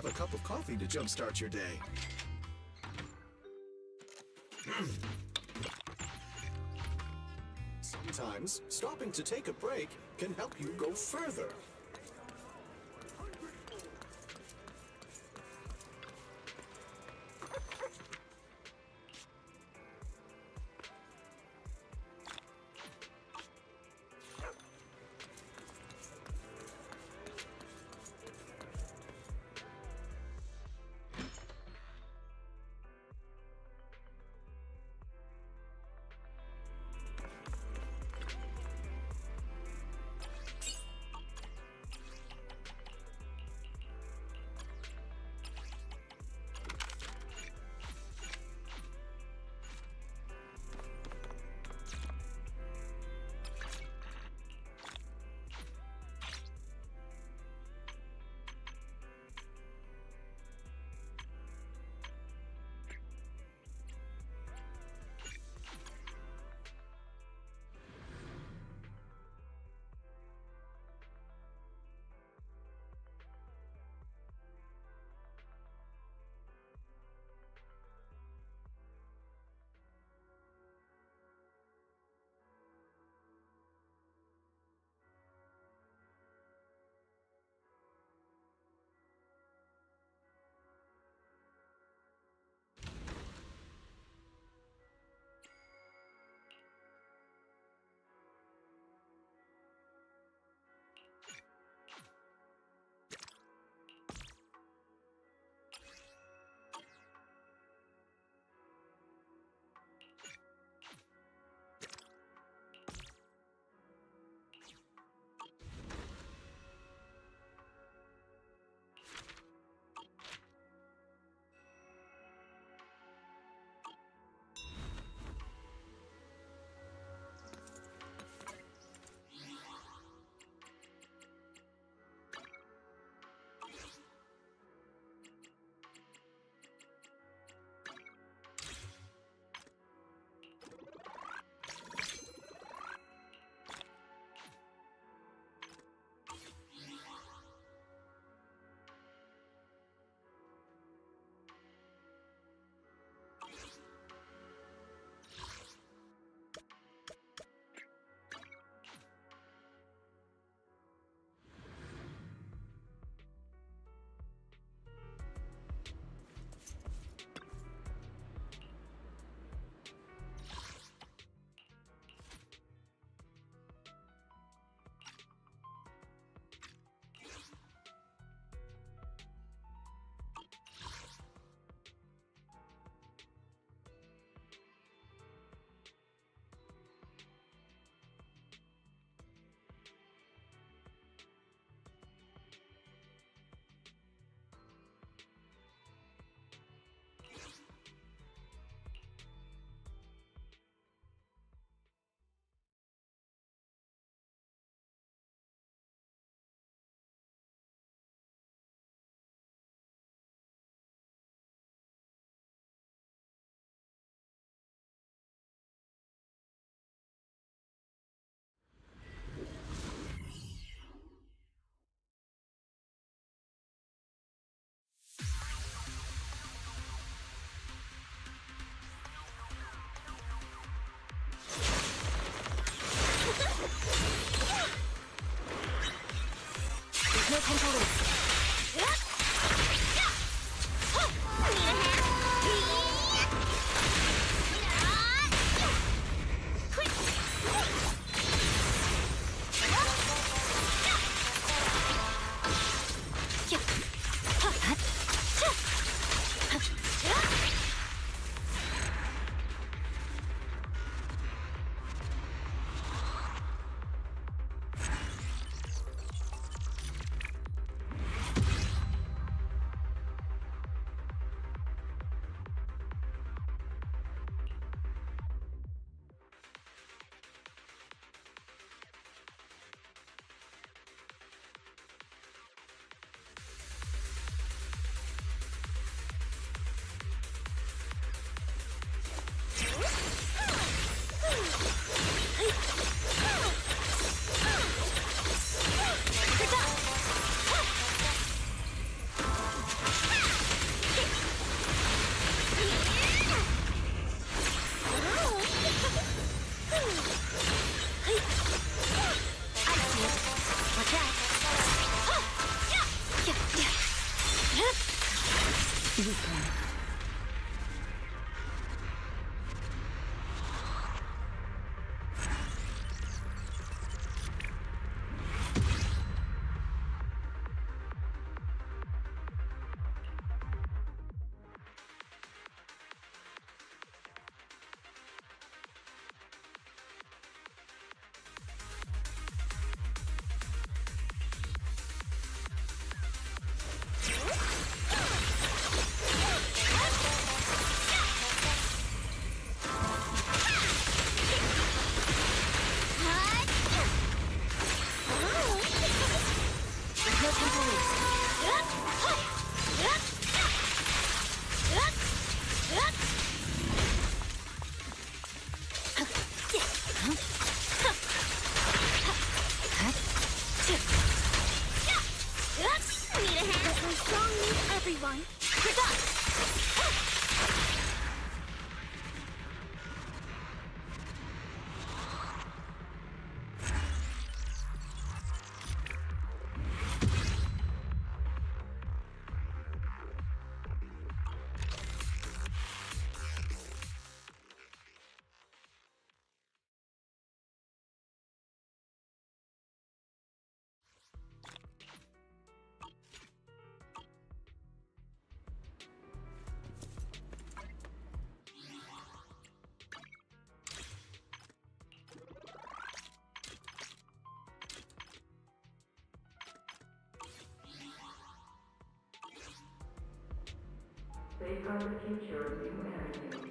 have a cup of coffee to jumpstart your day. Sometimes, stopping to take a break can help you go further. temple Need a hand? My song needs everyone. Safeguard the future of Nью-Эриду.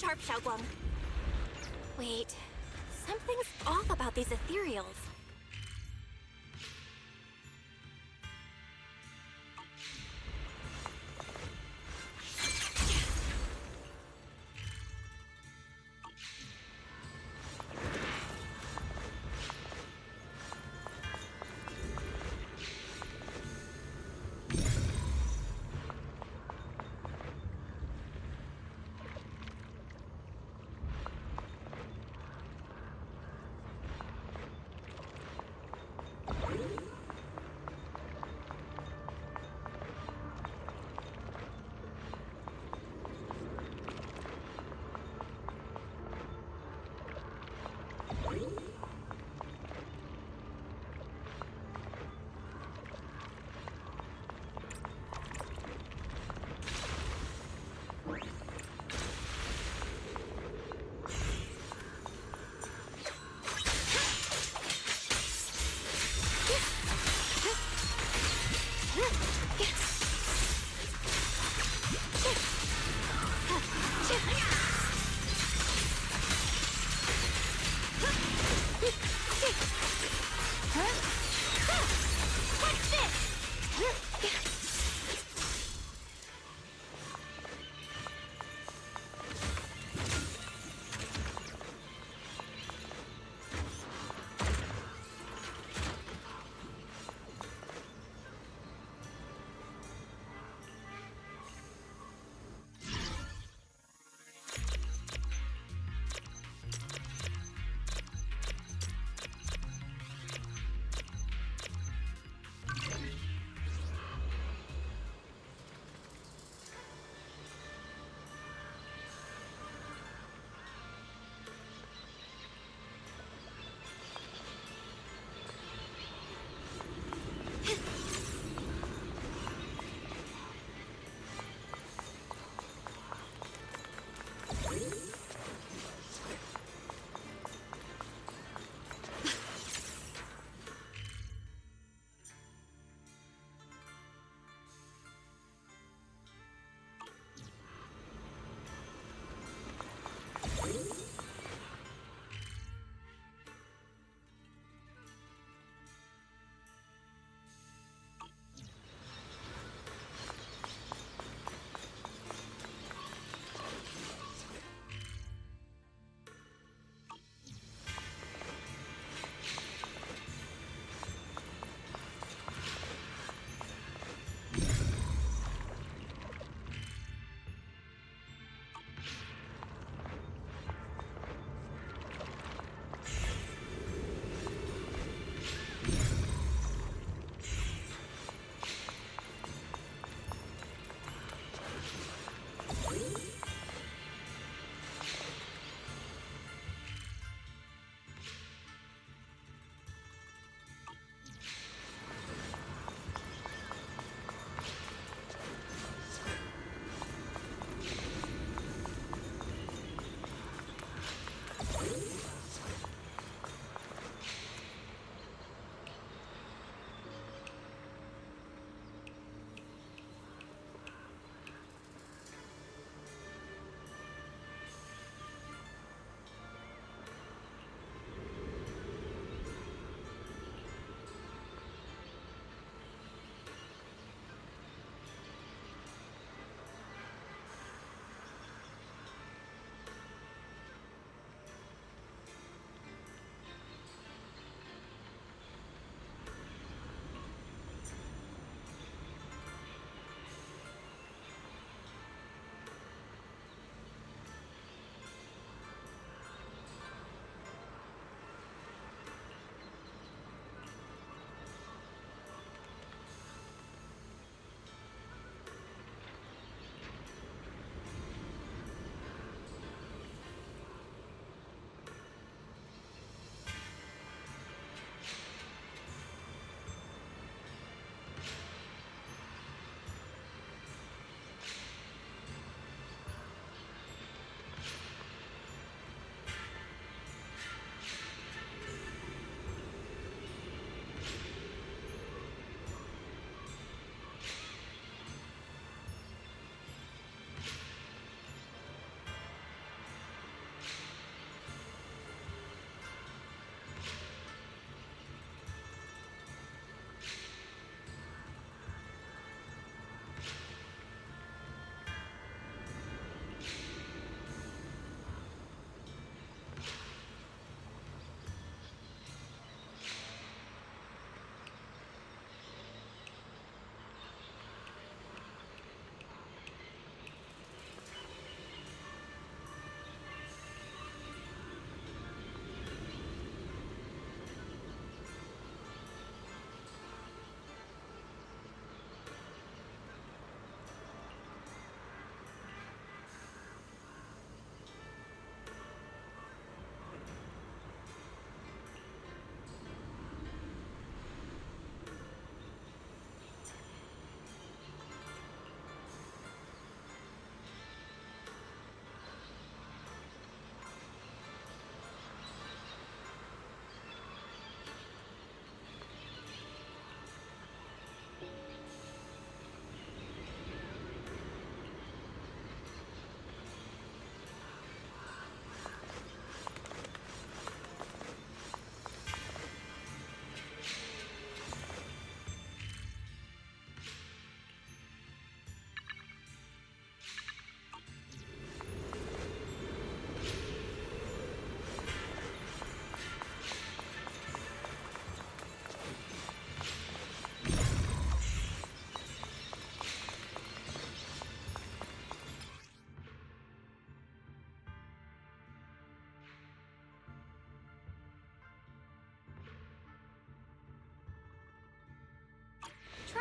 sharp, Xiaoguang. Wait, something's off about these ethereals.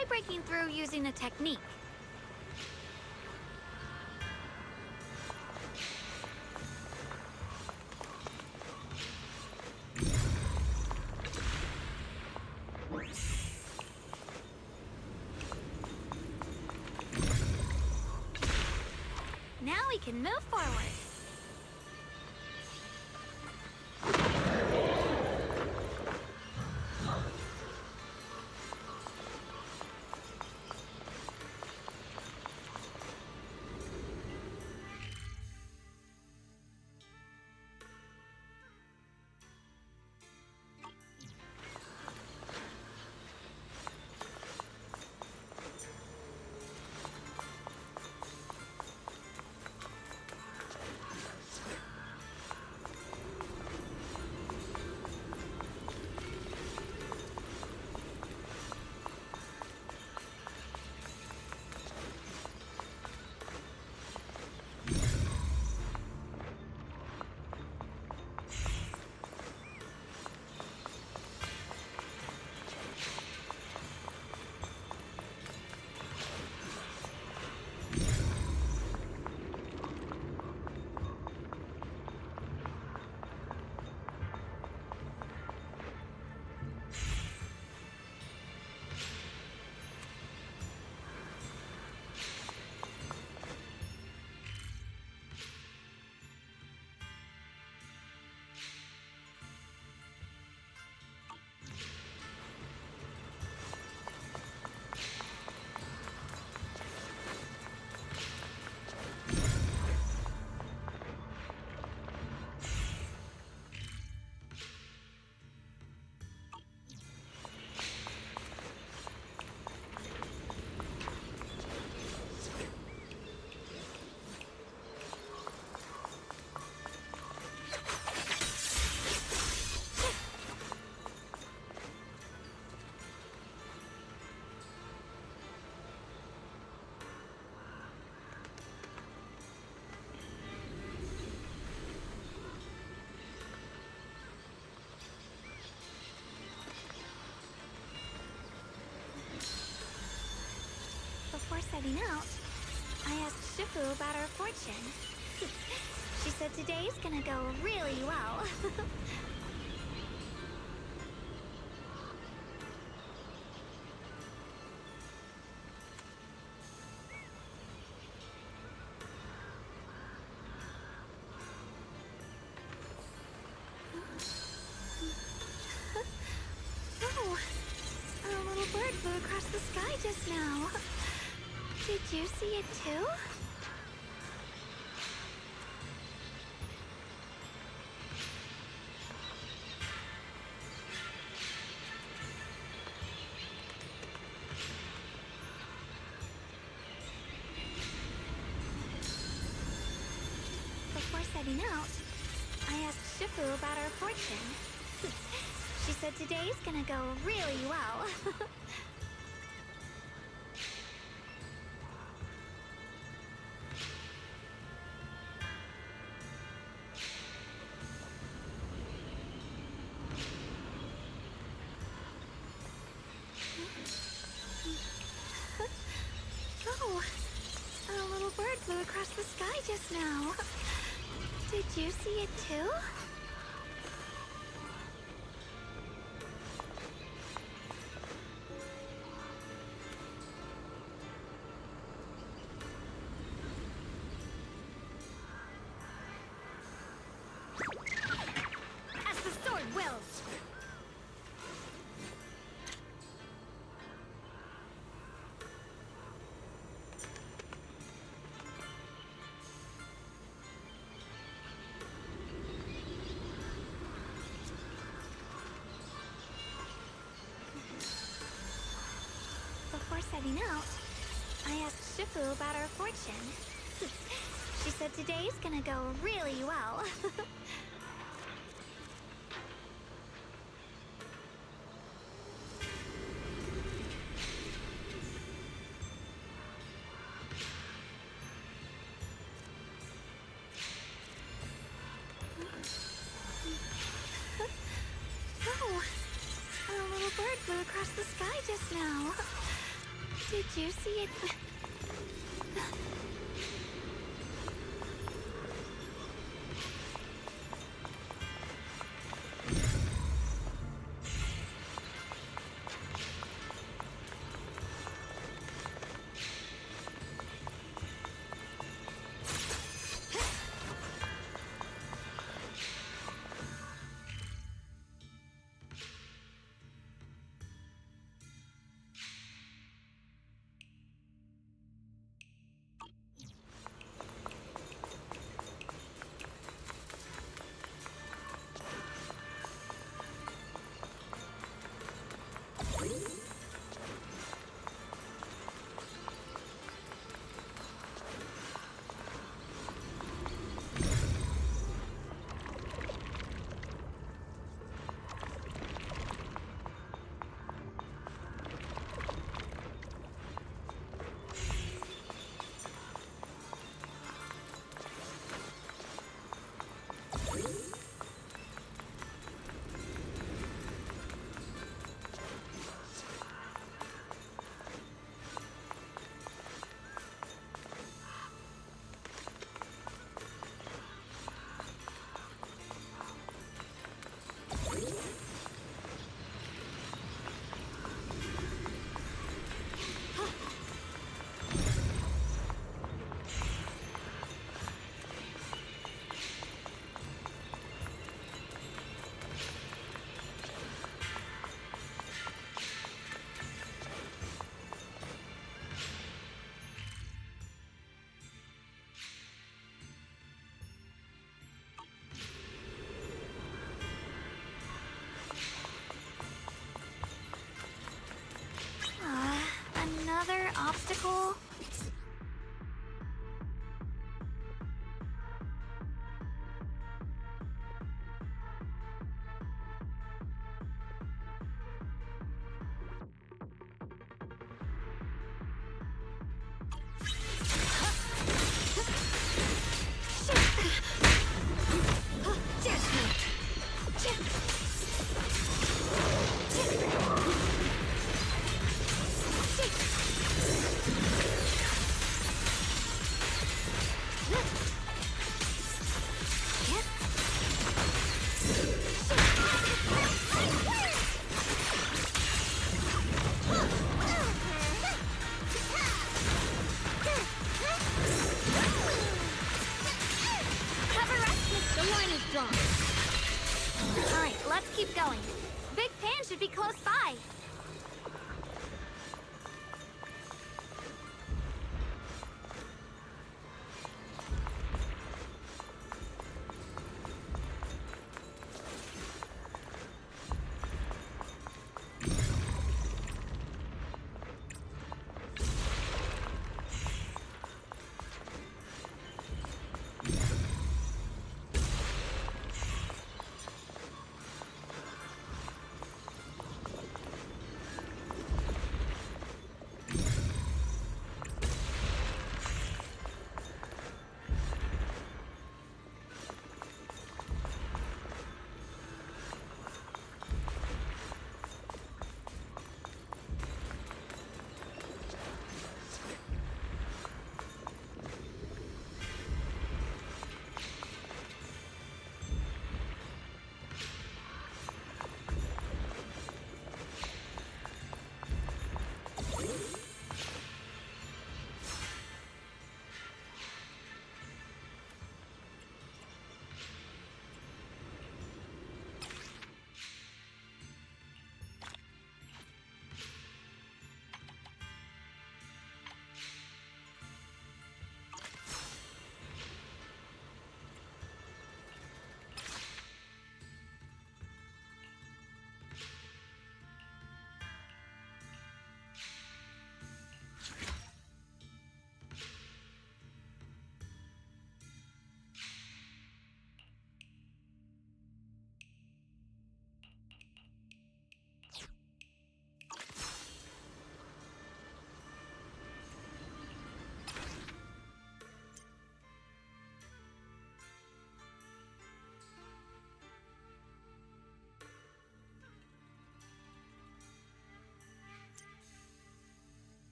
Try breaking through using a technique. Now we can move forward. Before setting out, I asked Shifu about our fortune. She said today's gonna go really well. Oh, a little bird flew across the sky just now. Did you see it too? Before setting out, I asked Shifu about our fortune. She said today's gonna go really well. Oh, a little bird flew across the sky just now. Did you see it too? As the sword wills. Before setting out, I asked Shifu about our fortune. She said today's gonna go really well. Oh, a little bird flew across the sky just now. Did you see it? Another obstacle? Alright, let's keep going. Big Pan should be close by.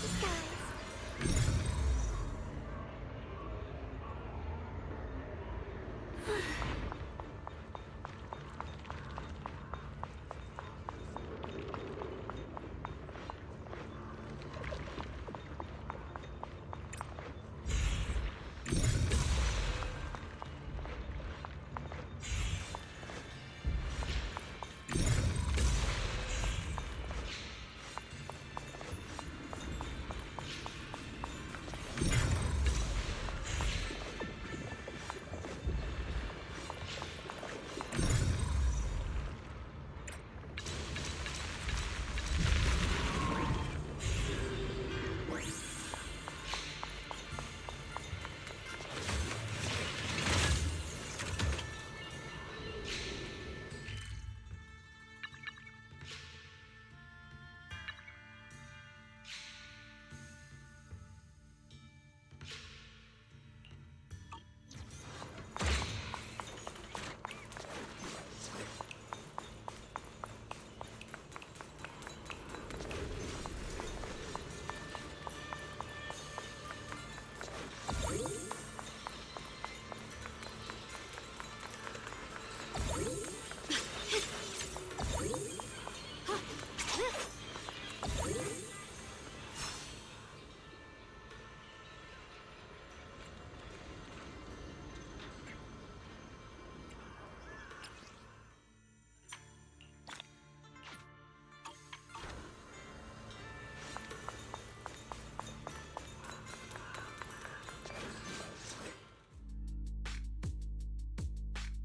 Guys.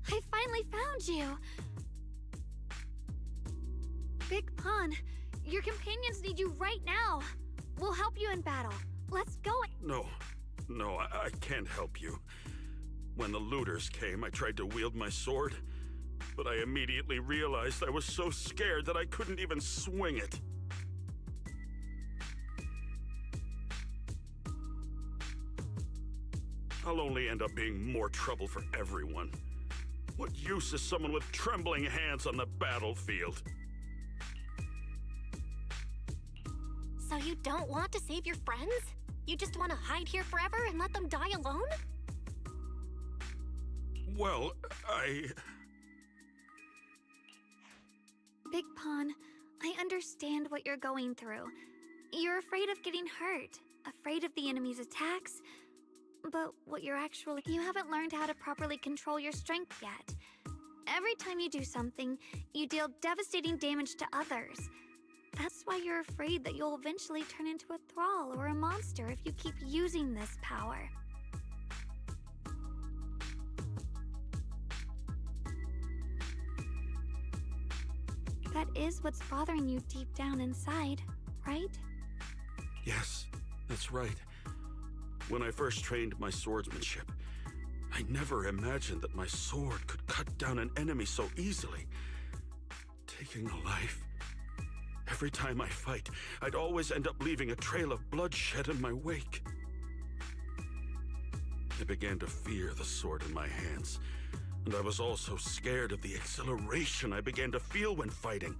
I finally found you! Big Pun, your companions need you right now. We'll help you in battle. Let's go. No, I can't help you. When the looters came, I tried to wield my sword, but I immediately realized I was so scared that I couldn't even swing it. I'll only end up being more trouble for everyone. What use is someone with trembling hands on the battlefield? So you don't want to save your friends? You just want to hide here forever and let them die alone? Well, Big Pun, I understand what you're going through. You're afraid of getting hurt, afraid of the enemy's attacks. But what you're actually... You haven't learned how to properly control your strength yet. Every time you do something, you deal devastating damage to others. That's why you're afraid that you'll eventually turn into a thrall or a monster if you keep using this power. That is what's bothering you deep down inside, right? yes, that's right. When I first trained my swordsmanship, I never imagined that my sword could cut down an enemy so easily. Taking a life. Every time I fight, I'd always end up leaving a trail of bloodshed in my wake. I began to fear the sword in my hands, and I was also scared of the exhilaration I began to feel when fighting.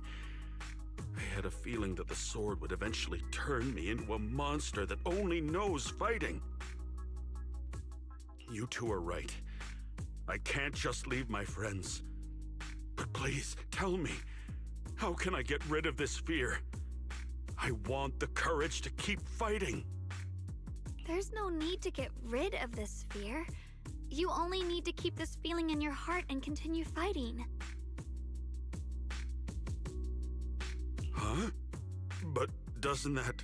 I had a feeling that the sword would eventually turn me into a monster that only knows fighting. You two are right. I can't just leave my friends. But please, tell me, how can I get rid of this fear? I want the courage to keep fighting. There's no need to get rid of this fear. You only need to keep this feeling in your heart and continue fighting. Huh? But doesn't that...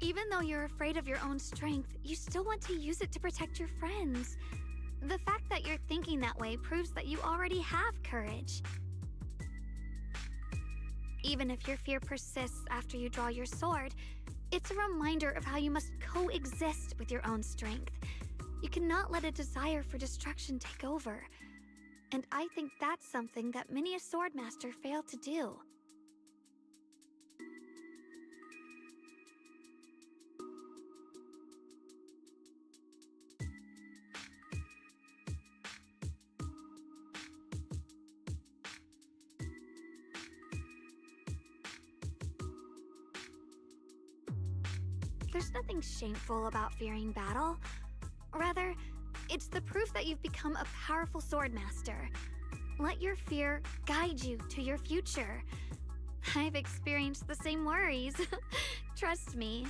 Even though you're afraid of your own strength, you still want to use it to protect your friends. The fact that you're thinking that way proves that you already have courage. Even if your fear persists after you draw your sword, it's a reminder of how you must coexist with your own strength. You cannot let a desire for destruction take over. And I think that's something that many a swordmaster fail to do. There's nothing shameful about fearing battle. Rather, it's the proof that you've become a powerful swordmaster. Let your fear guide you to your future. I've experienced the same worries. Trust me.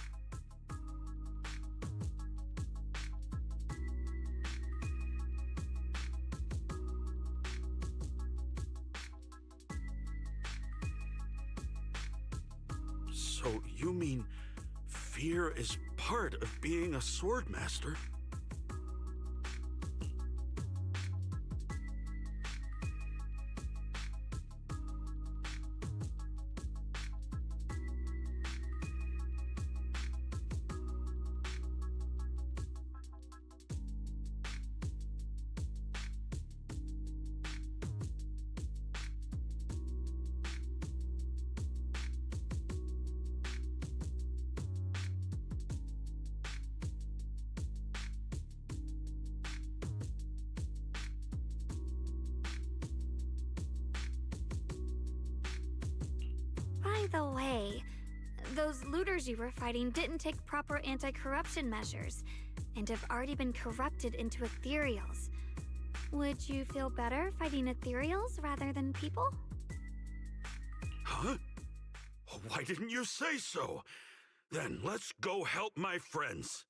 So you mean fear is part of being a swordmaster? By the way, those looters you were fighting didn't take proper anti-corruption measures, and have already been corrupted into ethereals. Would you feel better fighting ethereals rather than people? Huh? Why didn't you say so? Then let's go help my friends.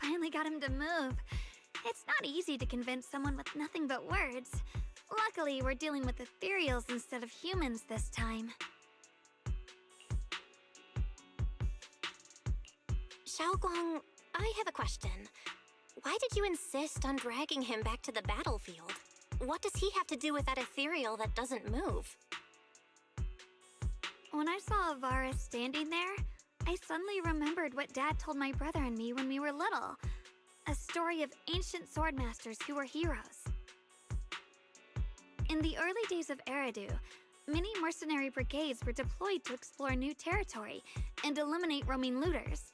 Finally got him to move. It's not easy to convince someone with nothing but words. Luckily, we're dealing with ethereals instead of humans this time. Xiaoguang, I have a question. Why did you insist on dragging him back to the battlefield? What does he have to do with that ethereal that doesn't move? When I saw Avaris standing there, I suddenly remembered what Dad told my brother and me when we were little. A story of ancient swordmasters who were heroes. In the early days of Eridu, many mercenary brigades were deployed to explore new territory and eliminate roaming looters.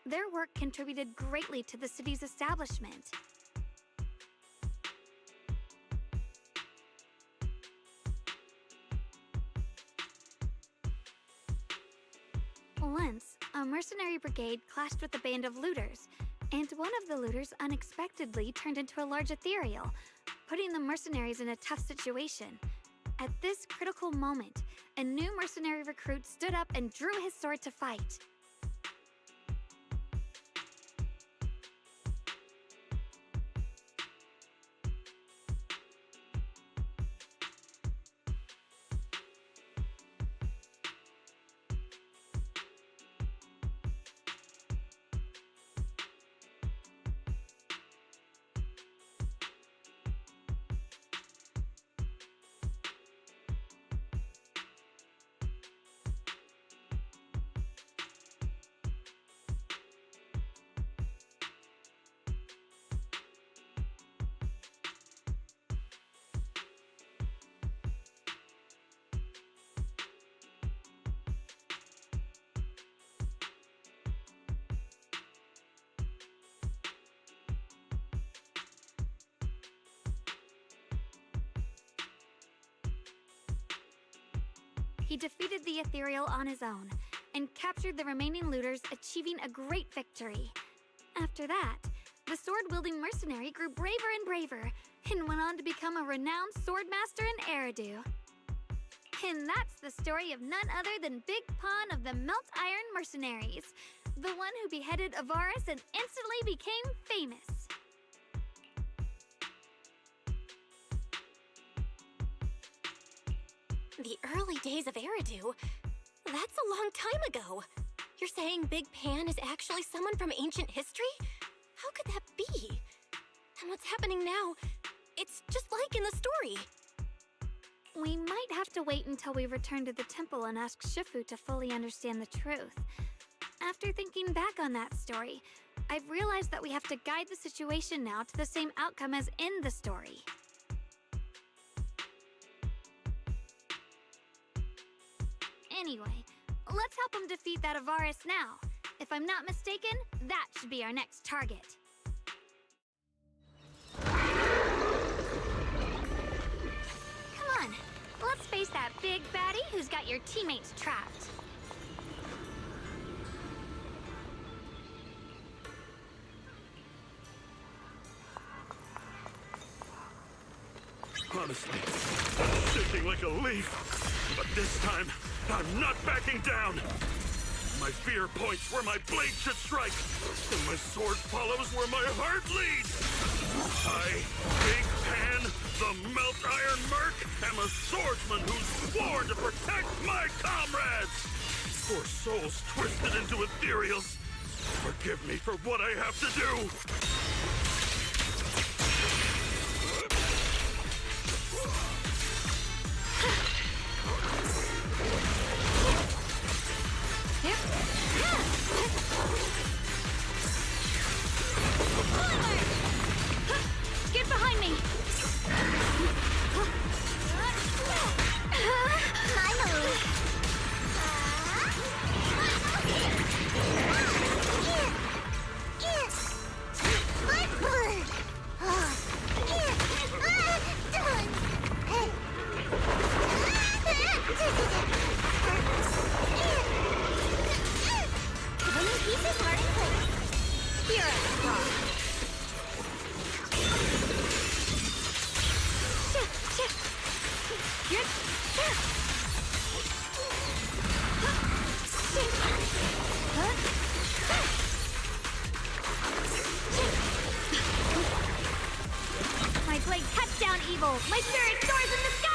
Their work contributed greatly to the city's establishment. Once, a mercenary brigade clashed with a band of looters, and one of the looters unexpectedly turned into a large ethereal, putting the mercenaries in a tough situation. At this critical moment, a new mercenary recruit stood up and drew his sword to fight. He defeated the ethereal on his own, and captured the remaining looters, achieving a great victory. After that, the sword-wielding mercenary grew braver and braver, and went on to become a renowned swordmaster in Eridu. And that's the story of none other than Big Pawn of the Melt Iron Mercenaries, the one who beheaded Avaris and instantly became famous. The early days of Eridu? That's a long time ago. You're saying Big Pan is actually someone from ancient history? How could that be? And what's happening now? It's just like in the story. We might have to wait until we return to the temple and ask Shifu to fully understand the truth. After thinking back on that story, I've realized that we have to guide the situation now to the same outcome as in the story. Anyway, let's help him defeat that Avaris now. If I'm not mistaken, that should be our next target. face that big baddie who's got your teammates trapped. Honestly, I'm shaking like a leaf. But this time, I'm not backing down. My fear points where my blade should strike, and my sword follows where my heart leads. I, Big Pan, the Melt Iron Merc, am a swordsman who's sworn to protect my comrades. Poor souls twisted into ethereals. Forgive me for what I have to do. Get behind me! My move! When the pieces are in place, here I rock. My blade cuts down evil. My spirit soars in the sky.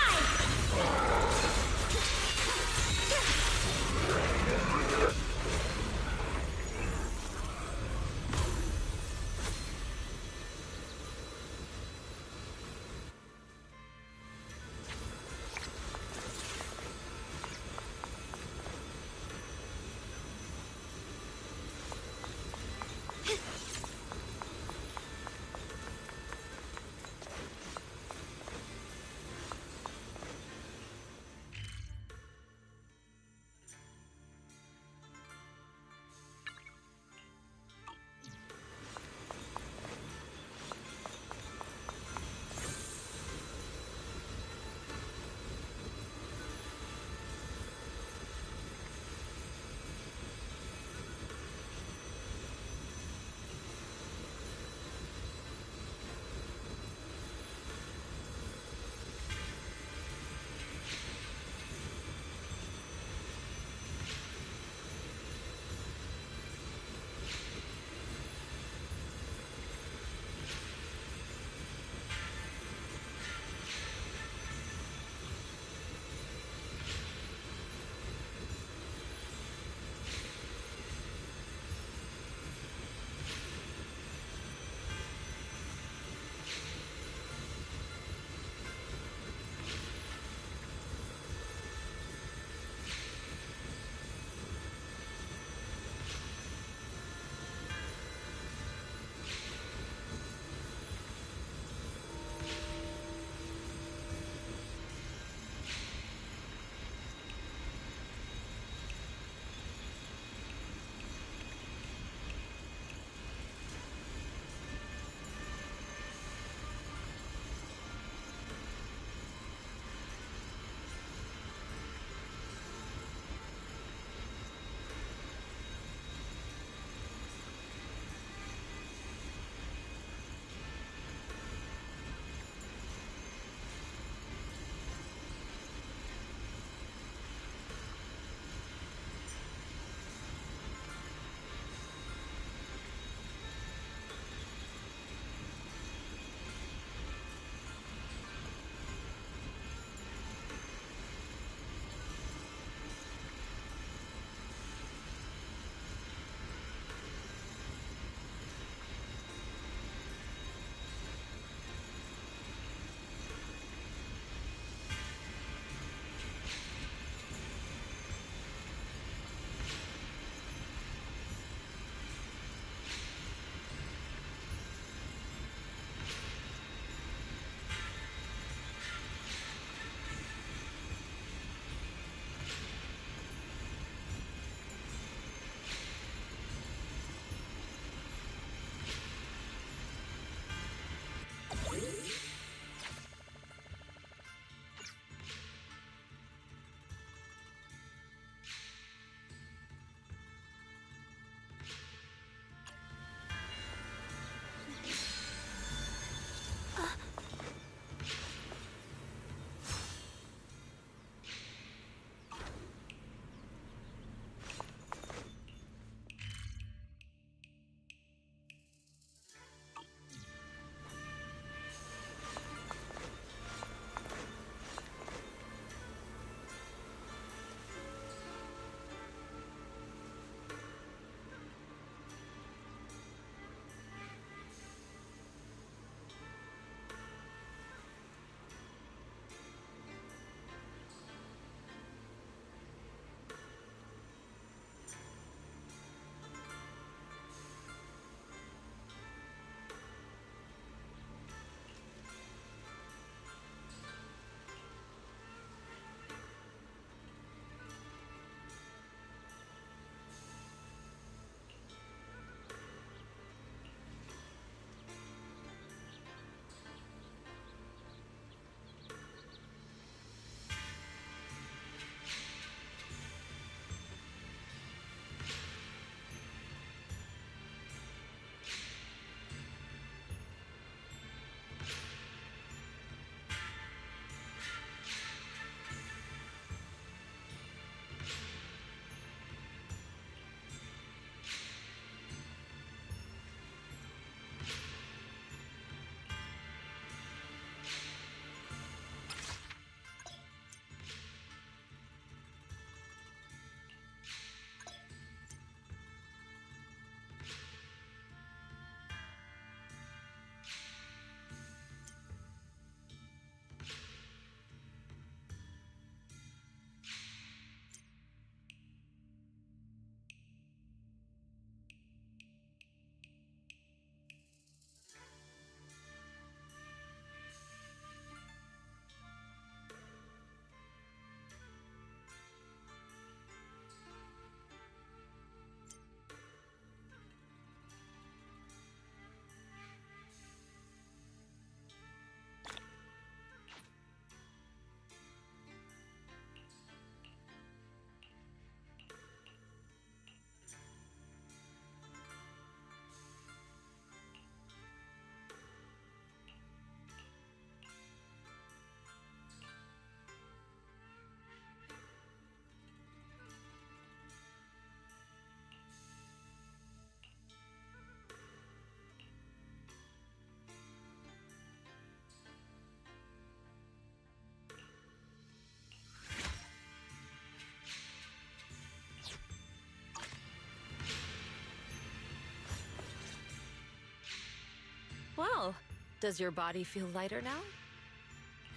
Does your body feel lighter now?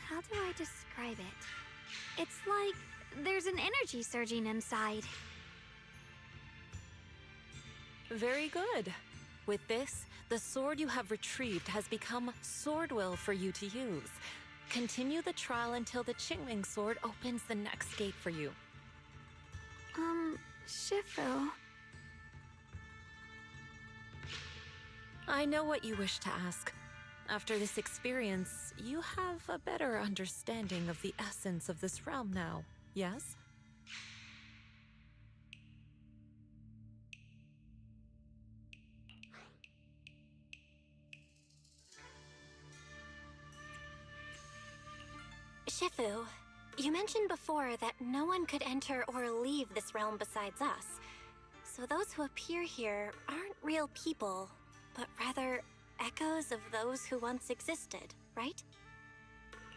How do I describe it? It's like there's an energy surging inside. Very good. With this, the sword you have retrieved has become Swordwill for you to use. Continue the trial until the Qingming sword opens the next gate for you. Shifu. I know what you wish to ask. After this experience, you have a better understanding of the essence of this realm now, yes? Shifu, you mentioned before that no one could enter or leave this realm besides us. So those who appear here aren't real people, but rather echoes of those who once existed, right?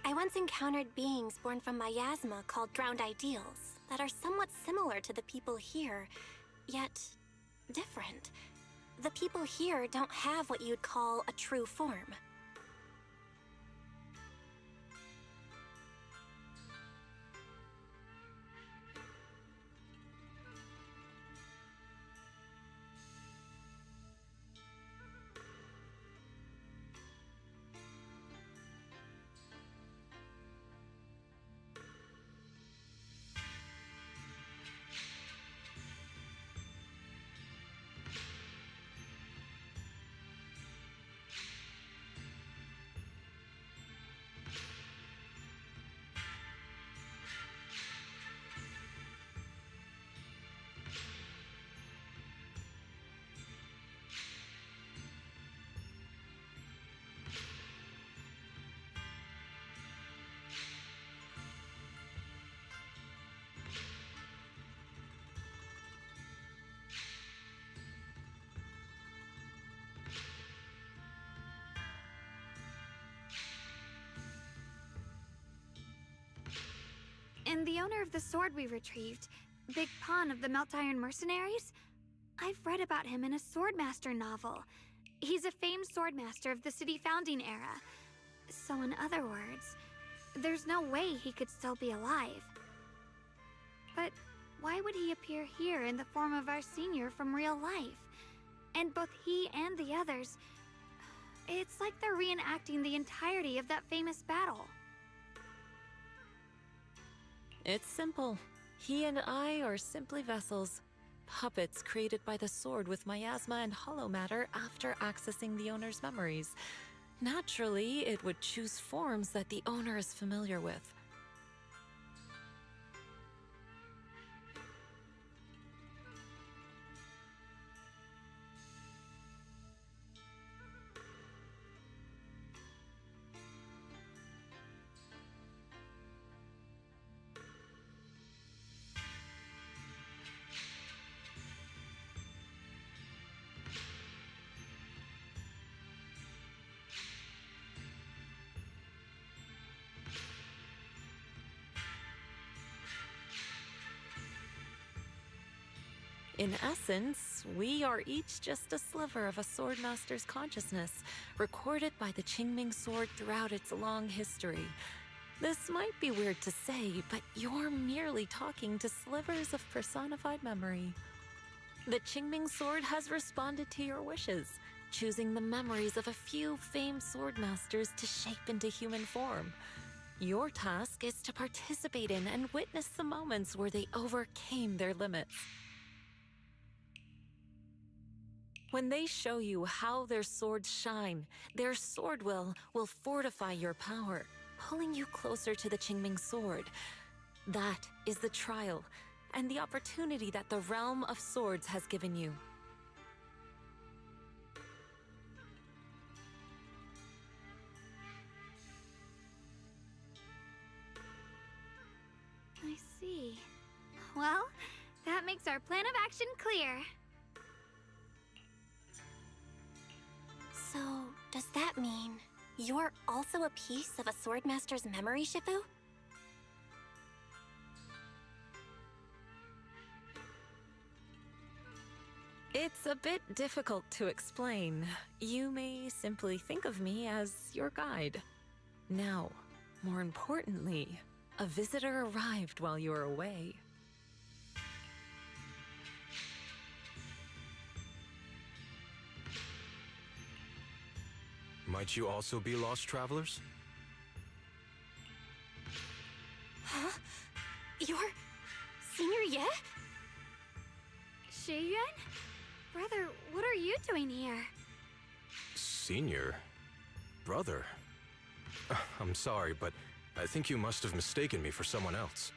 I once encountered beings born from miasma called drowned ideals that are somewhat similar to the people here, yet different. The people here don't have what you'd call a true form. And the owner of the sword we retrieved, Big Pon of the Melt Iron Mercenaries? I've read about him in a Swordmaster novel. He's a famed swordmaster of the city founding era. So in other words, there's no way he could still be alive. But why would he appear here in the form of our senior from real life? And both he and the others, it's like they're reenacting the entirety of that famous battle. It's simple. He and I are simply vessels. Puppets created by the sword with miasma and hollow matter after accessing the owner's memories. Naturally, it would choose forms that the owner is familiar with. In essence, we are each just a sliver of a swordmaster's consciousness, recorded by the Qingming sword throughout its long history. This might be weird to say, but you're merely talking to slivers of personified memory. The Qingming sword has responded to your wishes, choosing the memories of a few famed swordmasters to shape into human form. Your task is to participate in and witness the moments where they overcame their limits. When they show you how their swords shine, their swordwill will fortify your power, pulling you closer to the Qingming sword. That is the trial, and the opportunity that the realm of swords has given you. I see. Well, that makes our plan of action clear. So, does that mean you're also a piece of a swordmaster's memory, Shifu? It's a bit difficult to explain. You may simply think of me as your guide. Now, more importantly, a visitor arrived while you were away. Might you also be lost travelers? Huh? You're Senior Ye? Shiyuan? Brother, what are you doing here? Senior? Brother? I'm sorry, but I think you must have mistaken me for someone else.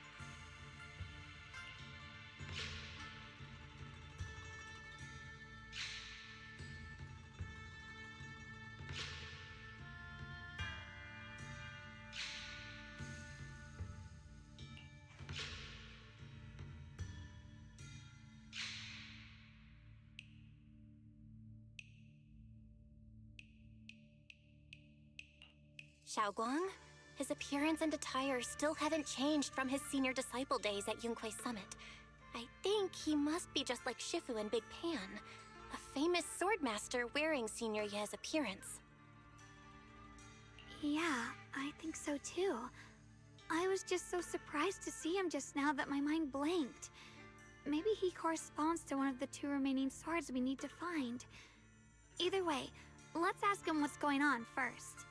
Xiaoguang? His appearance and attire still haven't changed from his senior disciple days at Yunquei Summit. I think he must be just like Shifu and Big Pan, a famous swordmaster wearing Senior Ye's appearance. Yeah, I think so too. I was just so surprised to see him just now that my mind blanked. Maybe he corresponds to one of the 2 remaining swords we need to find. Either way, let's ask him what's going on first.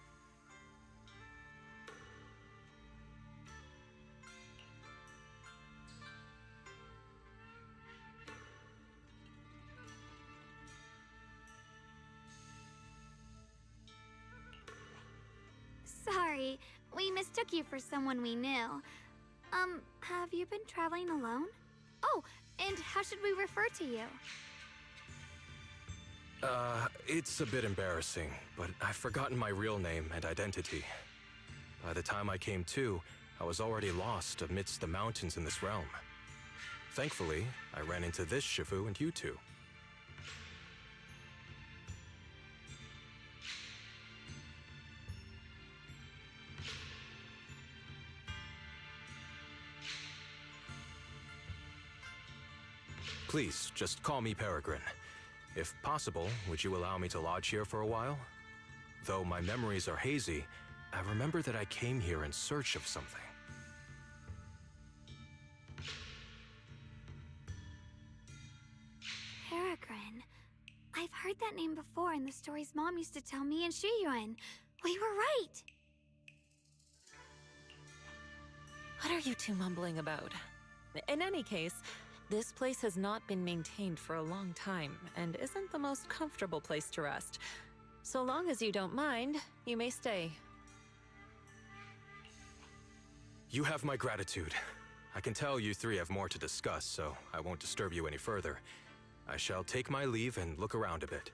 Sorry, we mistook you for someone we knew. Have you been traveling alone? Oh, and how should we refer to you? It's a bit embarrassing, but I've forgotten my real name and identity. By the time I came to, I was already lost amidst the mountains in this realm. Thankfully, I ran into this Shifu and you two. Please, just call me Peregrine. If possible, would you allow me to lodge here for a while? Though my memories are hazy, I remember that I came here in search of something. Peregrine. I've heard that name before in the stories Mom used to tell me and Shiyuan. We were right! What are you two mumbling about? In any case, this place has not been maintained for a long time and isn't the most comfortable place to rest. So long as you don't mind, you may stay. You have my gratitude. I can tell you three have more to discuss, so I won't disturb you any further. I shall take my leave and look around a bit.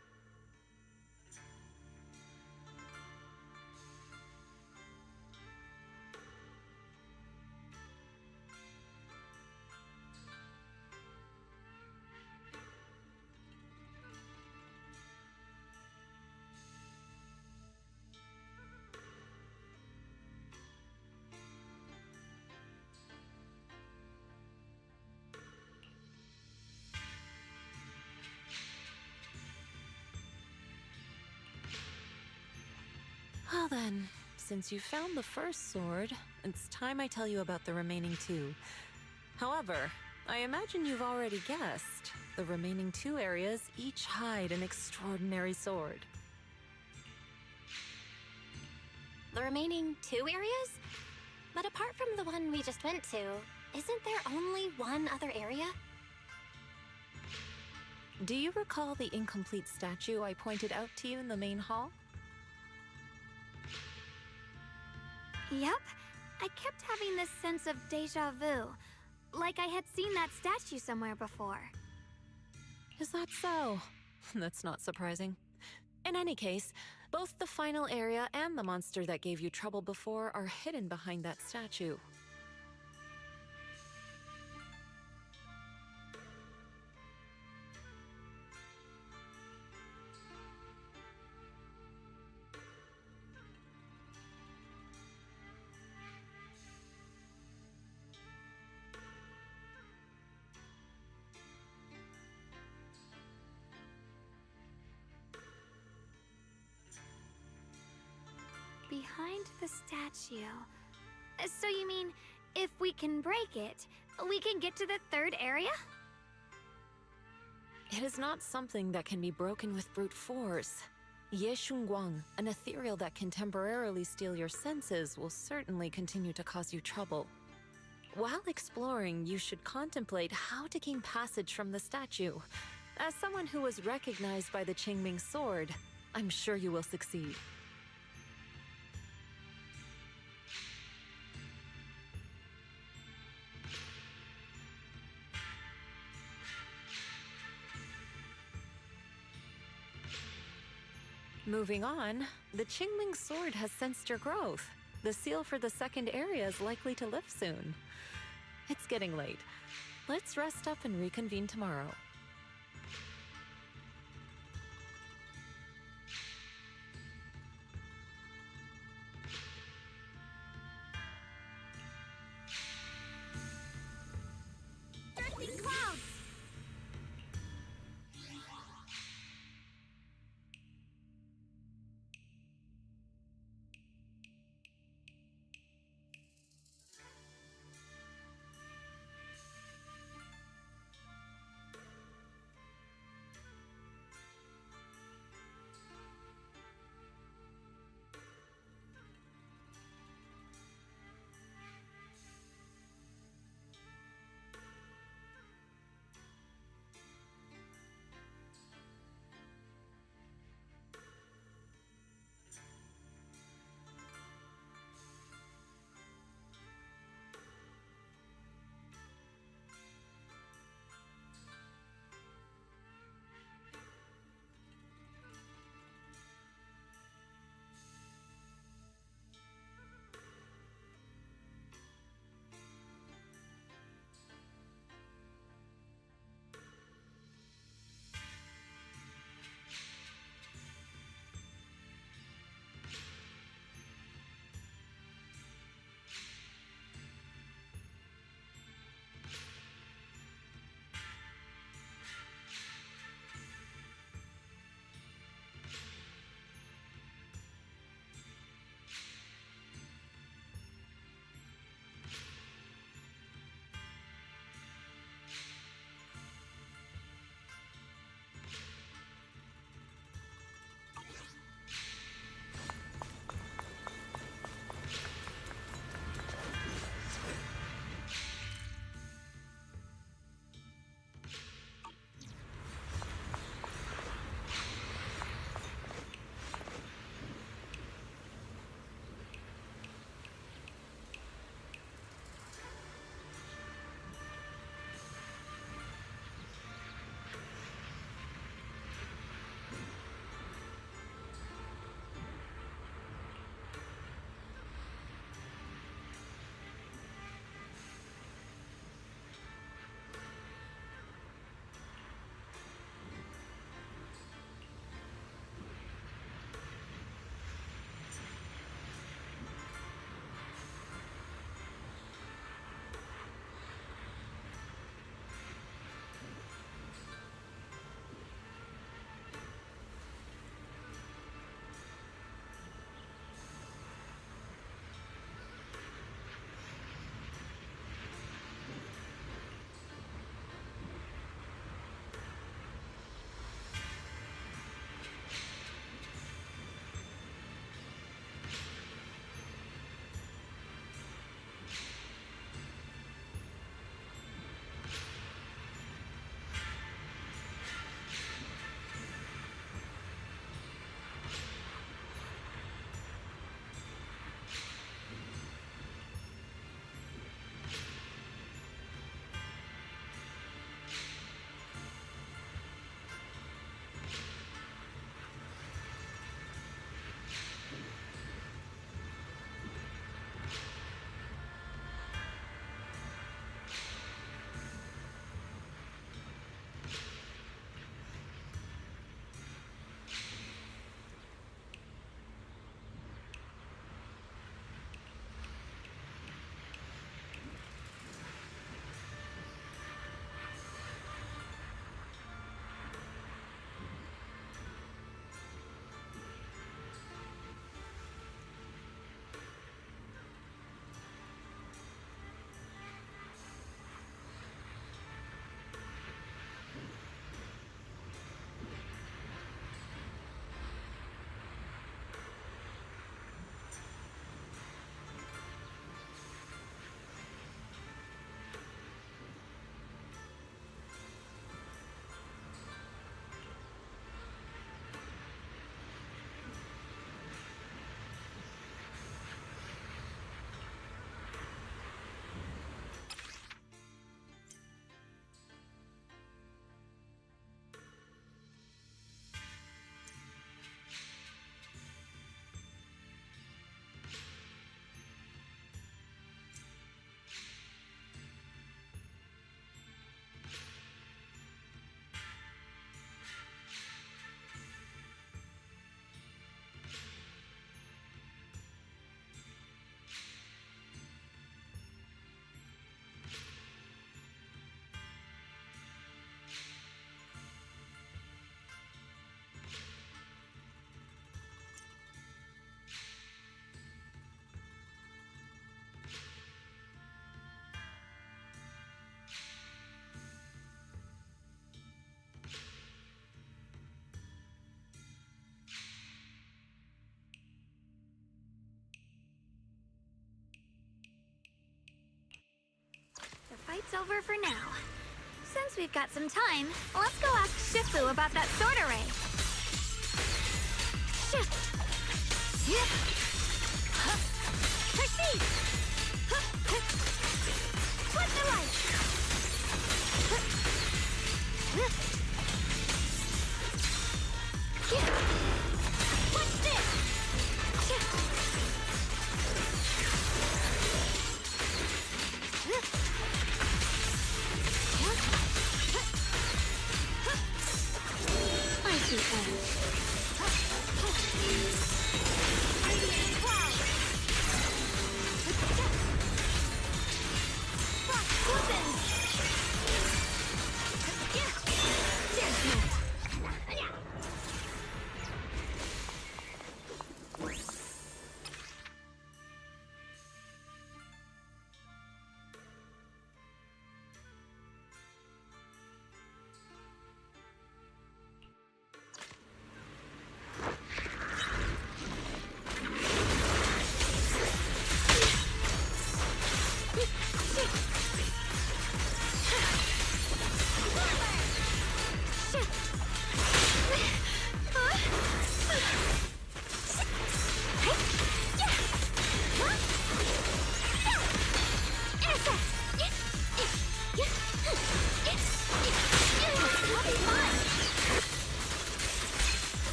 Well then, since you found the first sword, it's time I tell you about the remaining 2. However, I imagine you've already guessed. The remaining 2 areas each hide an extraordinary sword. The remaining 2 areas? But apart from the one we just went to, isn't there only one other area? Do you recall the incomplete statue I pointed out to you in the main hall? Yep. I kept having this sense of déjà vu. Like I had seen that statue somewhere before. Is that so? That's not surprising. In any case, both the final area and the monster that gave you trouble before are hidden behind that statue. Behind the statue. So you mean, if we can break it, we can get to the third area? It is not something that can be broken with brute force. Ye Shunguang, an ethereal that can temporarily steal your senses, will certainly continue to cause you trouble. While exploring, you should contemplate how to gain passage from the statue. As someone who was recognized by the Qingming sword, I'm sure you will succeed. Moving on, the Qingming sword has sensed your growth. The seal for the second area is likely to lift soon. It's getting late. Let's rest up and reconvene tomorrow. Drifting clouds! over for now. Since we've got some time, let's go ask Shifu about that sword array. Shift! Yep! Proceed! Flip the light! What's this? I see Radiant cloud! Frost weapons! There's no.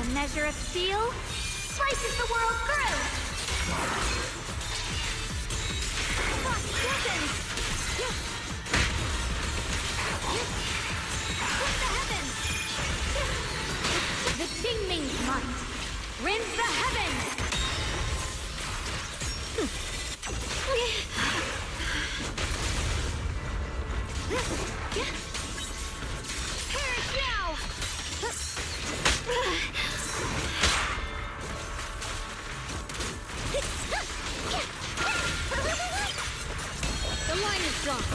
The measure of steel slices the world through! Frost weapons! Split the heavens! The Qingming's might rends the heavens! Perish now! The line is gone.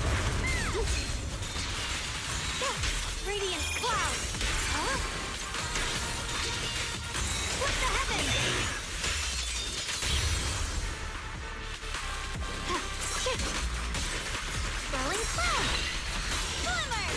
Radiant cloud. Huh? Split the heavens. Swelling cloud. Glimmer.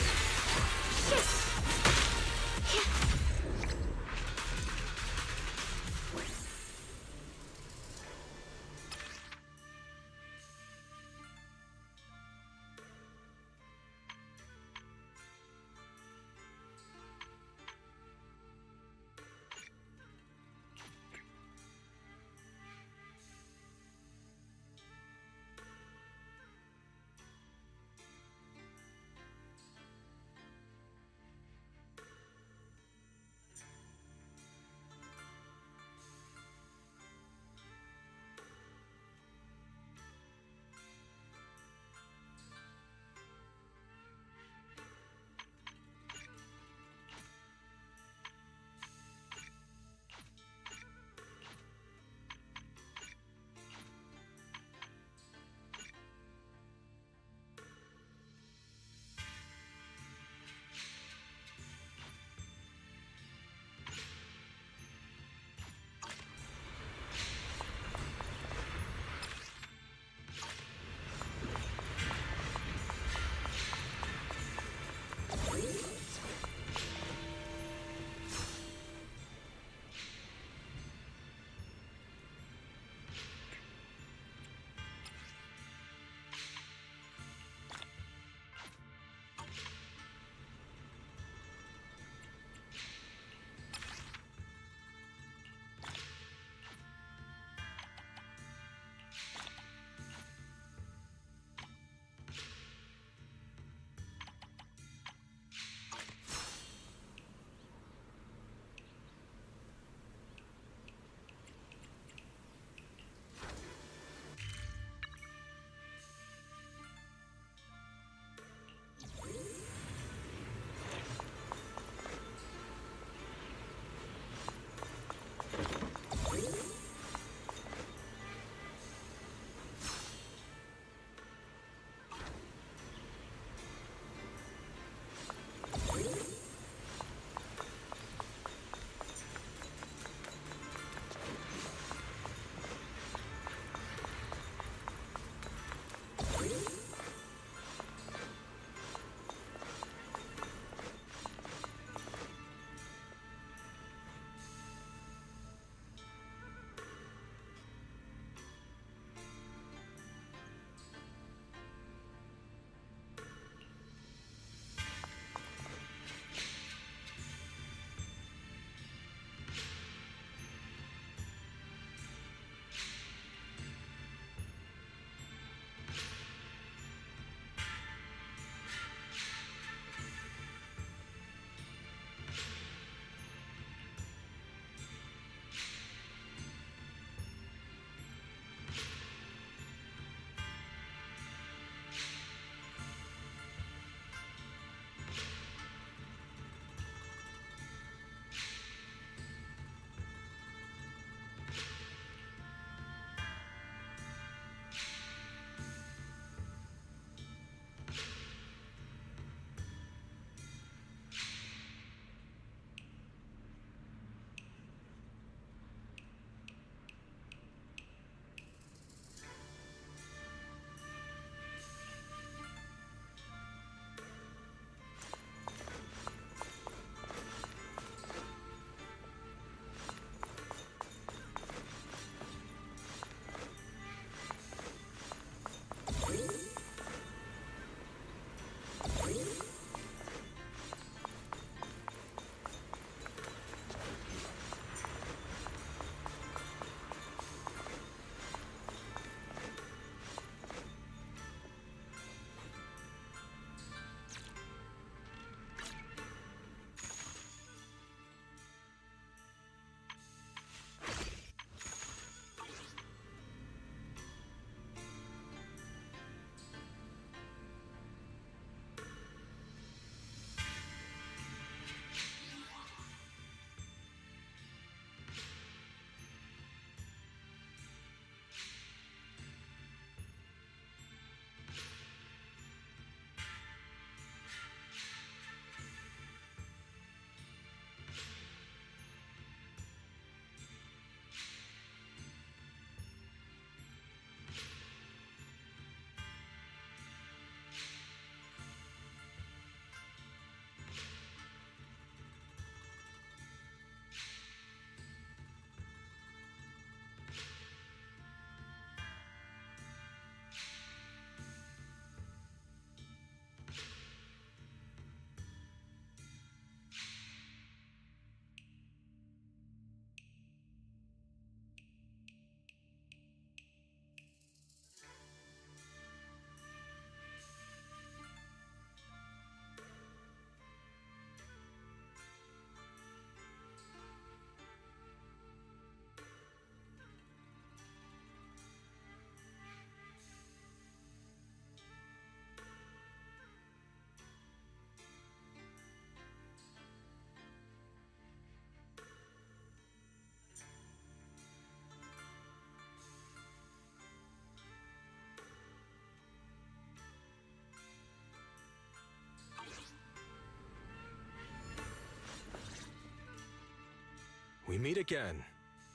we meet again.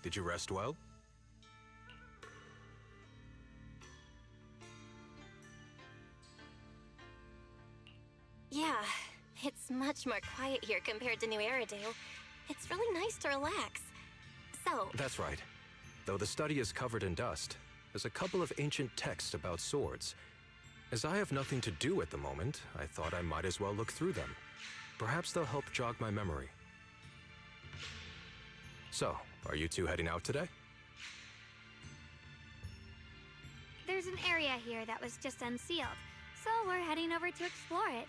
Did you rest well? Yeah, it's much more quiet here compared to Nью-Эриду. It's really nice to relax. So... That's right. Though the study is covered in dust, there's a couple of ancient texts about swords. As I have nothing to do at the moment, I thought I might as well look through them. Perhaps they'll help jog my memory. So, are you two heading out today? There's an area here that was just unsealed, so we're heading over to explore it.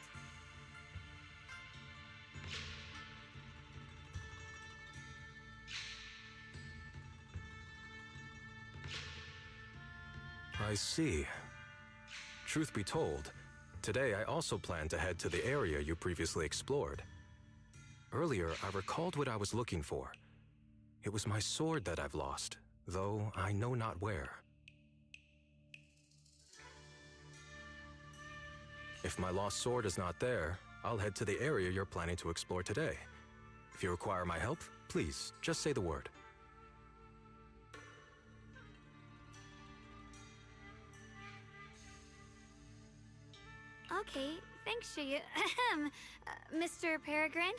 I see. Truth be told, today I also plan to head to the area you previously explored. Earlier, I recalled what I was looking for. It was my sword that I've lost, though I know not where. If my lost sword is not there, I'll head to the area you're planning to explore today. If you require my help, please, just say the word. Okay, thanks, Mr. Peregrine.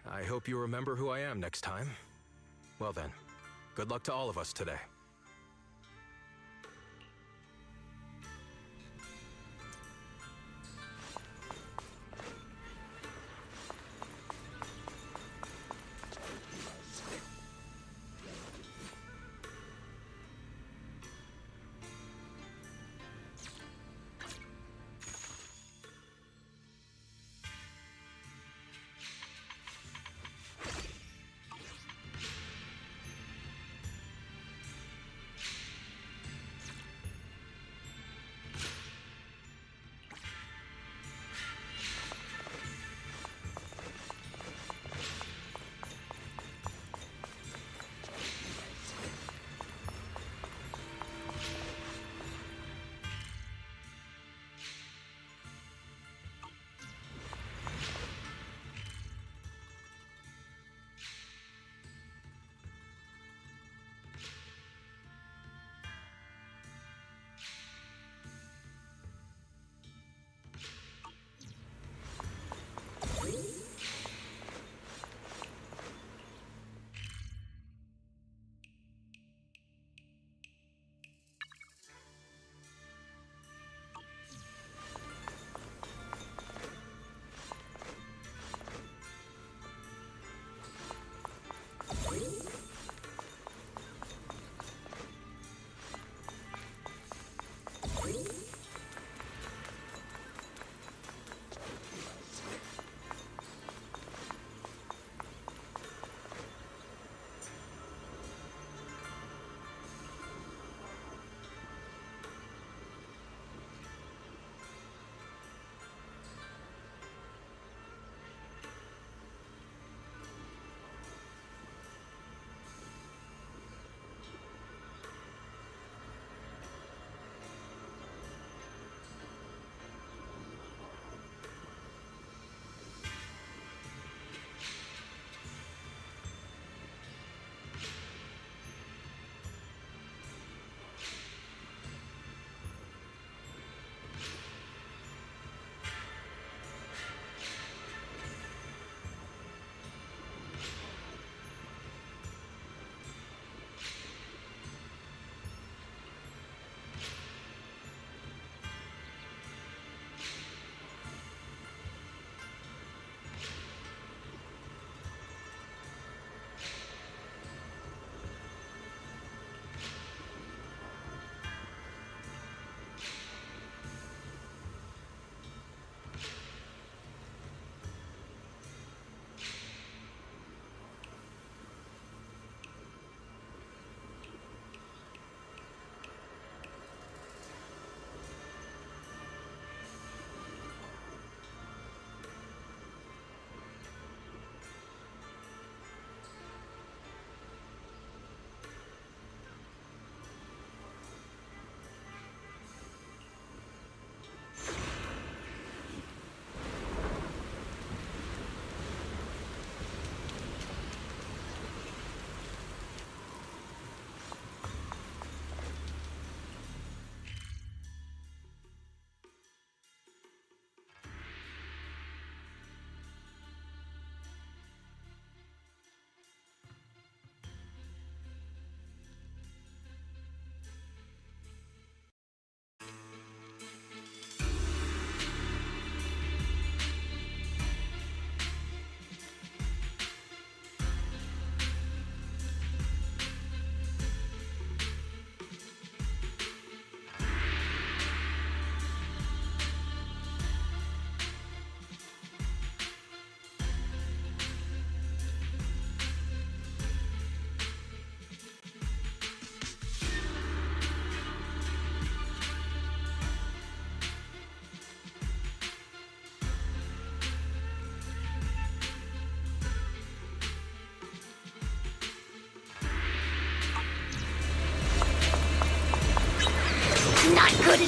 I hope you remember who I am next time. Well then, good luck to all of us today.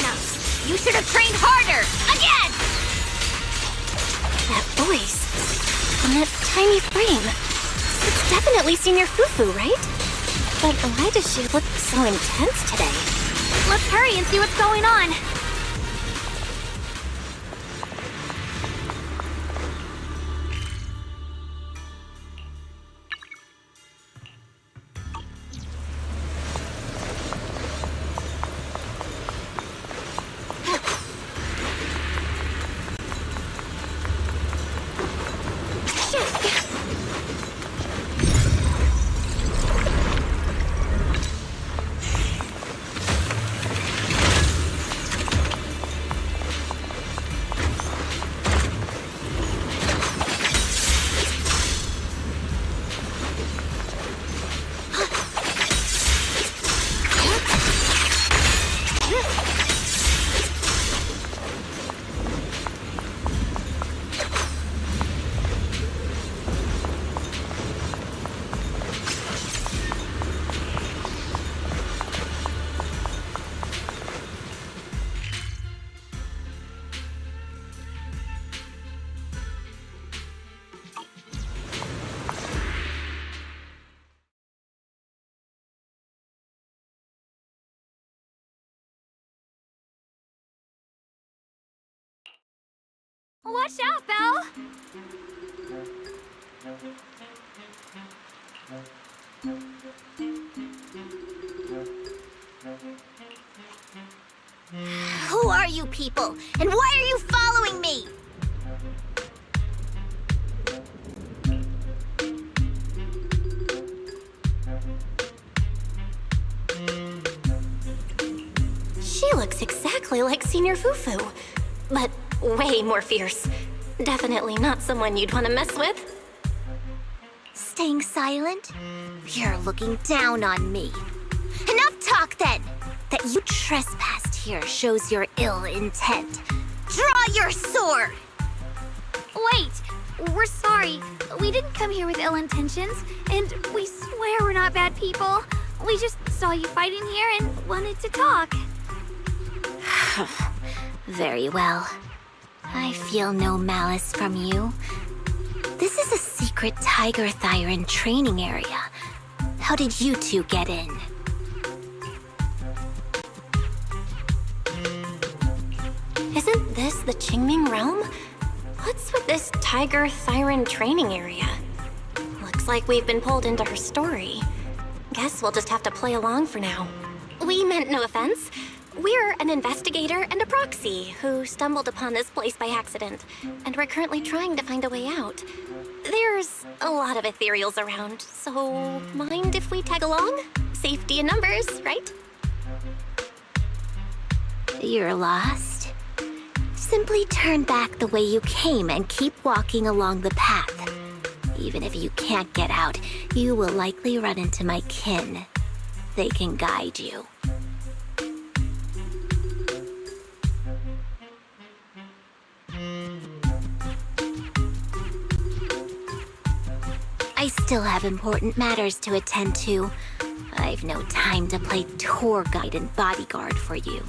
enough. You should have trained harder. Again! That voice. On that tiny frame. It's definitely Senior Fufu, right? But why does she look so intense today? Let's hurry and see what's going on. Watch out, Belle! Who are you people? And why are you following me? She looks exactly like Senior Fufu, but way more fierce. Definitely not someone you'd want to mess with. Staying silent? You're looking down on me. Enough talk then! That you trespassed here shows your ill intent. Draw your sword! Wait! We're sorry. We didn't come here with ill intentions, and we swear we're not bad people. We just saw you fighting here and wanted to talk. Very well. I feel no malice from you. This is a secret Tiger Thyran training area. How did you two get in? Isn't this the Qingming realm? What's with this Tiger Thyran training area? Looks like we've been pulled into her story. Guess we'll just have to play along for now. We meant no offense. We're an investigator and a proxy who stumbled upon this place by accident, and we're currently trying to find a way out. There's a lot of ethereals around, so mind if we tag along? Safety in numbers, right? You're lost? Simply turn back the way you came and keep walking along the path. Even if you can't get out, you will likely run into my kin. They can guide you. I still have important matters to attend to. I've no time to play tour guide and bodyguard for you.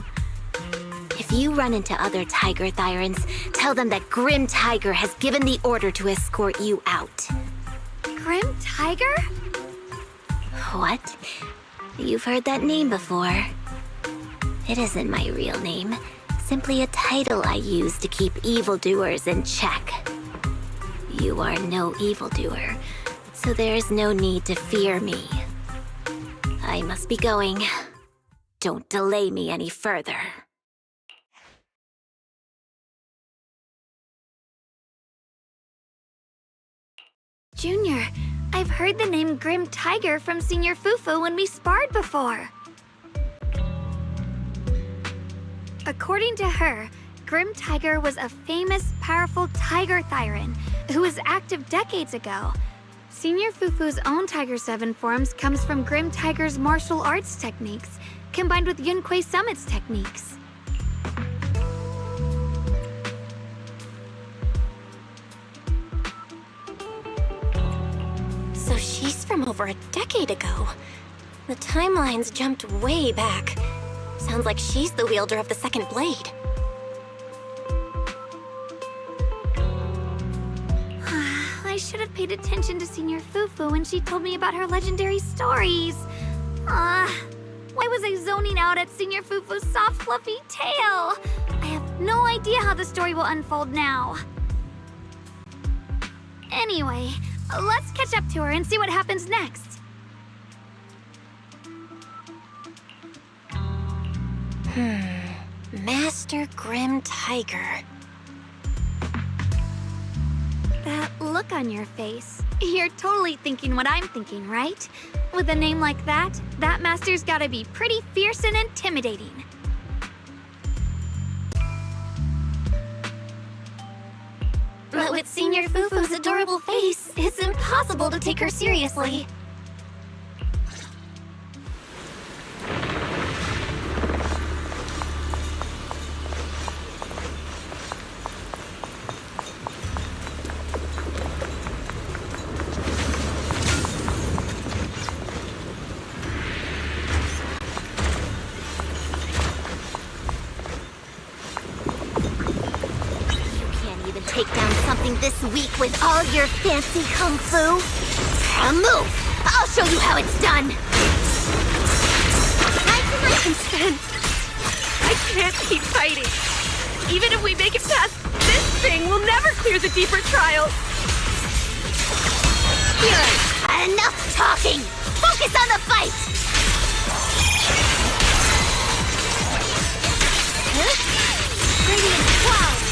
If you run into other Tiger Thyrans, tell them that Grim Tiger has given the order to escort you out. Grim Tiger? What? You've heard that name before. It isn't my real name, simply a title I use to keep evildoers in check. You are no evildoer, so there is no need to fear me. I must be going. Don't delay me any further. Junior, I've heard the name Grim Tiger from Senior Fufu when we sparred before. According to her, Grim Tiger was a famous, powerful Tiger Thyran who was active decades ago. Senior Fufu's own Tiger 7 forms comes from Grim Tiger's martial arts techniques, combined with Yunquei Summit's techniques. So she's from over a decade ago. The timelines jumped way back. Sounds like she's the wielder of the second blade. I should have paid attention to Senior Fufu when she told me about her legendary stories. Why was I zoning out at Senior Fufu's soft, fluffy tail? I have no idea how the story will unfold now. Anyway, let's catch up to her and see what happens next. Master Grim Tiger. That look on your face. You're totally thinking what I'm thinking, right? With a name like that, that master's gotta be pretty fierce and intimidating. But with Senior Fufu's adorable face, it's impossible to take her seriously. Take down something this weak with all your fancy kung fu? Move! I'll show you how it's done! I can't keep fighting. Even if we make it past this thing, we'll never clear the deeper trials. Good! Enough talking! Focus on the fight! Radiant 12!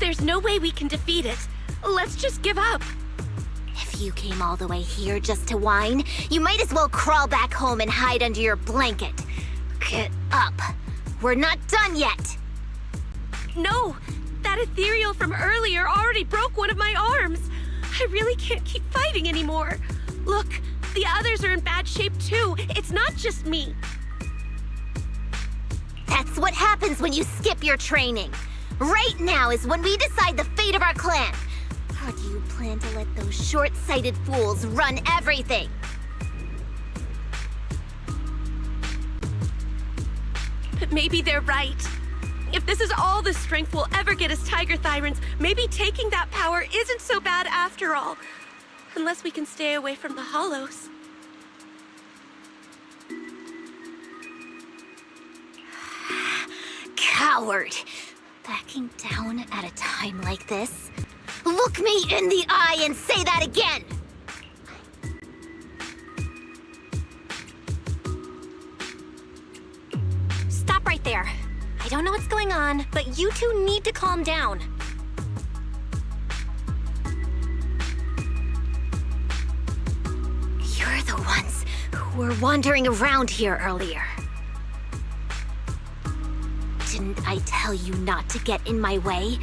there's no way we can defeat it. Let's just give up. If you came all the way here just to whine, you might as well crawl back home and hide under your blanket. Get up. We're not done yet. No, that ethereal from earlier already broke one of my arms. I really can't keep fighting anymore. Look, the others are in bad shape too. It's not just me. That's what happens when you skip your training. Right now is when we decide the fate of our clan. Or do you plan to let those short-sighted fools run everything? But maybe they're right. If this is all the strength we'll ever get as Tiger Thyrans, maybe taking that power isn't so bad after all. Unless we can stay away from the Hollows. Coward! Backing down at a time like this? Look me in the eye and say that again! Stop right there. I don't know what's going on, but you two need to calm down. You're the ones who were wandering around here earlier. Didn't I tell you not to get in my way?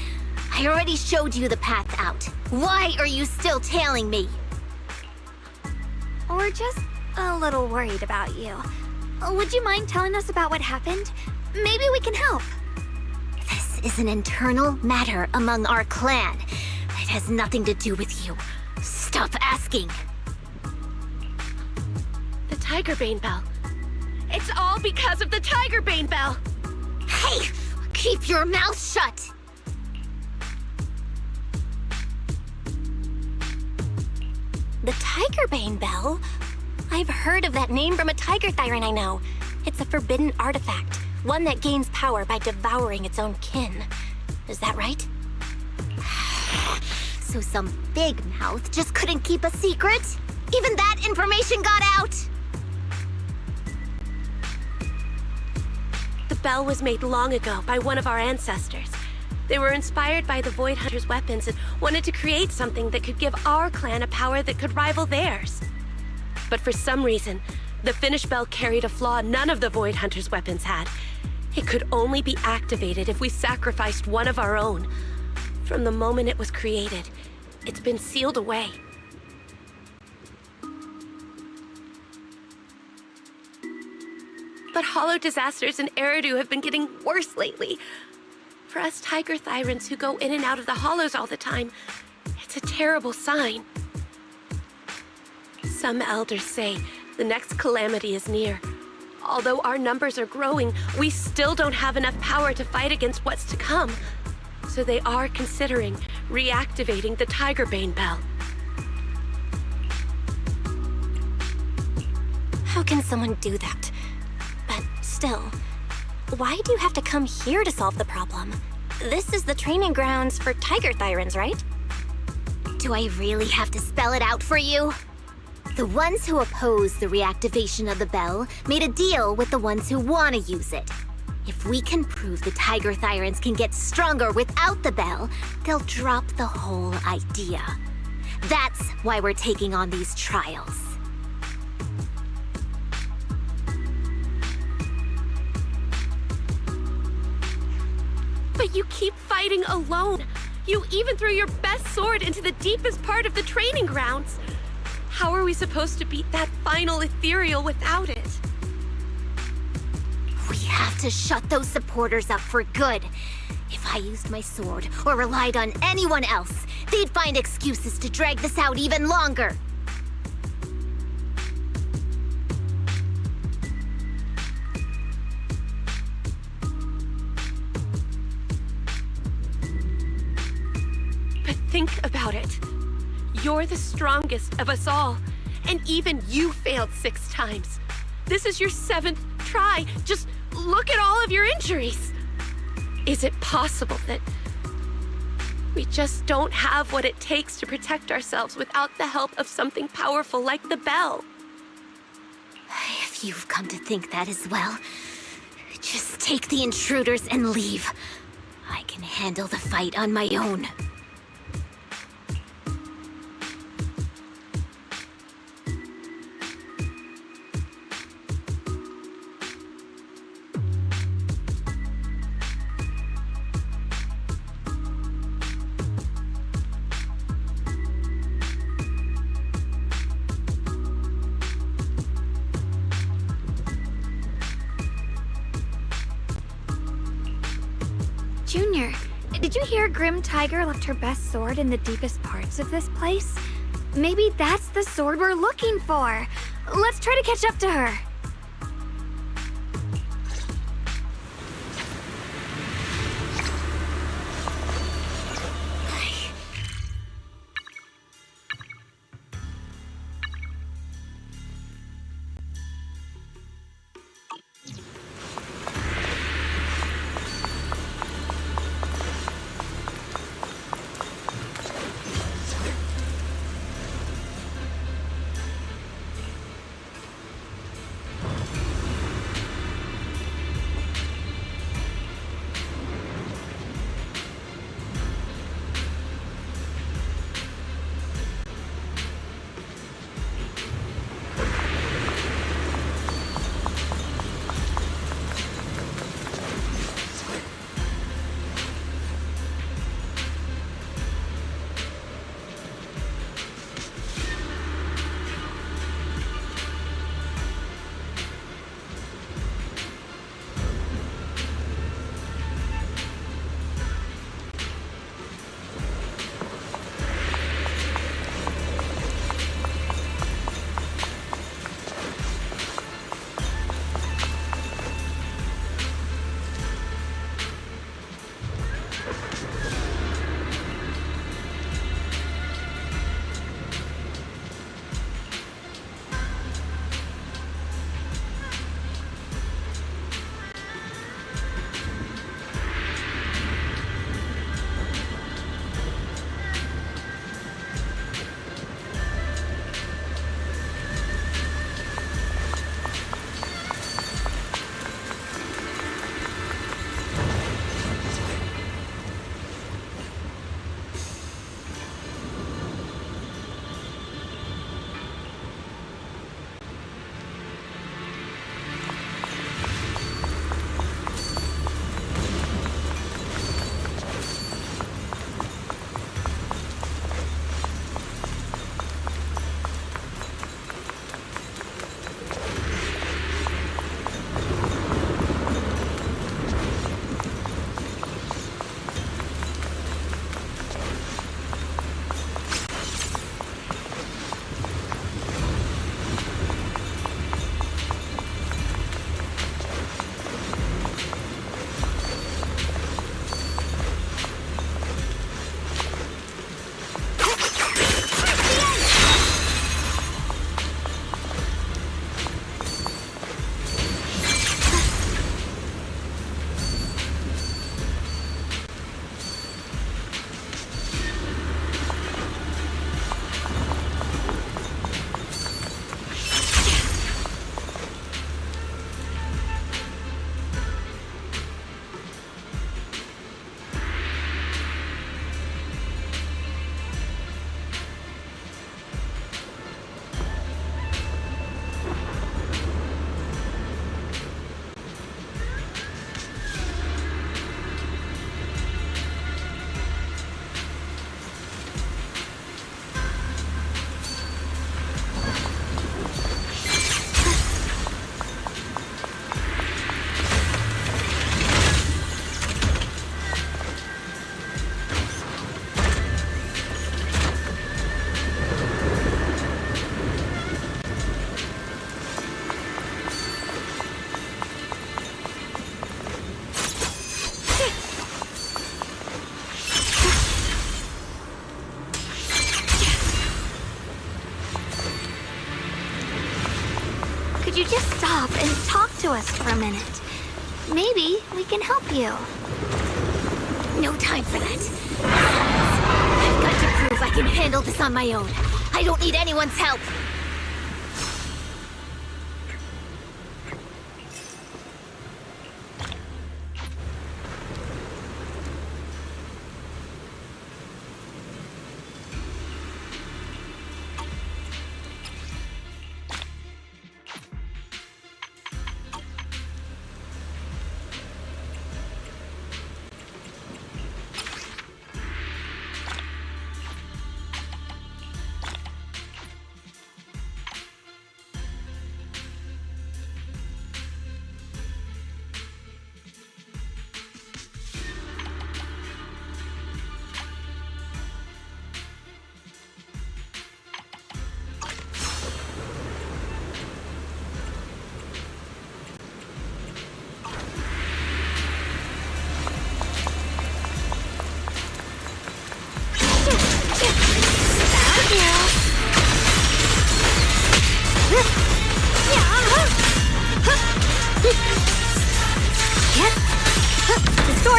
I already showed you the path out. Why are you still tailing me? We're just a little worried about you. Would you mind telling us about what happened? Maybe we can help. This is an internal matter among our clan. It has nothing to do with you. Stop asking. The Tiger Bane Bell. It's all because of the Tiger Bane Bell. Hey! Keep your mouth shut! The Tiger Bane Bell? I've heard of that name from a Tiger Thyran I know. It's a forbidden artifact, one that gains power by devouring its own kin. Is that right? So some big mouth just couldn't keep a secret? Even that information got out? The bell was made long ago by one of our ancestors. They were inspired by the Void Hunter's weapons and wanted to create something that could give our clan a power that could rival theirs. But for some reason, the finished bell carried a flaw none of the Void Hunter's weapons had. It could only be activated if we sacrificed one of our own. From the moment it was created, it's been sealed away. But hollow disasters in Nью-Эриду have been getting worse lately. For us Tiger Thyrans who go in and out of the hollows all the time, it's a terrible sign. Some elders say the next calamity is near. Although our numbers are growing, we still don't have enough power to fight against what's to come. So they are considering reactivating the Tiger Bane Bell. How can someone do that? But still, why do you have to come here to solve the problem? This is the training grounds for Tiger Thyrans, right? Do I really have to spell it out for you? The ones who oppose the reactivation of the bell made a deal with the ones who want to use it. If we can prove the Tiger Thyrans can get stronger without the bell, they'll drop the whole idea. That's why we're taking on these trials. But you keep fighting alone. You even threw your best sword into the deepest part of the training grounds. How are we supposed to beat that final ethereal without it? We have to shut those supporters up for good. If I used my sword or relied on anyone else, they'd find excuses to drag this out even longer. But think about it. You're the strongest of us all, and even you failed 6 times. This is your 7th try. Just look at all of your injuries. Is it possible that we just don't have what it takes to protect ourselves without the help of something powerful like the bell? If you've come to think that as well, just take the intruders and leave. I can handle the fight on my own. Junior, did you hear Grim Tiger left her best sword in the deepest parts of this place? Maybe that's the sword we're looking for. Let's try to catch up to her. Could you just stop and talk to us for a minute? Maybe we can help you. No time for that. I've got to prove I can handle this on my own. I don't need anyone's help.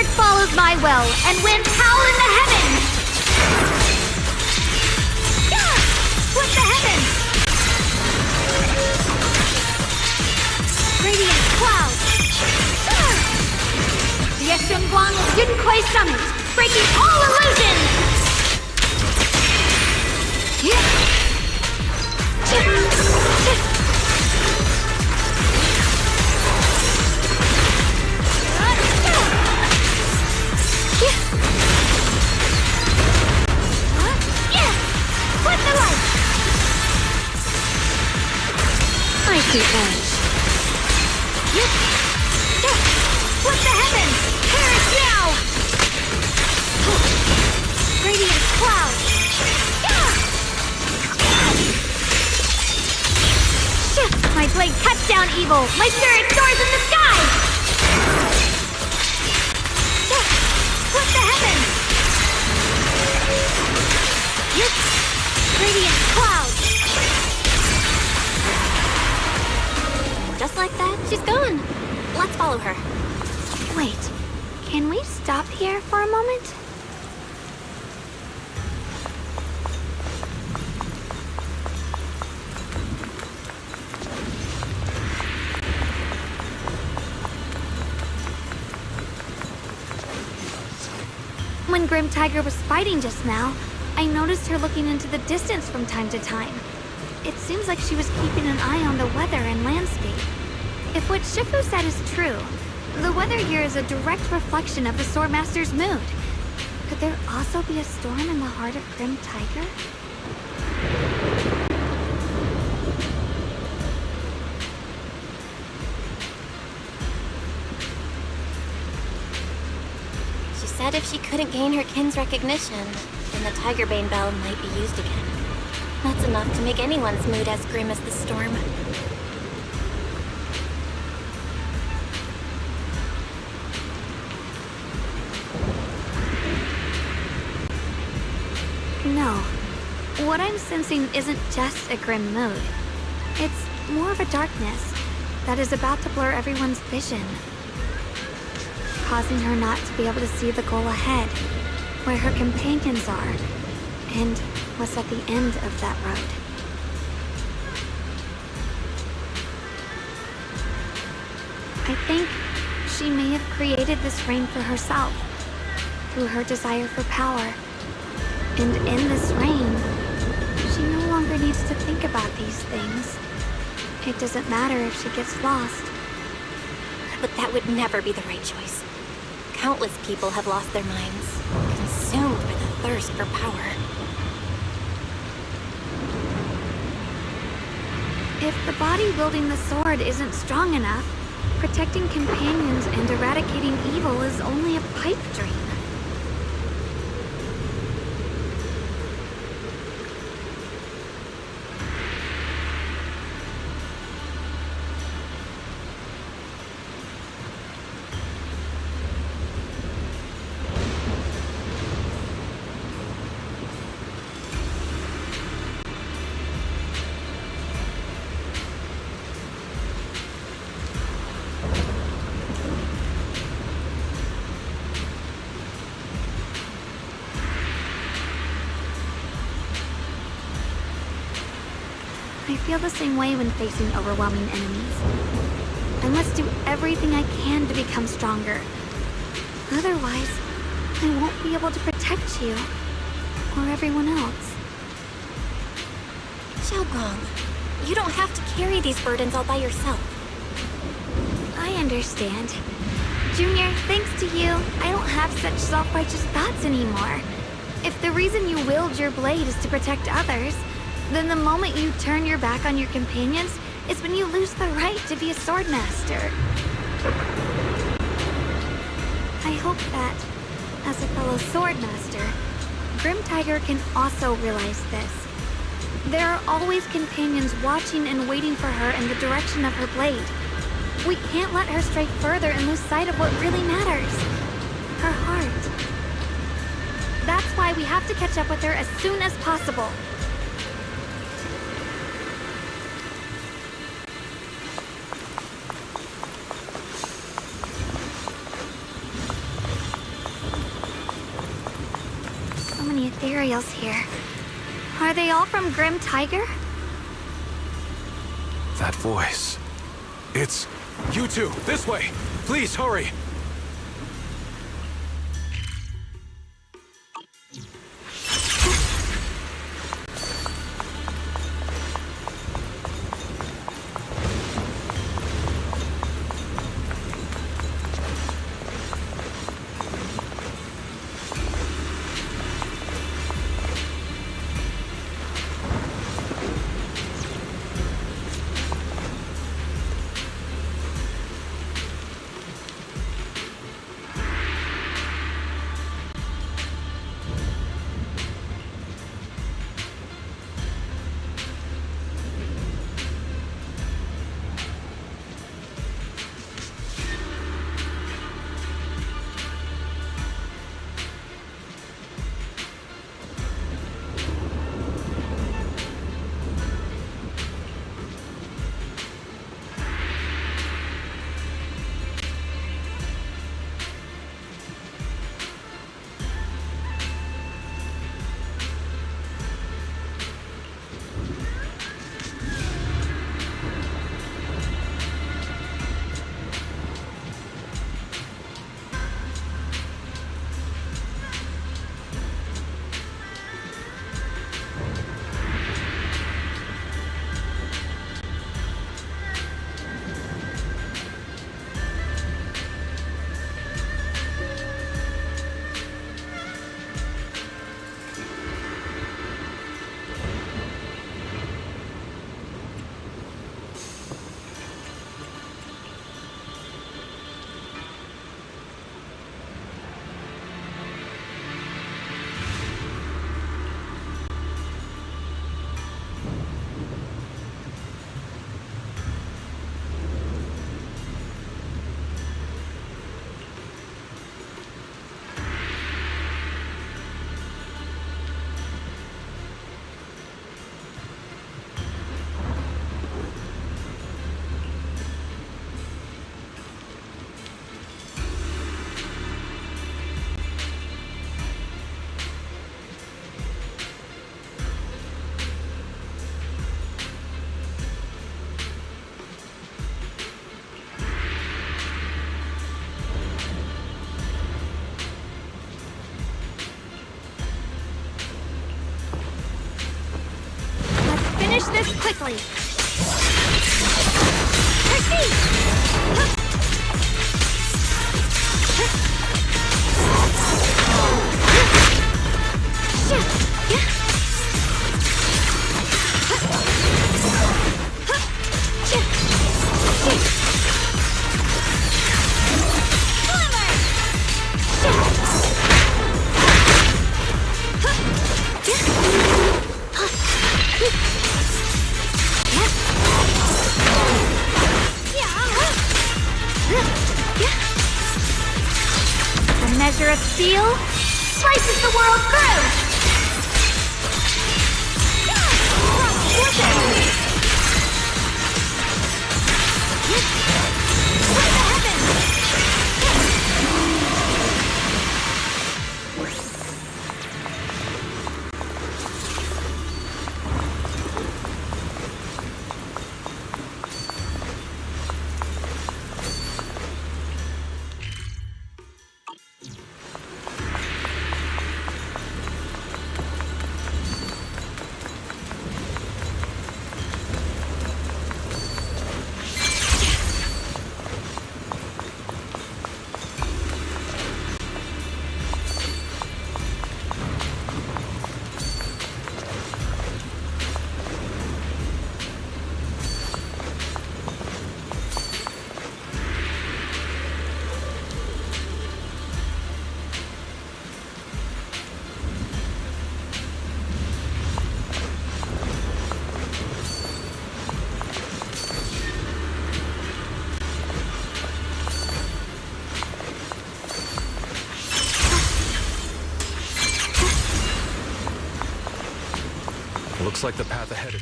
sword follows my will, and winds howl in the heavens! Yeah! Split the heavens! Radiant cloud! Ah! Yeshun Guang of Yunquai Summit, breaking all illusions! Yeah! What the light? I see edge. What the heavens? Perish now! Radiant cloud! My blade cuts down evil! My spirit soars in the sky! What the heavens? Radiant cloud! Just like that, she's gone. Let's follow her. Wait, can we stop here for a moment? When Grim Tiger was fighting just now, I noticed her looking into the distance from time to time. It seems like she was keeping an eye on the weather and landscape. If what Shifu said is true, the weather here is a direct reflection of the Swordmaster's mood. Could there also be a storm in the heart of Grim Tiger? She said if she couldn't gain her kin's recognition, then the Tigerbane Bell might be used again. That's enough to make anyone's mood as grim as the storm. No. What I'm sensing isn't just a grim mood. It's more of a darkness that is about to blur everyone's vision, causing her not to be able to see the goal ahead, where her companions are, and what's at the end of that road. I think she may have created this reign for herself, through her desire for power. And in this reign, she no longer needs to think about these things. It doesn't matter if she gets lost. But that would never be the right choice. Countless people have lost their minds, consumed by the thirst for power. If the body wielding the sword isn't strong enough, protecting companions and eradicating evil is only a pipe dream. I feel the same way when facing overwhelming enemies. I must do everything I can to become stronger. Otherwise, I won't be able to protect you, or everyone else. Xiaogong, you don't have to carry these burdens all by yourself. I understand. Junior, thanks to you, I don't have such self-righteous thoughts anymore. If the reason you wield your blade is to protect others, then the moment you turn your back on your companions is when you lose the right to be a swordmaster. I hope that, as a fellow swordmaster, Grim Tiger can also realize this. There are always companions watching and waiting for her in the direction of her blade. We can't let her stray further and lose sight of what really matters. Her heart. That's why we have to catch up with her as soon as possible. ethereals here. Are they all from Grim Tiger? That voice. It's... You two, this way! Please, hurry! Finish this quickly. Proceed! The measure of steel slices the world through! Looks like the path ahead is...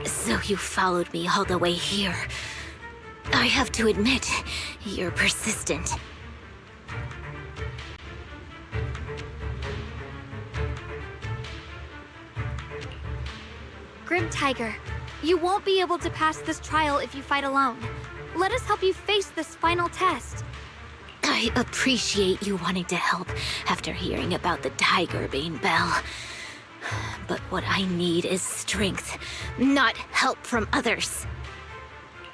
So you followed me all the way here. I have to admit, you're persistent. Grim Tiger, you won't be able to pass this trial if you fight alone. Let us help you face this final test. I appreciate you wanting to help after hearing about the Tiger Bane Bell. But what I need is strength, not help from others.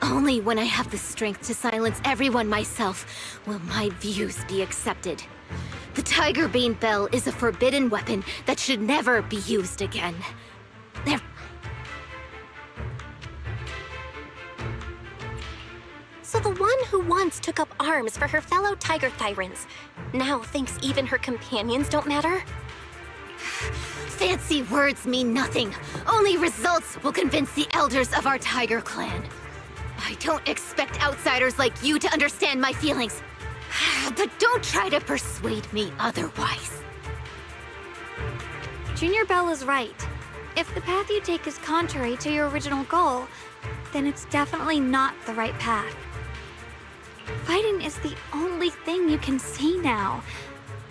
Only when I have the strength to silence everyone myself will my views be accepted. The Tiger Bane Bell is a forbidden weapon that should never be used again. So the one who once took up arms for her fellow Tiger Thyrans now thinks even her companions don't matter? Fancy words mean nothing. Only results will convince the elders of our Tiger Clan. I don't expect outsiders like you to understand my feelings. But don't try to persuade me otherwise. Junior Bell is right. If the path you take is contrary to your original goal, then it's definitely not the right path. Fighting is the only thing you can see now.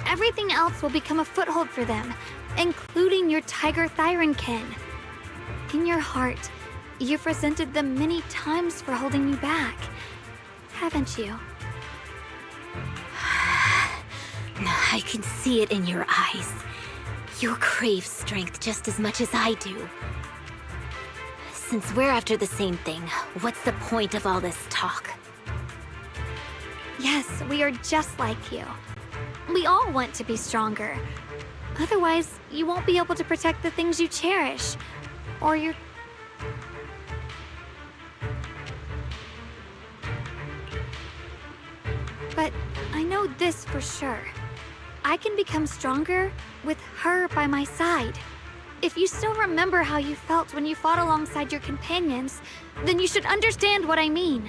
Everything else will become a foothold for them, including your Tiger Thyran kin. In your heart, you've resented them many times for holding you back, haven't you? I can see it in your eyes. You crave strength just as much as I do. Since we're after the same thing, what's the point of all this talk? Yes, we are just like you. We all want to be stronger. Otherwise, you won't be able to protect the things you cherish. Or your... But I know this for sure. I can become stronger with her by my side. If you still remember how you felt when you fought alongside your companions, then you should understand what I mean.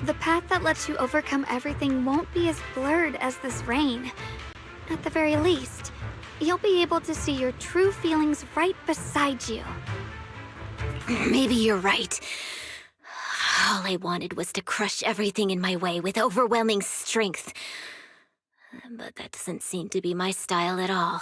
The path that lets you overcome everything won't be as blurred as this rain. At the very least, you'll be able to see your true feelings right beside you. Maybe you're right. All I wanted was to crush everything in my way with overwhelming strength. But that doesn't seem to be my style at all.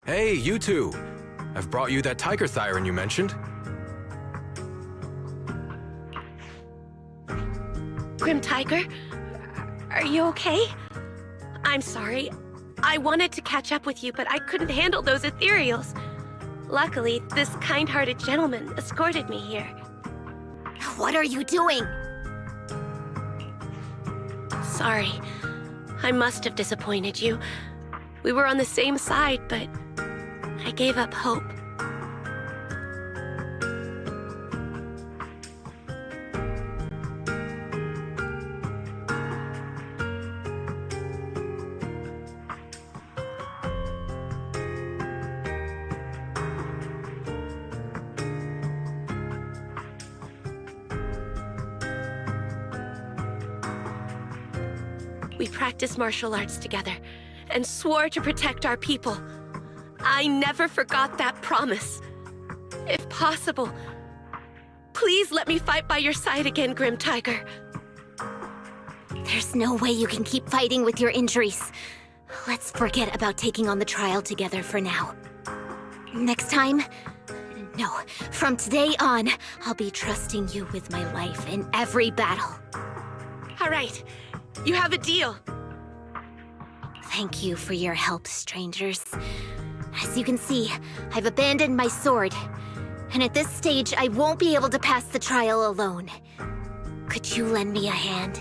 Hey, you two! I've brought you that Tiger Thyran you mentioned. Grim Tiger, are you okay? I'm sorry. I wanted to catch up with you, but I couldn't handle those ethereals. Luckily, this kind-hearted gentleman escorted me here. What are you doing? Sorry. I must have disappointed you. We were on the same side, but I gave up hope. We practiced martial arts together and swore to protect our people. I never forgot that promise. If possible, please let me fight by your side again, Grim Tiger. There's no way you can keep fighting with your injuries. Let's forget about taking on the trial together for now. Next time? No, from today on, I'll be trusting you with my life in every battle. All right, you have a deal. Thank you for your help, strangers. As you can see, I've abandoned my sword. And at this stage, I won't be able to pass the trial alone. Could you lend me a hand?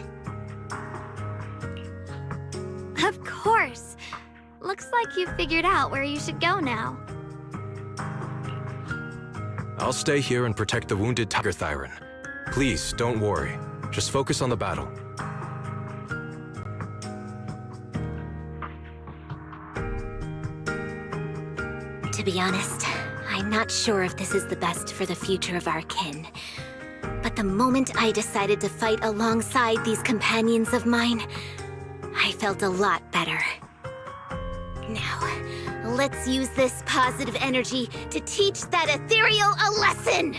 Of course. Looks like you've figured out where you should go now. I'll stay here and protect the wounded Tiger Thyran. Please, don't worry. Just focus on the battle. To be honest, I'm not sure if this is the best for the future of our kin. But the moment I decided to fight alongside these companions of mine, I felt a lot better. Now, let's use this positive energy to teach that ethereal a lesson!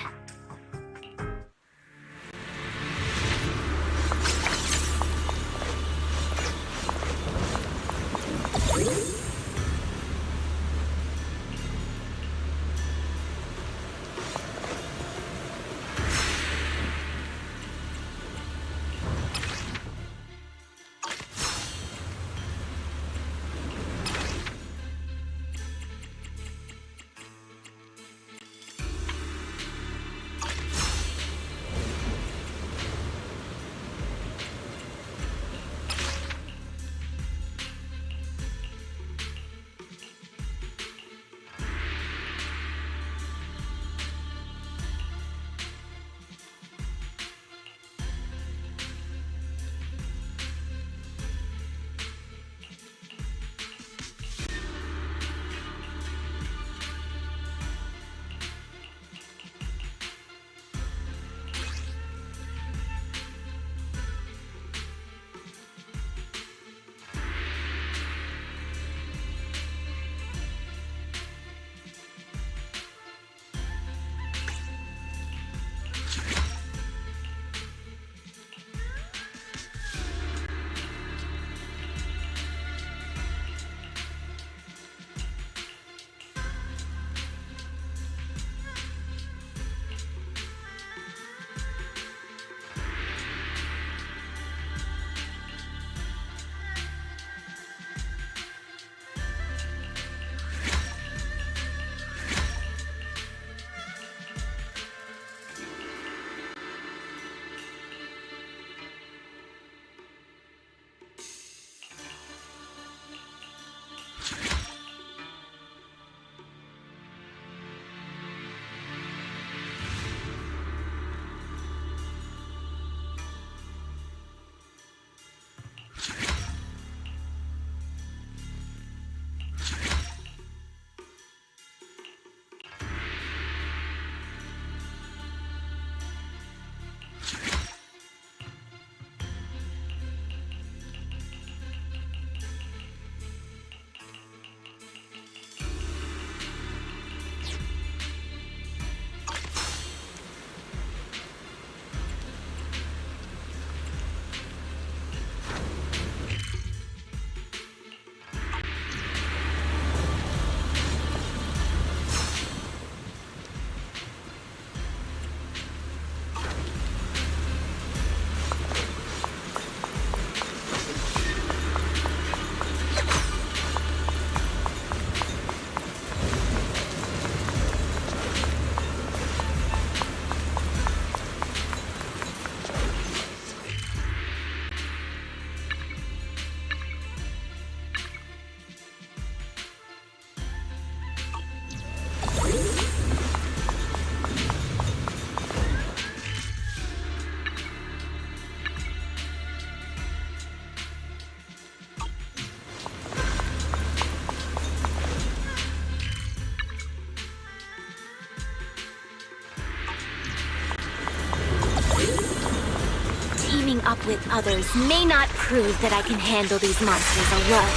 Up with others may not prove that I can handle these monsters alone.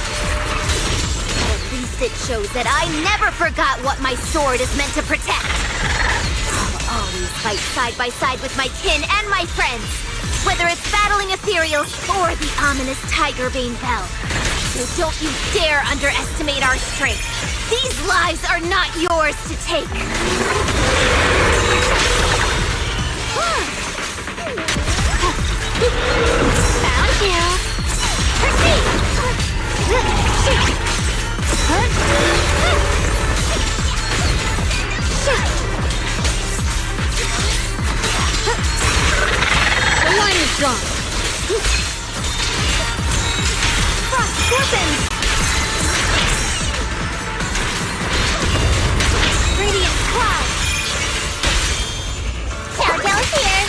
But at least it shows that I never forgot what my sword is meant to protect. I'll always fight side by side with my kin and my friends, whether it's battling ethereals or the ominous Tigerbane Bell. So don't you dare underestimate our strength. These lives are not yours to take. Found you! Proceed! The line is drawn! Frost weapons! Radiant cloud! Countdown's here!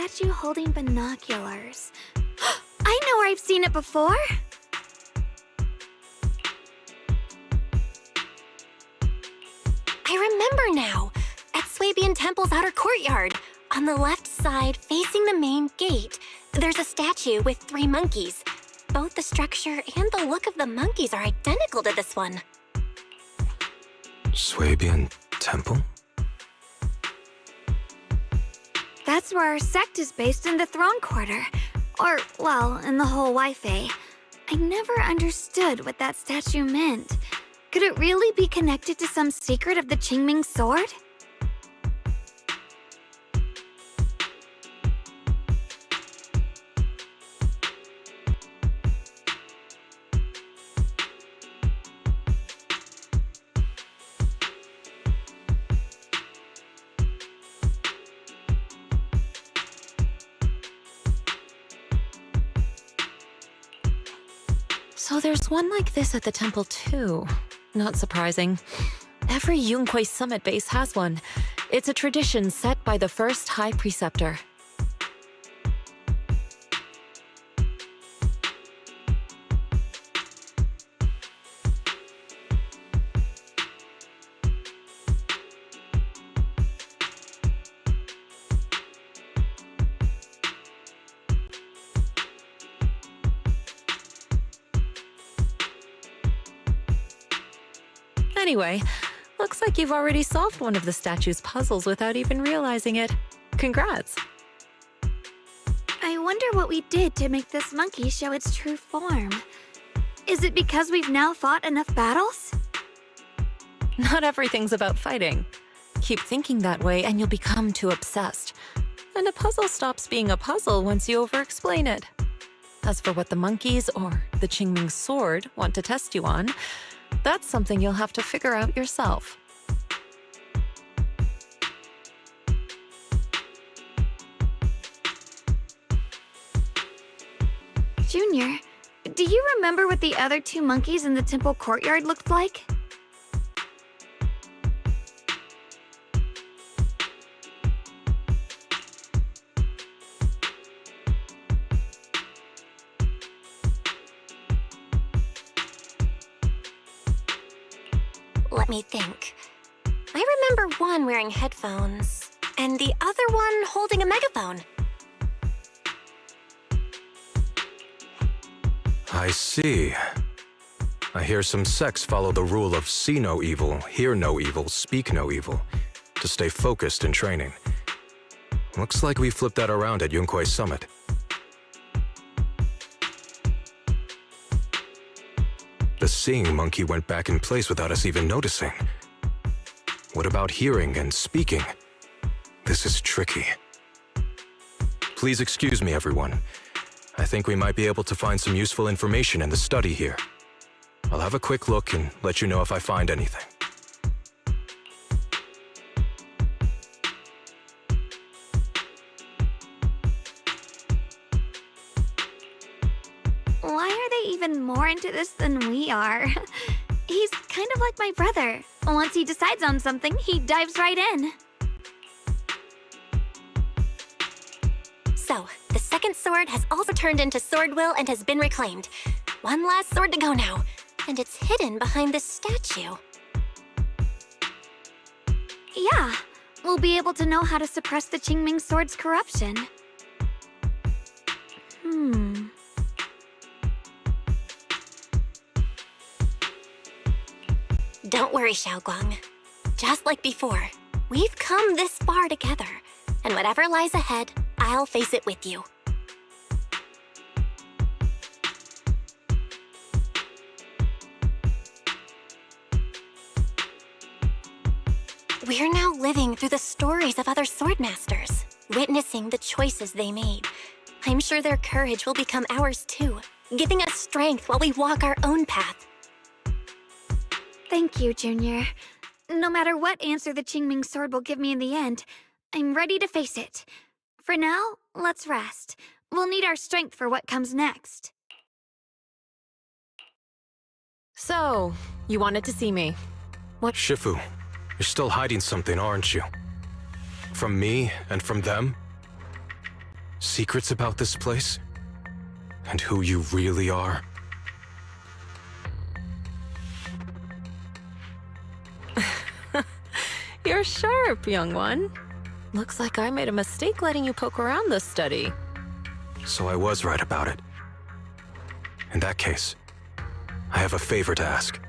statue holding binoculars. I know where I've seen it before! I remember now! At Swabian Temple's outer courtyard. On the left side, facing the main gate, there's a statue with 3 monkeys. Both the structure and the look of the monkeys are identical to this one. Swabian Temple? That's where our sect is based in the Throne Quarter. Or, well, in the whole Wi-Fi. I never understood what that statue meant. Could it really be connected to some secret of the Qingming sword? So there's one like this at the temple too. Not surprising. Every Yunquei summit base has one. It's a tradition set by the first High Preceptor. Anyway, looks like you've already solved one of the statue's puzzles without even realizing it. Congrats! I wonder what we did to make this monkey show its true form. Is it because we've now fought enough battles? Not everything's about fighting. Keep thinking that way and you'll become too obsessed. And a puzzle stops being a puzzle once you over-explain it. As for what the monkeys or the Qingming sword want to test you on, that's something you'll have to figure out yourself. Junior, do you remember what the other 2 monkeys in the temple courtyard looked like? Let me think. I remember one wearing headphones, and the other one holding a megaphone. I see. I hear some sects follow the rule of see no evil, hear no evil, speak no evil, to stay focused in training. Looks like we flipped that around at Yunquei Summit. The seeing monkey went back in place without us even noticing. What about hearing and speaking? This is tricky. Please excuse me, everyone. I think we might be able to find some useful information in the study here. I'll have a quick look and let you know if I find anything. Why are they even more into this than we are? He's kind of like my brother. Once he decides on something, he dives right in. So, the second sword has also turned into sword will and has been reclaimed. One last sword to go now, and it's hidden behind this statue. Yeah, we'll be able to know how to suppress the Qingming sword's corruption. Don't worry, Xiaoguang. Just like before, we've come this far together, and whatever lies ahead, I'll face it with you. We're now living through the stories of other swordmasters, witnessing the choices they made. I'm sure their courage will become ours too, giving us strength while we walk our own path. Thank you, Junior. No matter what answer the Qingming sword will give me in the end, I'm ready to face it. For now, let's rest. We'll need our strength for what comes next. So, you wanted to see me. What? Shifu, you're still hiding something, aren't you? From me and from them? Secrets about this place? And who you really are? You're sharp, young one. Looks like I made a mistake letting you poke around this study. So I was right about it. In that case, I have a favor to ask.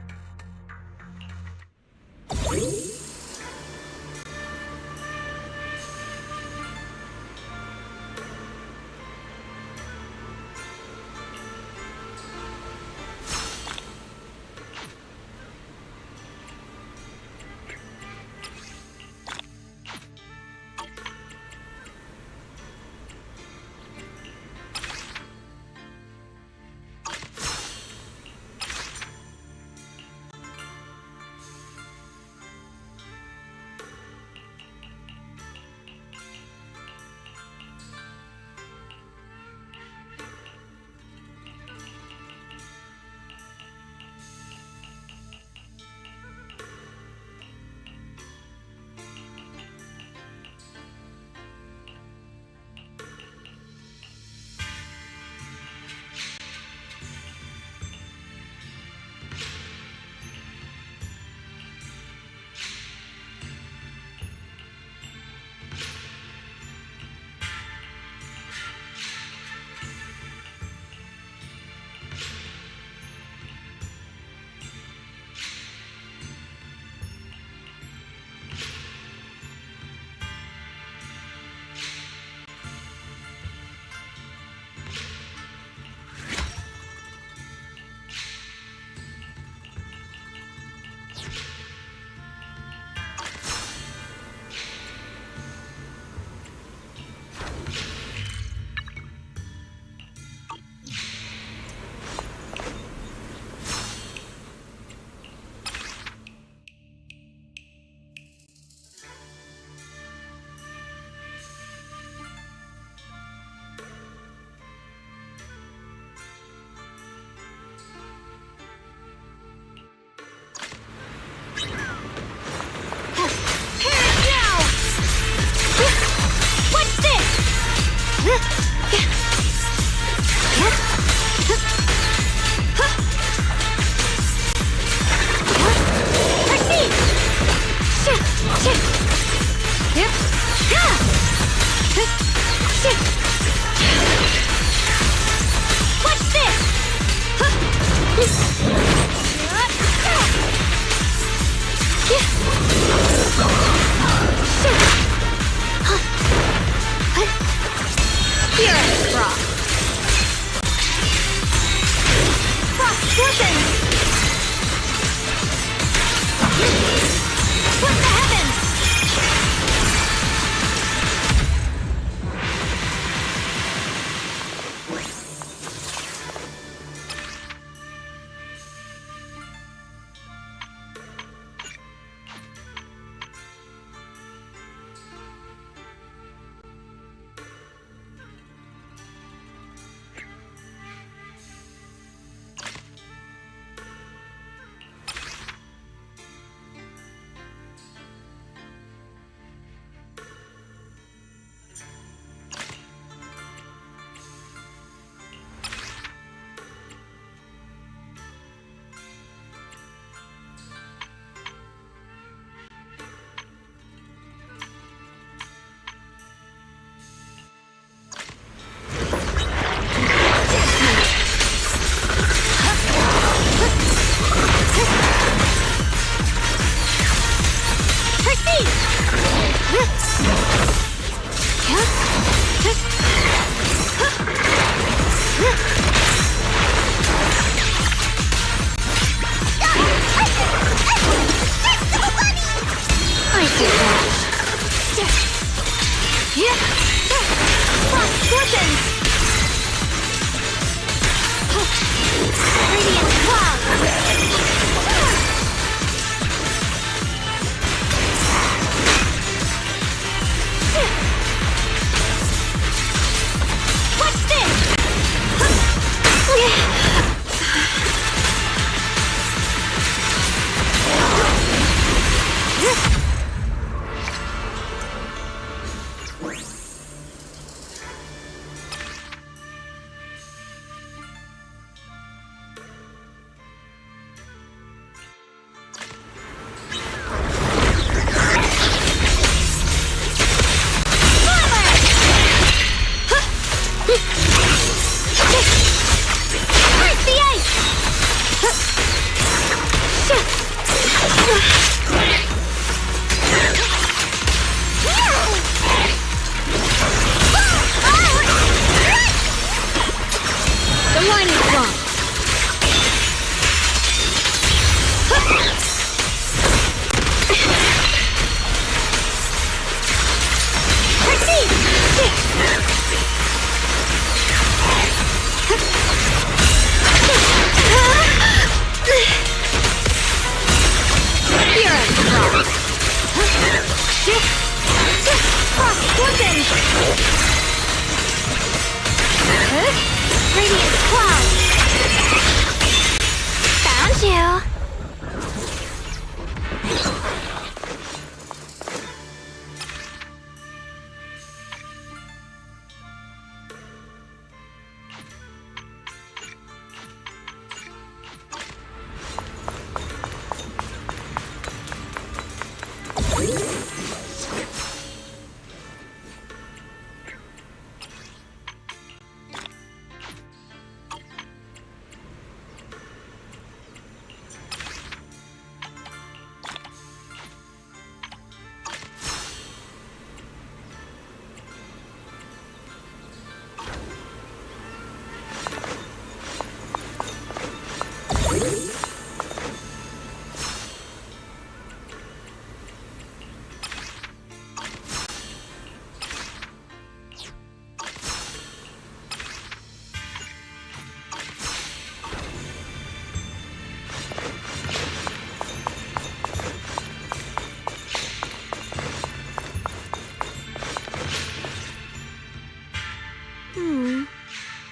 Told you.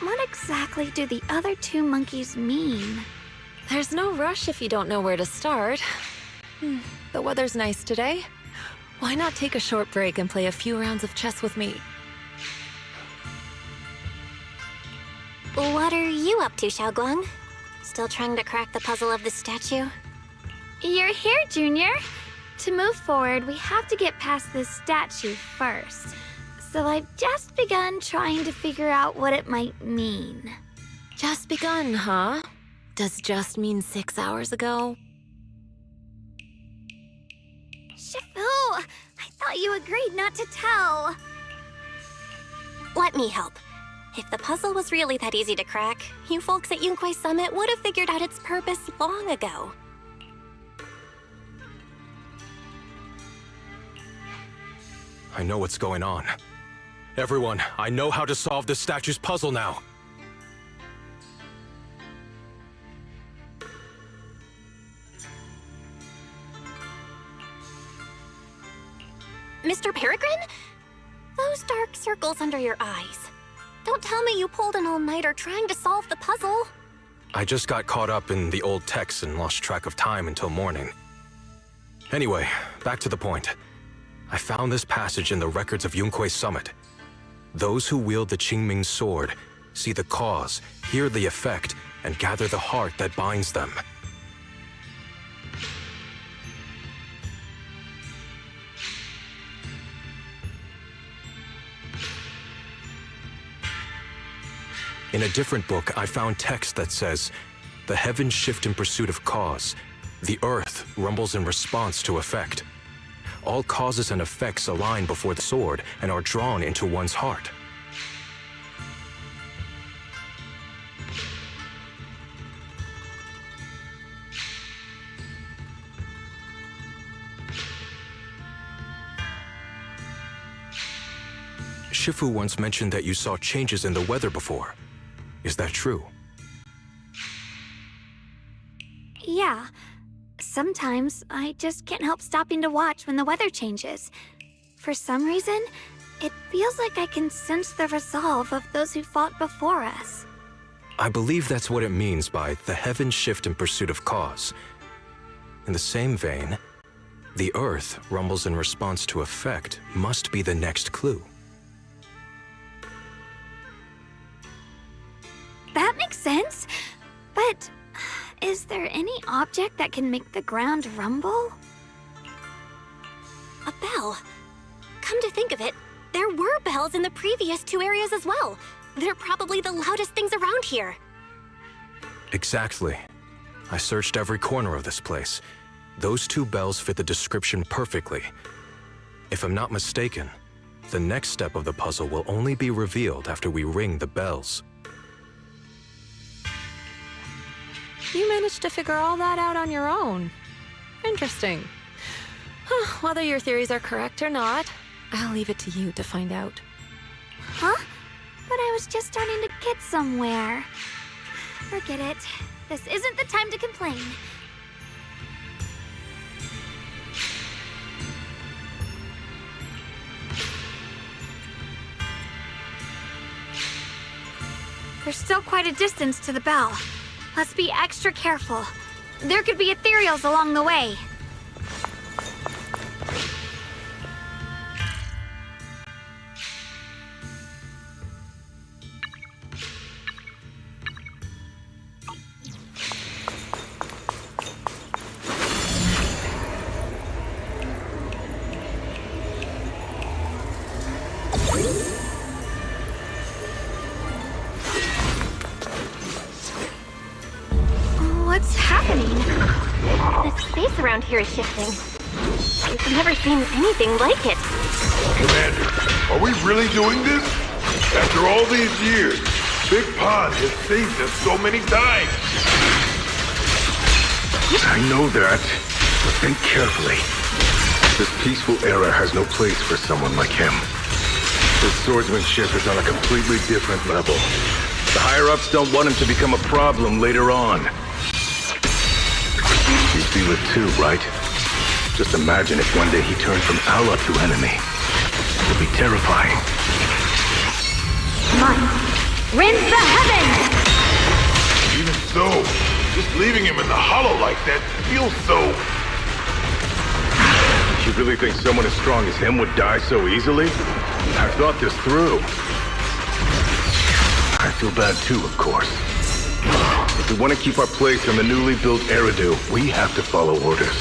What exactly do the other two monkeys mean? There's no rush if you don't know where to start. The weather's nice today. Why not take a short break and play a few rounds of chess with me? What are you up to, Xiaoguang? Still trying to crack the puzzle of the statue? You're here, Junior. To move forward, we have to get past this statue first. So I've just begun trying to figure out what it might mean. Just begun, huh? Does just mean 6 hours ago? Shifu, I thought you agreed not to tell. Let me help. If the puzzle was really that easy to crack, you folks at Yunquei Summit would have figured out its purpose long ago. I know what's going on. Everyone, I know how to solve this statue's puzzle now. Mr. Peregrine? Those dark circles under your eyes. Don't tell me you pulled an all-nighter trying to solve the puzzle. I just got caught up in the old texts and lost track of time until morning. Anyway, back to the point. I found this passage in the records of Yunquei Summit. Those who wield the Qingming sword see the cause, hear the effect, and gather the heart that binds them. In a different book, I found text that says, "The heavens shift in pursuit of cause. The earth rumbles in response to effect. All causes and effects align before the sword and are drawn into one's heart." Shifu once mentioned that you saw changes in the weather before. Is that true? Yeah. Sometimes I just can't help stopping to watch when the weather changes. For some reason, it feels like I can sense the resolve of those who fought before us. I believe that's what it means by the heavens shift in pursuit of cause. In the same vein, the earth rumbles in response to effect must be the next clue. That makes sense. But is there any object that can make the ground rumble? A bell. Come to think of it, there were bells in the previous two areas as well. They're probably the loudest things around here. Exactly. I searched every corner of this place. Those two bells fit the description perfectly. If I'm not mistaken, the next step of the puzzle will only be revealed after we ring the bells. You managed to figure all that out on your own. Interesting. Whether your theories are correct or not, I'll leave it to you to find out. Huh? But I was just starting to get somewhere. Forget it. This isn't the time to complain. There's still quite a distance to the bell. Let's be extra careful. There could be ethereals along the way. What's happening? The space around here is shifting. I've never seen anything like it. Commander, are we really doing this? After all these years, Big Pond has saved us so many times. I know that, but think carefully. This peaceful era has no place for someone like him. His swordsmanship is on a completely different level. The higher-ups don't want him to become a problem later on. You feel it too, right? Just imagine if one day he turned from ally to enemy. It would be terrifying. Come on. Rinse the heavens! Even so, just leaving him in the hollow like that feels so... You really think someone as strong as him would die so easily? I've thought this through. I feel bad too, of course. If we want to keep our place in the newly built Nью-Эриду, we have to follow orders.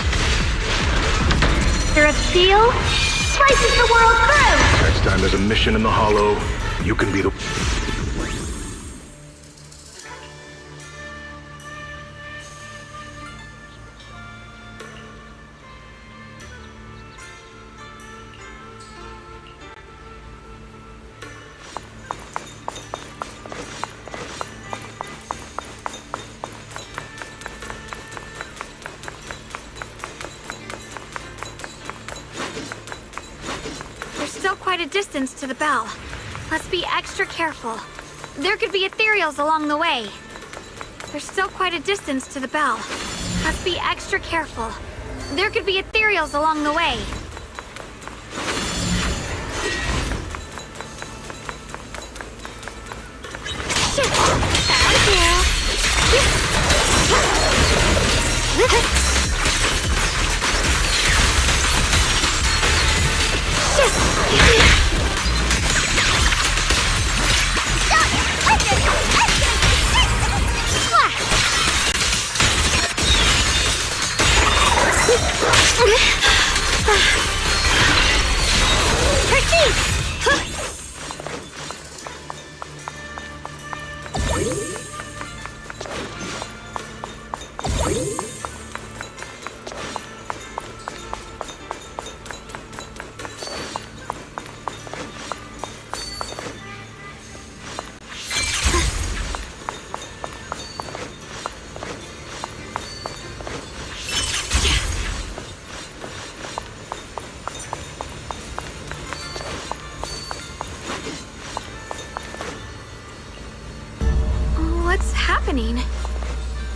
There a steel? Slices the world through! Next time there's a mission in the hollow, you can be the... Quite a distance to the bell. Let's be extra careful. There could be ethereals along the way. There's still quite a distance to the bell. Let's be extra careful. There could be ethereals along the way. Shit!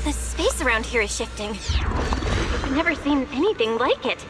The space around here is shifting. I've never seen anything like it.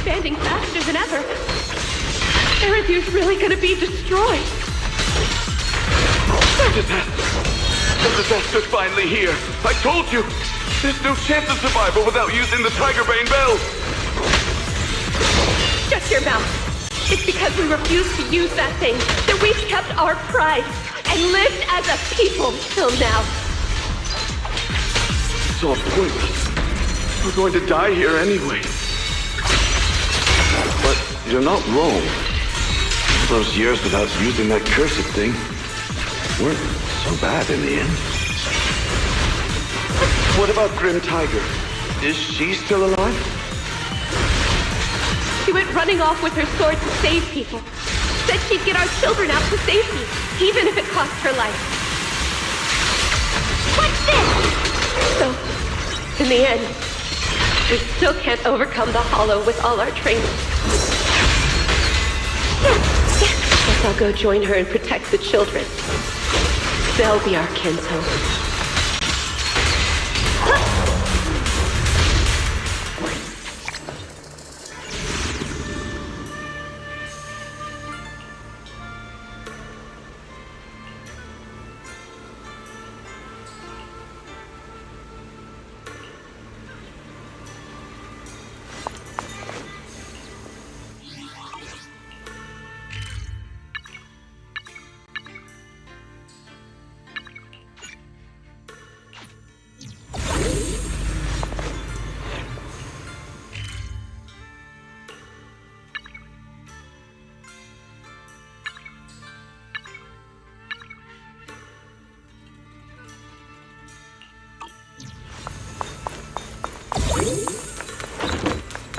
Expanding faster than ever. Nью-Эриdu's really gonna be destroyed. The disaster's finally here. I told you, there's no chance of survival without using the Tiger Bane Bell. Shut your mouth. It's because we refuse to use that thing that we've kept our pride and lived as a people till now. It's all pointless. We're going to die here anyway. But you're not wrong. All those years without using that cursed thing weren't so bad in the end. What about Grim Tiger? Is she still alive? She went running off with her sword to save people. Said she'd get our children out to safety, even if it cost her life. What's this? So, in the end, we still can't overcome the Hollow with all our training. Guess I'll go join her and protect the children. They'll be our kinsfolk.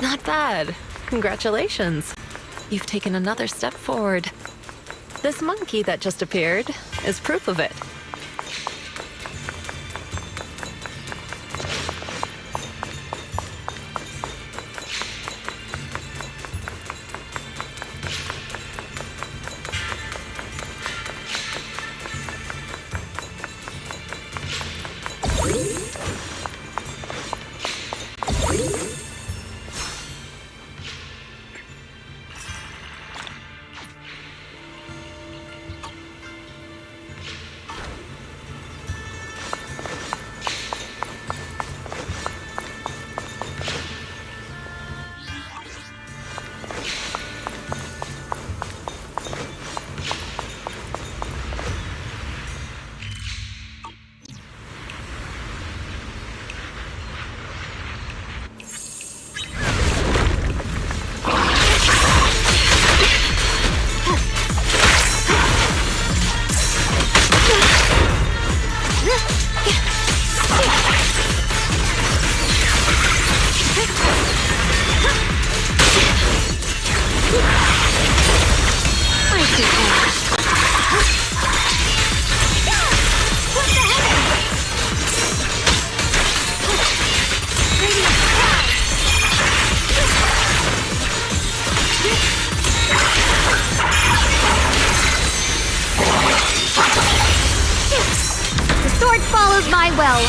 Not bad. Congratulations. You've taken another step forward. This monkey that just appeared is proof of it.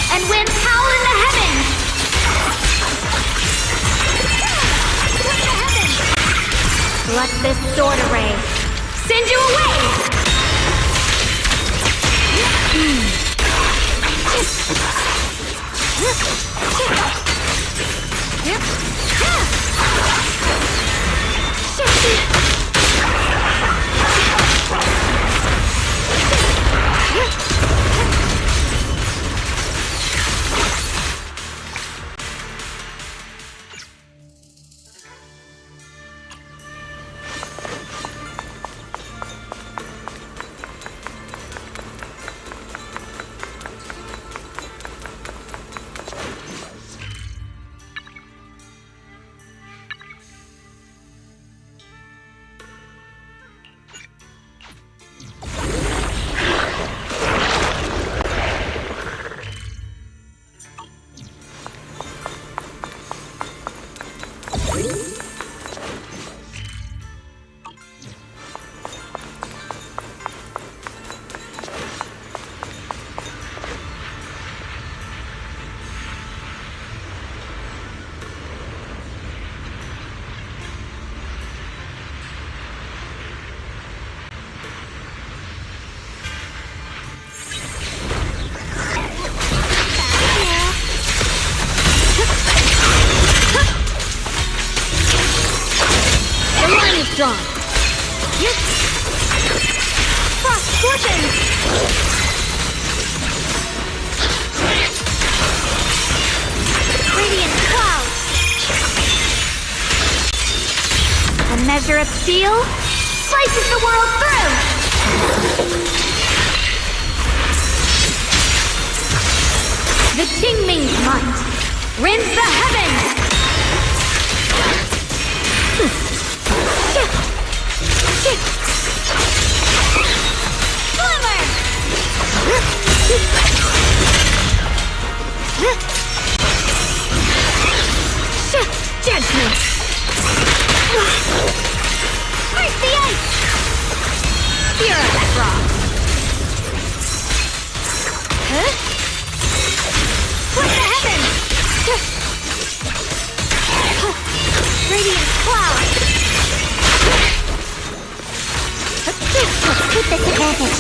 And winds howl in the heavens! Let this sword array send you away! Drawn. Frost scorches! Radiant cloud! A measure of steel slices the world through! The Qingming's might rends the heavens! Glimmer! Judgment! Where's the ice? You're a frog! Huh? What's the heavens? Radiant cloud! Let's keep this advantage!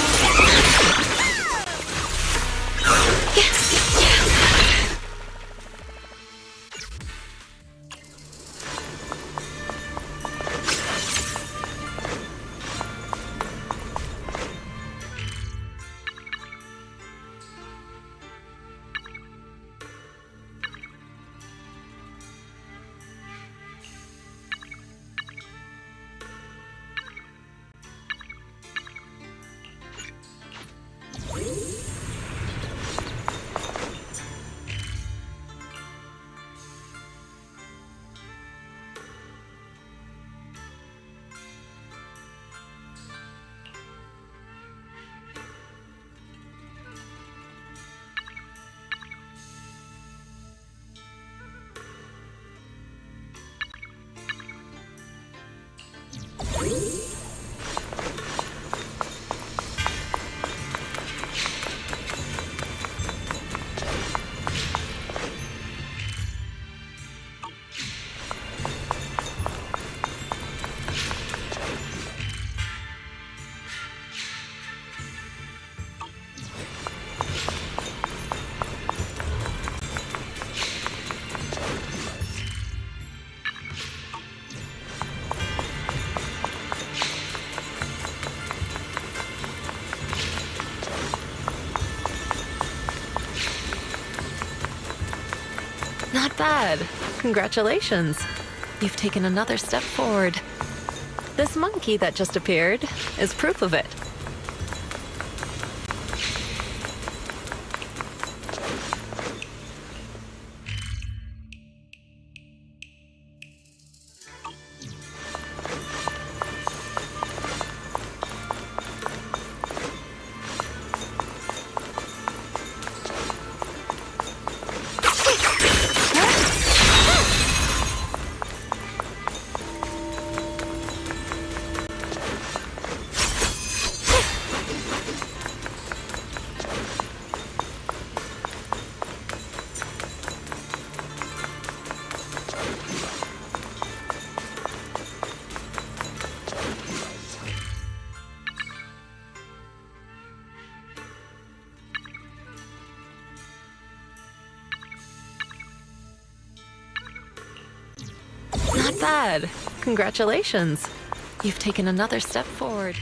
Not bad. Congratulations. You've taken another step forward. This monkey that just appeared is proof of it. Not bad. Congratulations. You've taken another step forward.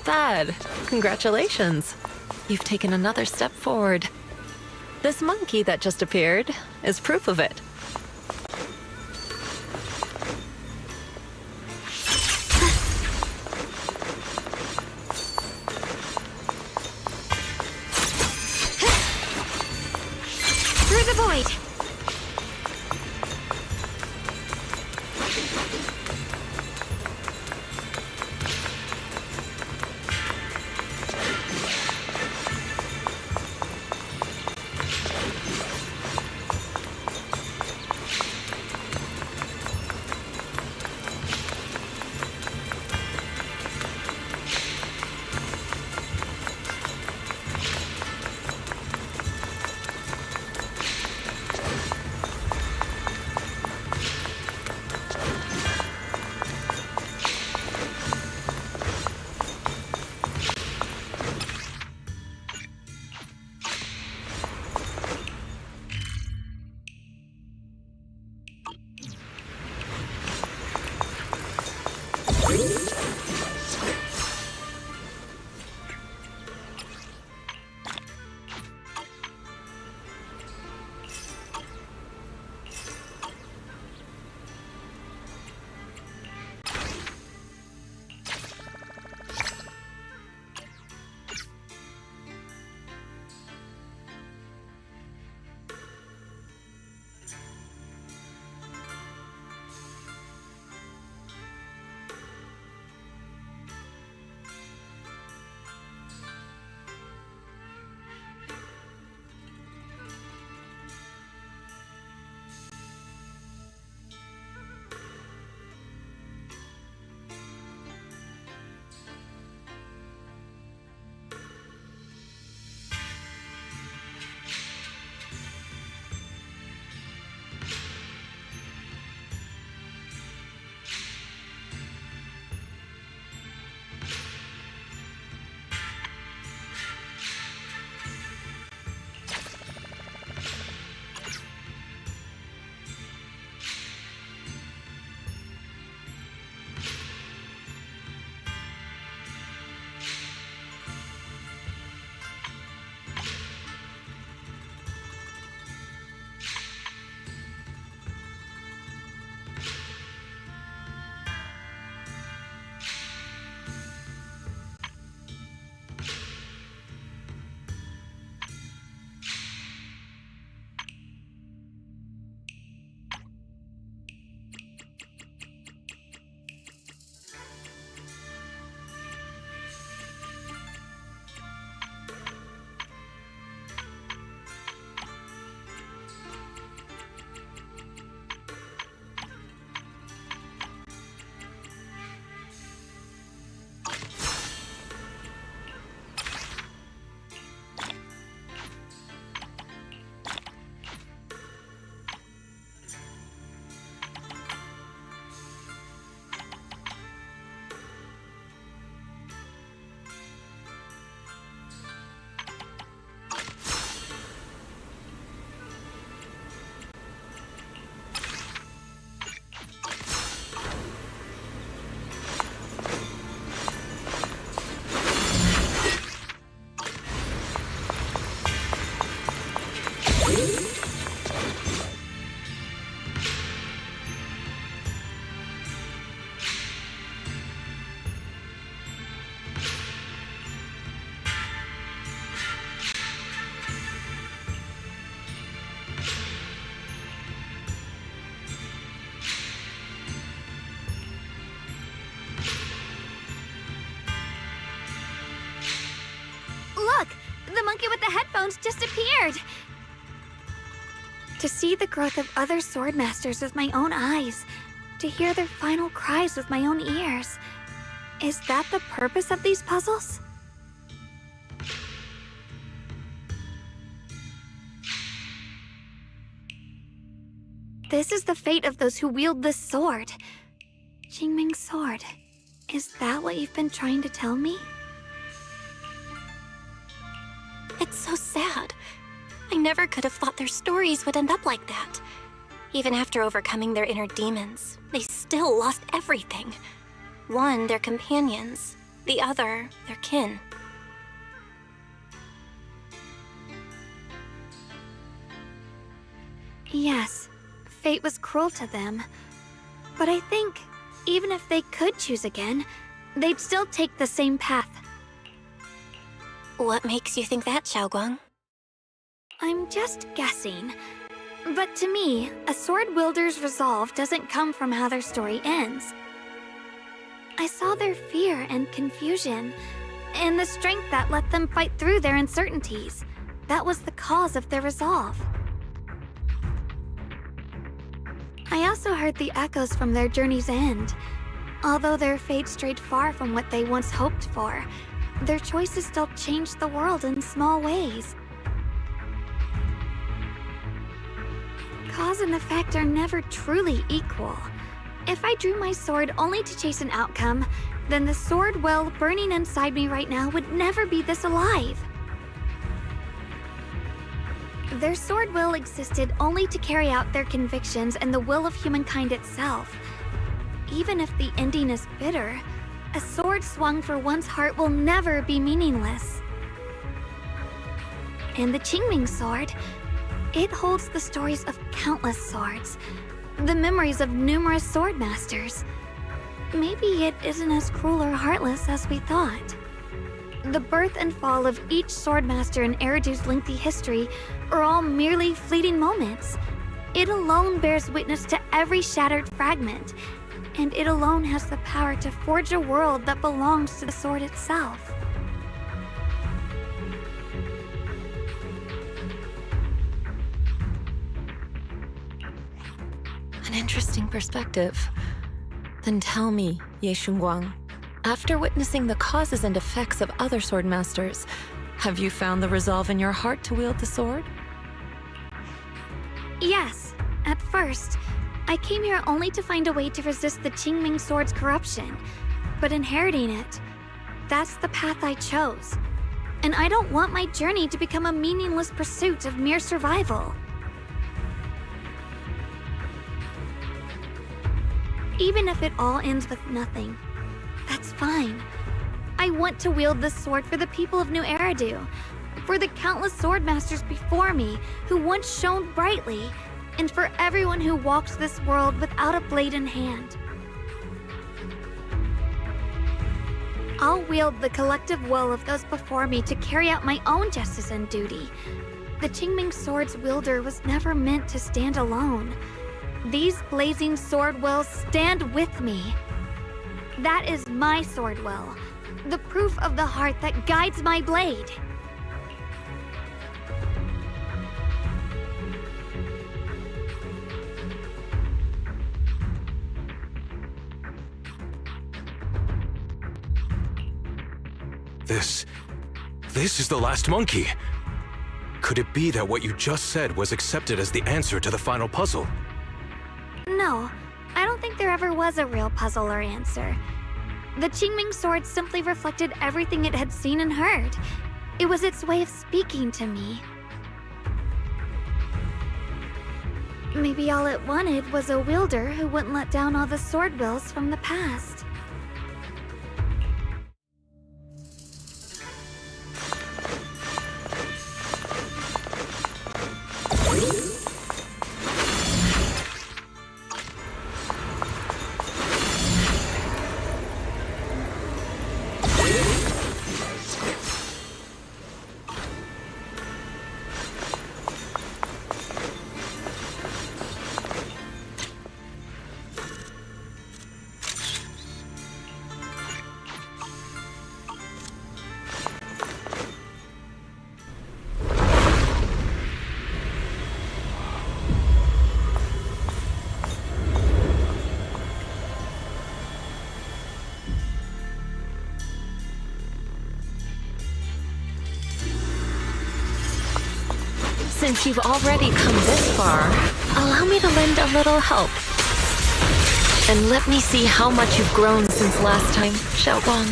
bad. Congratulations. You've taken another step forward. This monkey that just appeared is proof of it. Through the void! monkey with the headphones just appeared! To see the growth of other sword masters with my own eyes, to hear their final cries with my own ears. Is that the purpose of these puzzles? This is the fate of those who wield this sword. Qingming's sword. Is that what you've been trying to tell me? It's so sad. I never could have thought their stories would end up like that. Even after overcoming their inner demons, they still lost everything. One, their companions. the other, their kin. Yes, fate was cruel to them. But I think, even if they could choose again, they'd still take the same path. What makes you think that, Xiaoguang? I'm just guessing. But to me, a sword wielder's resolve doesn't come from how their story ends. I saw their fear and confusion, and the strength that let them fight through their uncertainties. That was the cause of their resolve. I also heard the echoes from their journey's end. Although their fate strayed far from what they once hoped for, their choices still changed the world in small ways. Cause and effect are never truly equal. If I drew my sword only to chase an outcome, then the sword well burning inside me right now would never be this alive. Their sword will existed only to carry out their convictions and the will of humankind itself. Even if the ending is bitter, a sword swung for one's heart will never be meaningless. And the Qingming sword, it holds the stories of countless swords, the memories of numerous sword masters. Maybe it isn't as cruel or heartless as we thought. The birth and fall of each swordmaster in Eridu's lengthy history are all merely fleeting moments. It alone bears witness to every shattered fragment, and it alone has the power to forge a world that belongs to the sword itself. An interesting perspective. Then tell me, Ye Shunguang, after witnessing the causes and effects of other sword masters, have you found the resolve in your heart to wield the sword? Yes, at first. I came here only to find a way to resist the Qingming sword's corruption, but inheriting it, that's the path I chose. And I don't want my journey to become a meaningless pursuit of mere survival. Even if it all ends with nothing, that's fine. I want to wield this sword for the people of Nью-Эриду, for the countless swordmasters before me who once shone brightly, and for everyone who walks this world without a blade in hand. I'll wield the collective will of those before me to carry out my own justice and duty. The Qingming sword's wielder was never meant to stand alone. These blazing sword wills stand with me. That is my sword will, the proof of the heart that guides my blade. This is the last monkey. Could it be that what you just said was accepted as the answer to the final puzzle? No, I don't think there ever was a real puzzle or answer. The Qingming sword simply reflected everything it had seen and heard. It was its way of speaking to me. Maybe all it wanted was a wielder who wouldn't let down all the sword wills from the past. Since you've already come this far, allow me to lend a little help. And let me see how much you've grown since last time, Xiaoguang.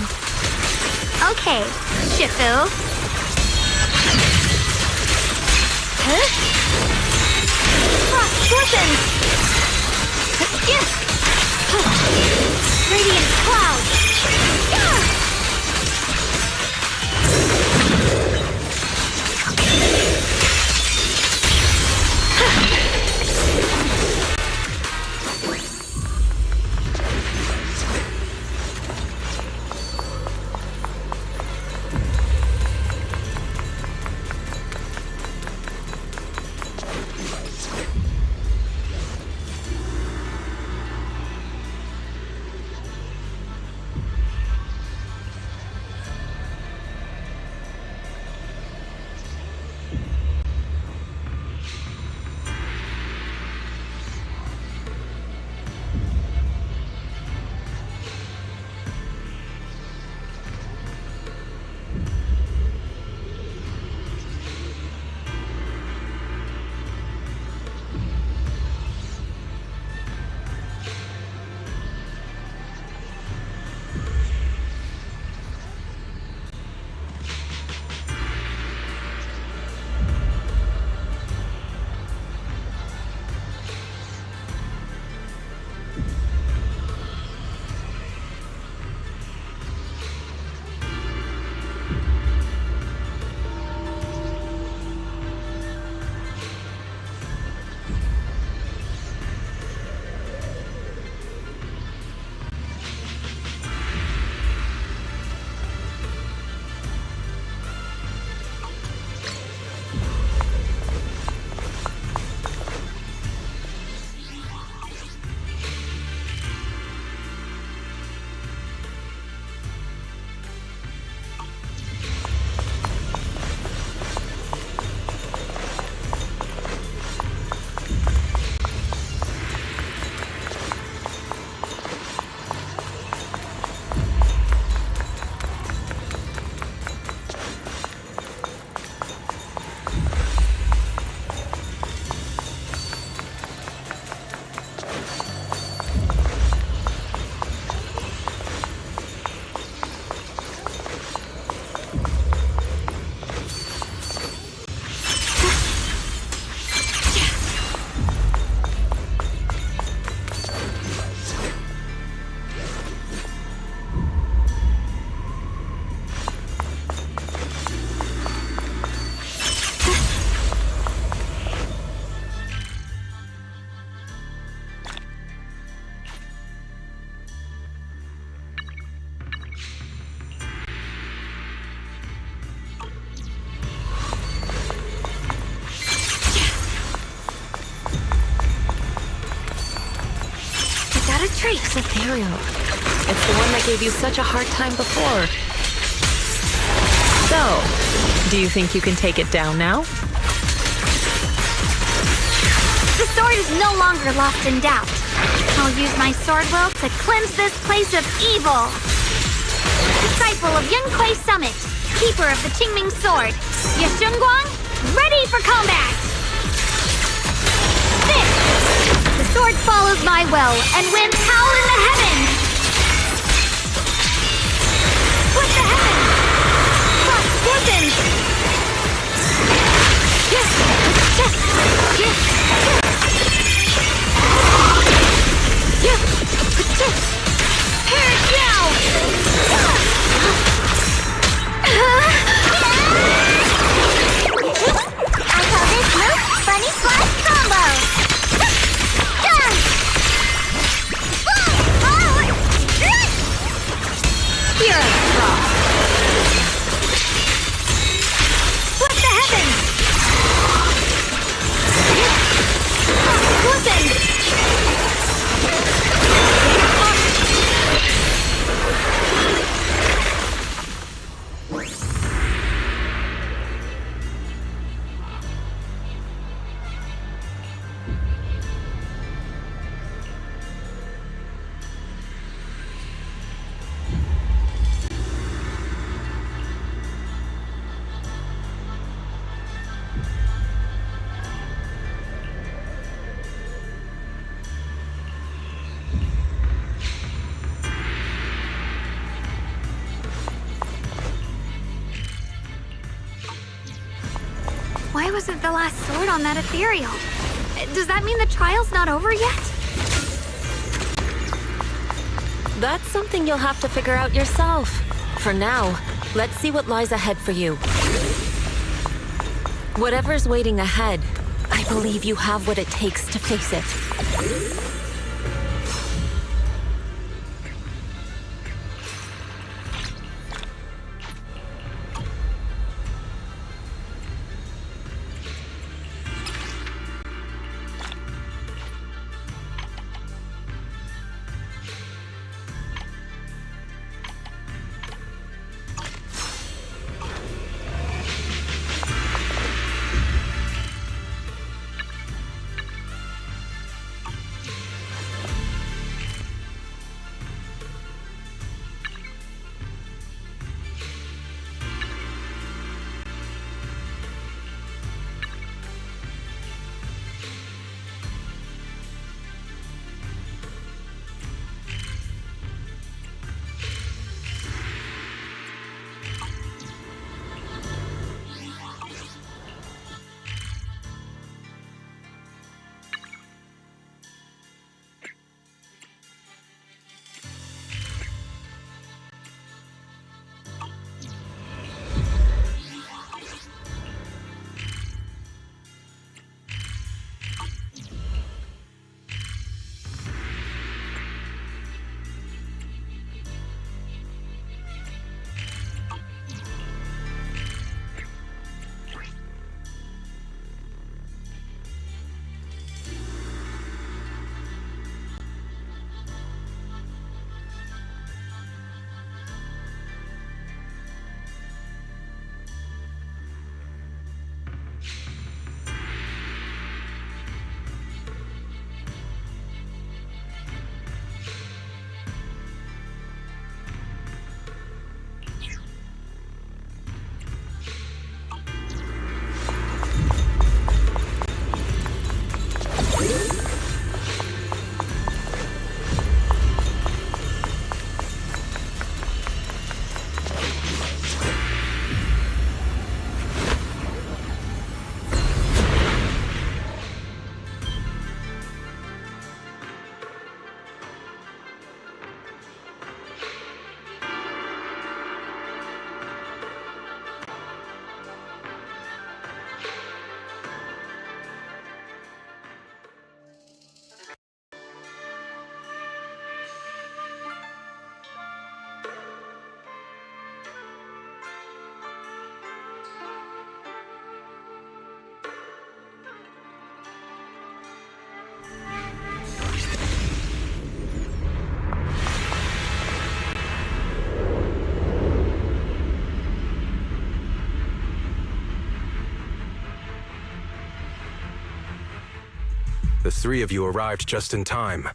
Okay, Shifu. Huh? Cross fortunes! Radiant cloud! retreat. Ethereal. It's the one that gave you such a hard time before. So, do you think you can take it down now? The sword is no longer lost in doubt. I'll use my sword will to cleanse this place of evil. Disciple of Yunquei Summit, keeper of the Qingming sword, Yeshunguang, ready for combat! This! The sword follows my will, and winds howl in the heavens! Split the heavens! Frost glistens! Yes! Yes! Yes! Yes! Yes! Here it now! I call this move Bunny Slash Combo! You're a fraud. Split the heavens! Listen! Why wasn't the last sword on that ethereal? Does that mean the trial's not over yet? That's something you'll have to figure out yourself. For now, let's see what lies ahead for you. Whatever's waiting ahead, I believe you have what it takes to face it. The three of you arrived just in time.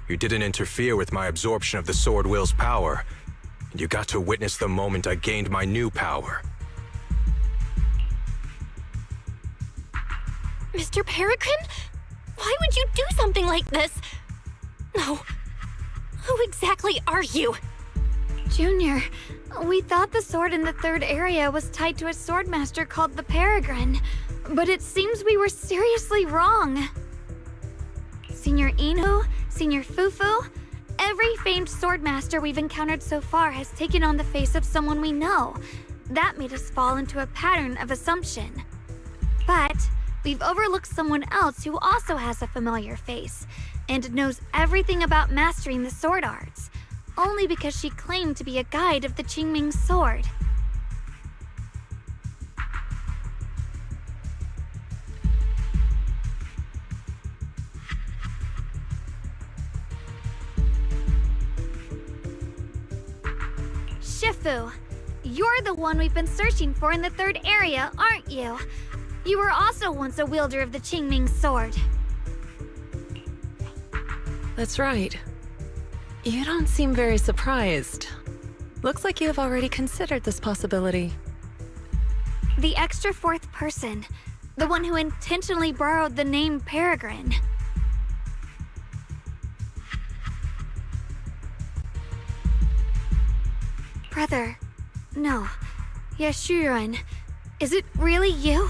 You didn't interfere with my absorption of the Sword Will's power, and you got to witness the moment I gained my new power. Mr. Peregrine? Why would you do something like this? No. Who exactly are you? Junior, we thought the sword in the third area was tied to a swordmaster called the Peregrine, but it seems we were seriously wrong. Senior Inu, Senior Fufu, every famed swordmaster we've encountered so far has taken on the face of someone we know. That made us fall into a pattern of assumption. But we've overlooked someone else who also has a familiar face, and knows everything about mastering the sword arts, only because she claimed to be a guide of the Qingming sword. Shifu, you're the one we've been searching for in the third area, aren't you? You were also once a wielder of the Qingming sword. That's right. You don't seem very surprised. Looks like you have already considered this possibility. The extra fourth person, the one who intentionally borrowed the name Peregrine. Brother, no, Yashuren, is it really you?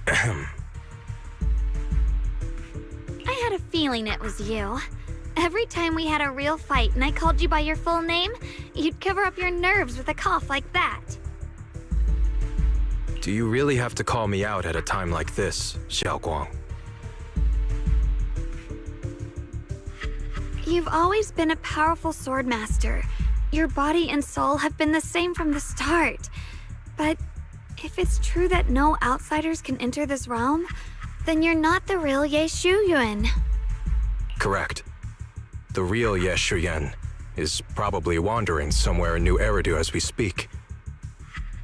I had a feeling it was you. Every time we had a real fight and I called you by your full name, you'd cover up your nerves with a cough like that. Do you really have to call me out at a time like this, Xiaoguang? You've always been a powerful swordmaster. Your body and soul have been the same from the start. But if it's true that no outsiders can enter this realm, then you're not the real Ye Shuyuan. Correct. The real Ye Shuyan is probably wandering somewhere in Nью-Эриду as we speak.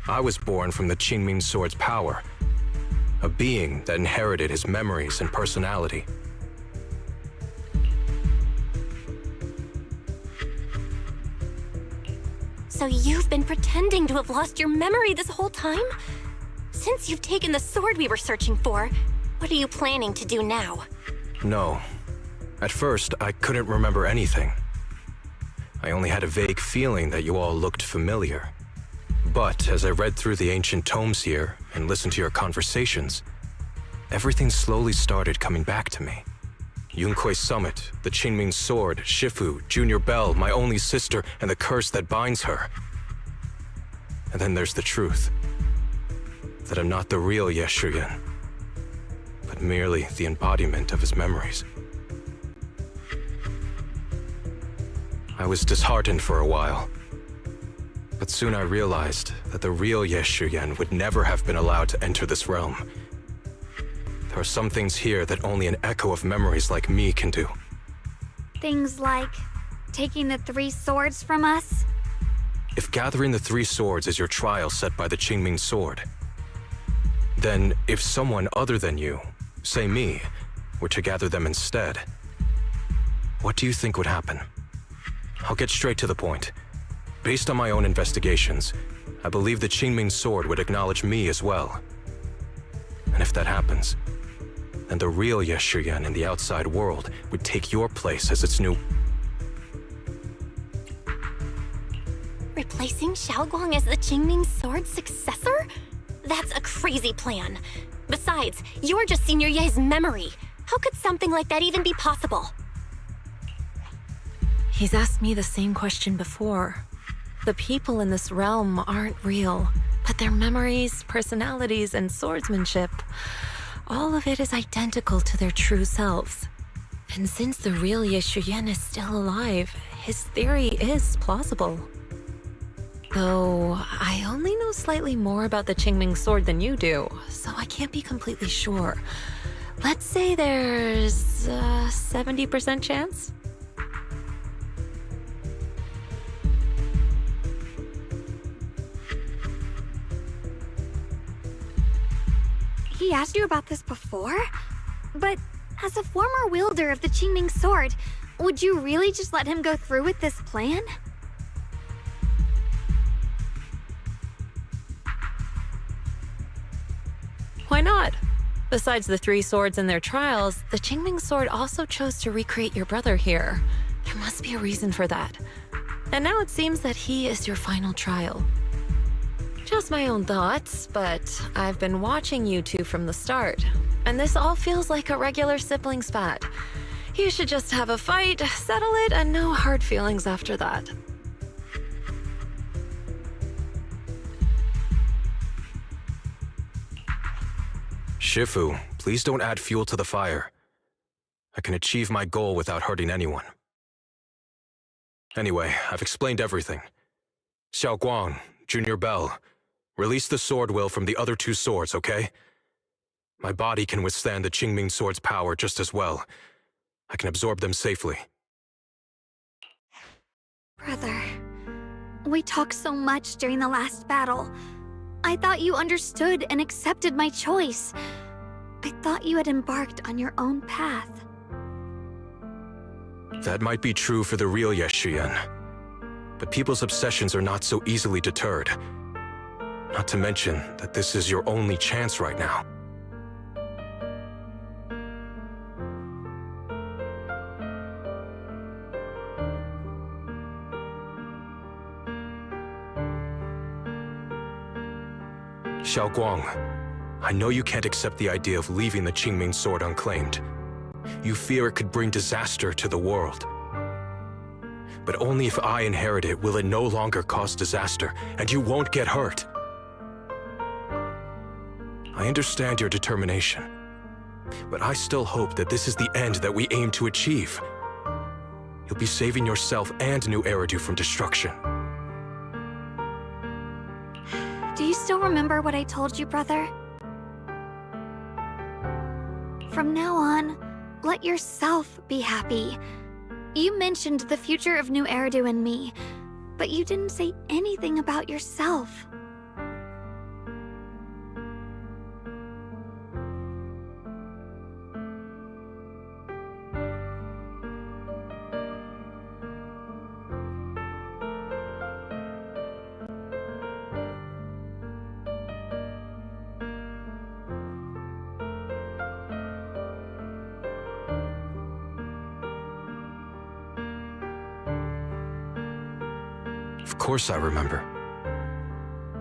I was born from the Qingming sword's power, a being that inherited his memories and personality. So you've been pretending to have lost your memory this whole time? Since you've taken the sword we were searching for, what are you planning to do now? No. At first, I couldn't remember anything. I only had a vague feeling that you all looked familiar. But as I read through the ancient tomes here and listened to your conversations, everything slowly started coming back to me. Yunkuei Summit, the Qingming sword, Shifu, Junior Bell, my only sister, and the curse that binds her. And then there's the truth. That I'm not the real Ye Shuyan, but merely the embodiment of his memories. I was disheartened for a while, but soon I realized that the real Ye Shuyan would never have been allowed to enter this realm. There are some things here that only an echo of memories like me can do. Things like taking the 3 swords from us? If gathering the 3 swords is your trial set by the Qingming sword, then if someone other than you, say me, were to gather them instead, what do you think would happen? I'll get straight to the point. Based on my own investigations, I believe the Qingming sword would acknowledge me as well. And if that happens, then the real Ye Shuyan in the outside world would take your place as its new... Replacing Xiaoguang as the Qingming sword's successor? That's a crazy plan. Besides, you're just Senior Ye's memory. How could something like that even be possible? He's asked me the same question before. The people in this realm aren't real, but their memories, personalities, and swordsmanship, all of it is identical to their true selves. And since the real Ye Shuyan is still alive, his theory is plausible. Though, I only know slightly more about the Qingming sword than you do, so I can't be completely sure. Let's say there's a 70% chance? he asked you about this before? But as a former wielder of the Qingming sword, would you really just let him go through with this plan? Why not? Besides the 3 swords in their trials, the Qingming sword also chose to recreate your brother here. There must be a reason for that. And now it seems that he is your final trial. Just my own thoughts, but I've been watching you two from the start, and this all feels like a regular sibling spat. You should just have a fight, settle it, and no hard feelings after that. Shifu, please don't add fuel to the fire. I can achieve my goal without hurting anyone. Anyway, I've explained everything. Xiao Guang, Junior Bell, release the sword will from the other 2 swords, okay? My body can withstand the Qingming sword's power just as well. I can absorb them safely. Brother, we talked so much during the last battle. I thought you understood and accepted my choice. I thought you had embarked on your own path. That might be true for the real Yeshiyan. But people's obsessions are not so easily deterred. Not to mention that this is your only chance right now. Xiao Guang, I know you can't accept the idea of leaving the Qingming sword unclaimed. You fear it could bring disaster to the world. But only if I inherit it will it no longer cause disaster, and you won't get hurt. I understand your determination, but I still hope that this is the end that we aim to achieve. You'll be saving yourself and Nью-Эриду from destruction. Do you still remember what I told you, brother? From now on, let yourself be happy. You mentioned the future of Nью-Эриду and me, but you didn't say anything about yourself. Of course I remember.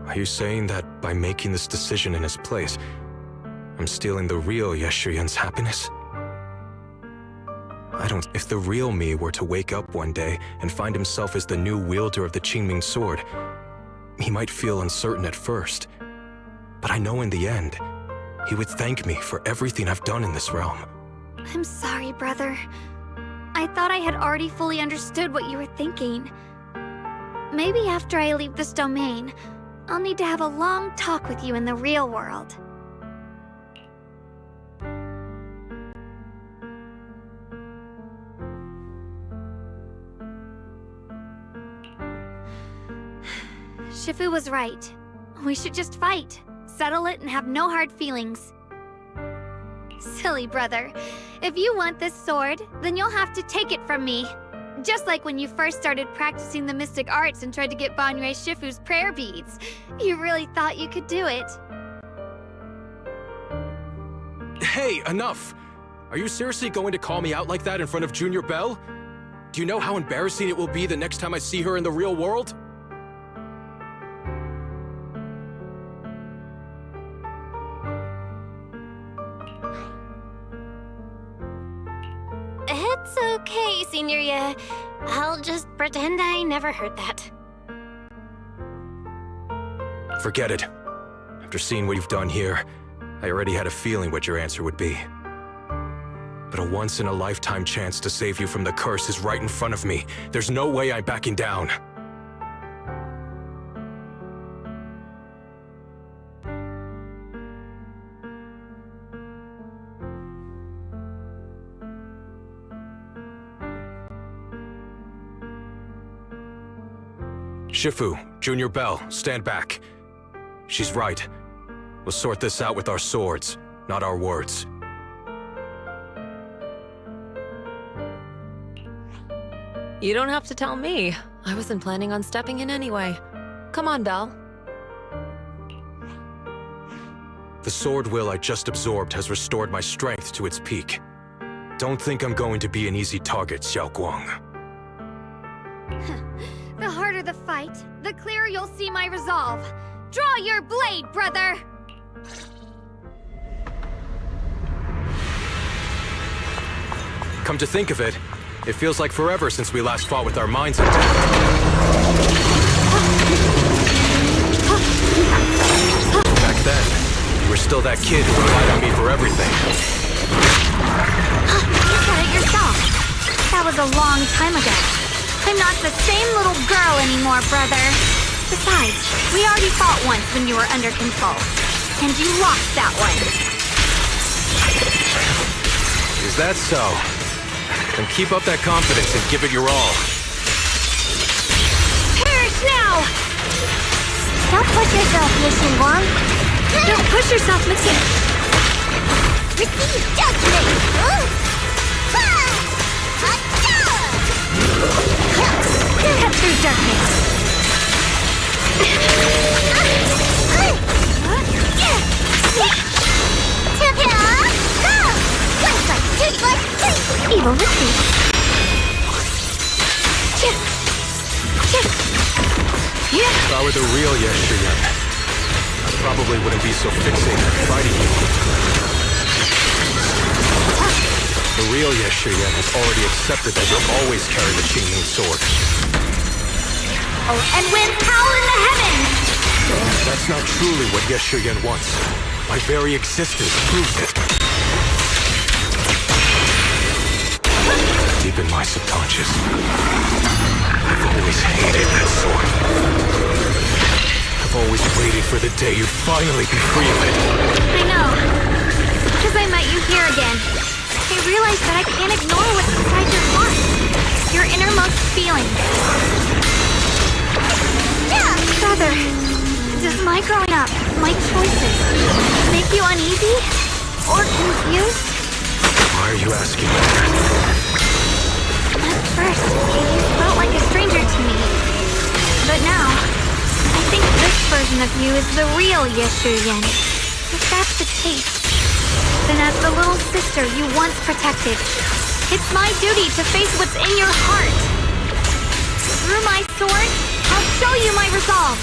Are you saying that by making this decision in his place, I'm stealing the real Yeshiyan's happiness? If the real me were to wake up one day and find himself as the new wielder of the Qingming sword, he might feel uncertain at first. But I know in the end, he would thank me for everything I've done in this realm. I'm sorry, brother. I thought I had already fully understood what you were thinking. Maybe after I leave this domain, I'll need to have a long talk with you in the real world. Shifu was right. We should just fight, settle it, and have no hard feelings. Silly brother. If you want this sword, then you'll have to take it from me. Just like when you first started practicing the mystic arts and tried to get Banyue Shifu's prayer beads. You really thought you could do it. Hey, enough! Are you seriously going to call me out like that in front of Junior Bell? Do you know how embarrassing it will be the next time I see her in the real world? It's okay, Signoria. I'll just pretend I never heard that. Forget it. After seeing what you've done here, I already had a feeling what your answer would be. But a once-in-a-lifetime chance to save you from the curse is right in front of me. There's no way I'm backing down. Shifu, Junior Bell, stand back. She's right. We'll sort this out with our swords. not our words. You don't have to tell me. I wasn't planning on stepping in anyway. Come on, Belle. The sword will I just absorbed has restored my strength to its peak. Don't think I'm going to be an easy target, Xiao Guang. The harder the fight, the clearer you'll see my resolve. Draw your blade, brother! Come to think of it, it feels like forever since we last fought with our minds intact. Back then, you were still that kid who relied on me for everything. You said it yourself. That was a long time ago. I'm not the same little girl anymore, brother. Besides, we already fought once when you were under control. And you lost that one. Is that so? Then keep up that confidence and give it your all. Perish now! Don't push yourself, Yishin Guang. Don't push yourself, Mixie. Receive judgment! Cut through darkness. Evil retreat. If I were the real Yeshuyan, I probably wouldn't be so fixated on fighting you. The real Yeshuyan has already accepted that you'll always carry the Qingming sword. And win power in the heavens! That's not truly what Yeshuyan wants. My very existence proves it. Deep in my subconscious, I've always hated that sword. I've always waited for the day you'd finally be free of it. I know. Because I met you here again. I realized that I can't ignore what's inside your heart. Your innermost feelings. Brother, does my growing up, my choices, make you uneasy? Or confused? Why are you asking me that? At first, you felt like a stranger to me. But now, I think this version of you is the real Yeshuyan. If that's the case, then as the little sister you once protected, it's my duty to face what's in your heart. Through my sword, I'll show you my resolve.